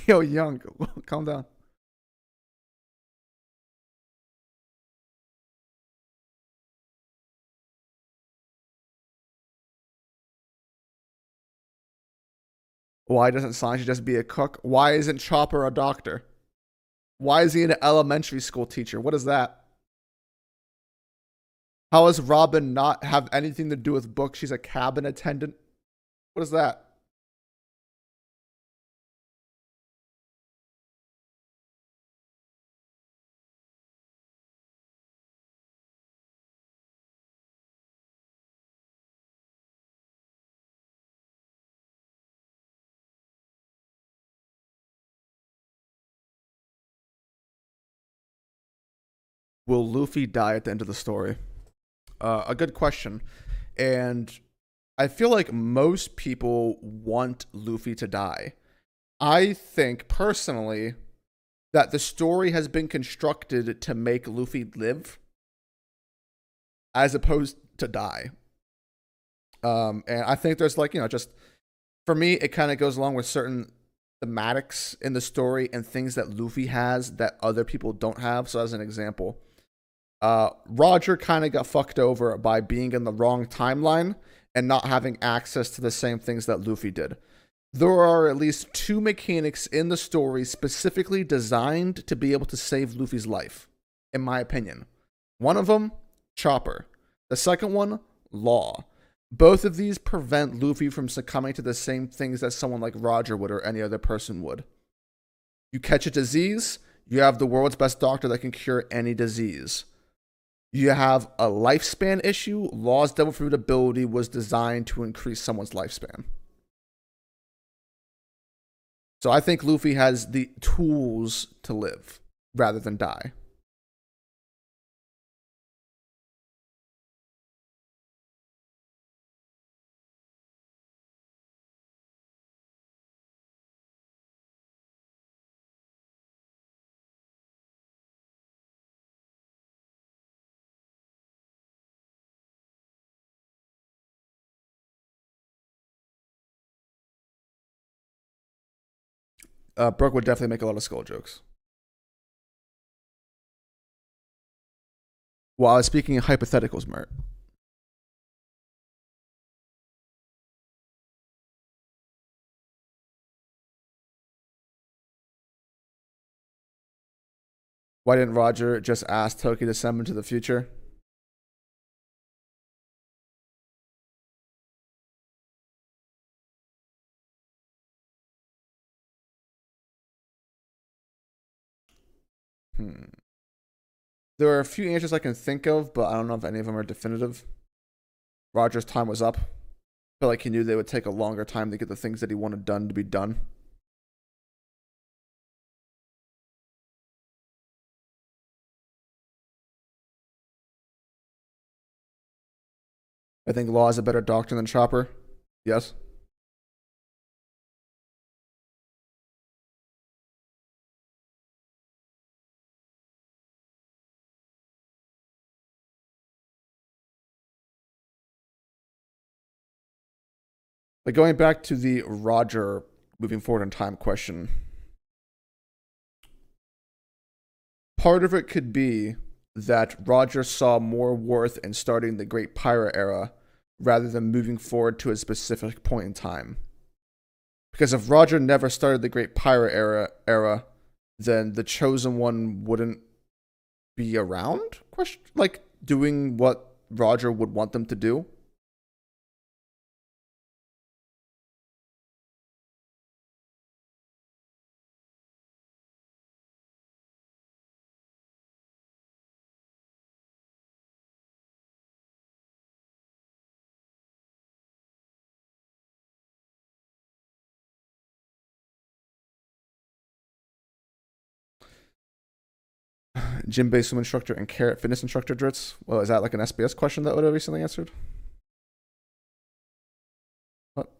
Yo, Young, calm down. Why doesn't Sanji just be a cook? Why isn't Chopper a doctor? Why is he an elementary school teacher? What is that? How does Robin not have anything to do with books? She's a cabin attendant. What is that? Will Luffy die at the end of the story? A good question. And I feel like most people want Luffy to die. I think personally that the story has been constructed to make Luffy live as opposed to die. And I think there's like, just for me, it kind of goes along with certain thematics in the story and things that Luffy has that other people don't have. So, as an example, Roger kind of got fucked over by being in the wrong timeline and not having access to the same things that Luffy did. There are at least two mechanics in the story specifically designed to be able to save Luffy's life, in my opinion. One of them, Chopper. The second one, Law. Both of these prevent Luffy from succumbing to the same things that someone like Roger would or any other person would. You catch a disease, you have the world's best doctor that can cure any disease. You have a lifespan issue. Law's Devil Fruit ability was designed to increase someone's lifespan. So I think Luffy has the tools to live rather than die. Brooke would definitely make a lot of skull jokes. Well, I was speaking in hypotheticals, Mert. Why didn't Roger just ask Toki to send him to the future? Hmm. There are a few answers I can think of, but I don't know if any of them are definitive. Roger's time was up. I feel like he knew they would take a longer time to get the things that he wanted done to be done. I think Law is a better doctor than Chopper. Yes. But going back to the Roger moving forward in time question, part of it could be that Roger saw more worth in starting the Great Pirate era rather than moving forward to a specific point in time. Because if Roger never started the Great Pirate era, then the Chosen One wouldn't be around. Question like doing what Roger would want them to do. Gym-based swim instructor and carrot fitness instructor Dritz. Well, is that like an SBS question that Oda recently answered? What?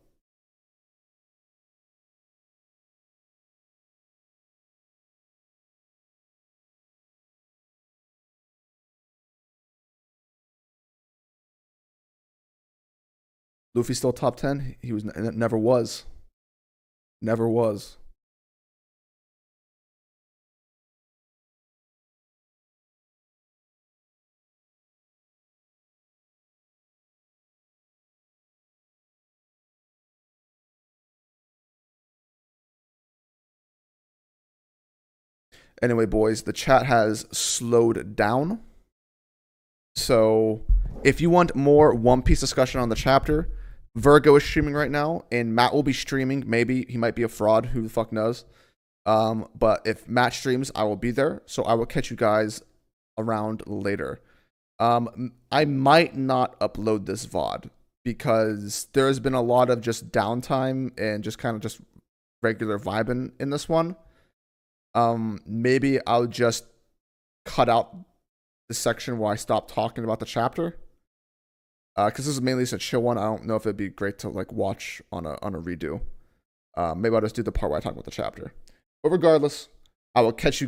Luffy still top 10? He was never was. Never was. Anyway, boys, the chat has slowed down. So if you want more One Piece discussion on the chapter, Virgo is streaming right now, and Matt will be streaming. Maybe he might be a fraud. Who the fuck knows? But if Matt streams, I will be there. So I will catch you guys around later. I might not upload this VOD because there has been a lot of just downtime and just kind of just regular vibing in this one. Maybe I'll just cut out the section where I stop talking about the chapter. Because this is mainly just a chill one. I don't know if it'd be great to like watch on a redo. Maybe I'll just do the part where I talk about the chapter. But regardless, I will catch you guys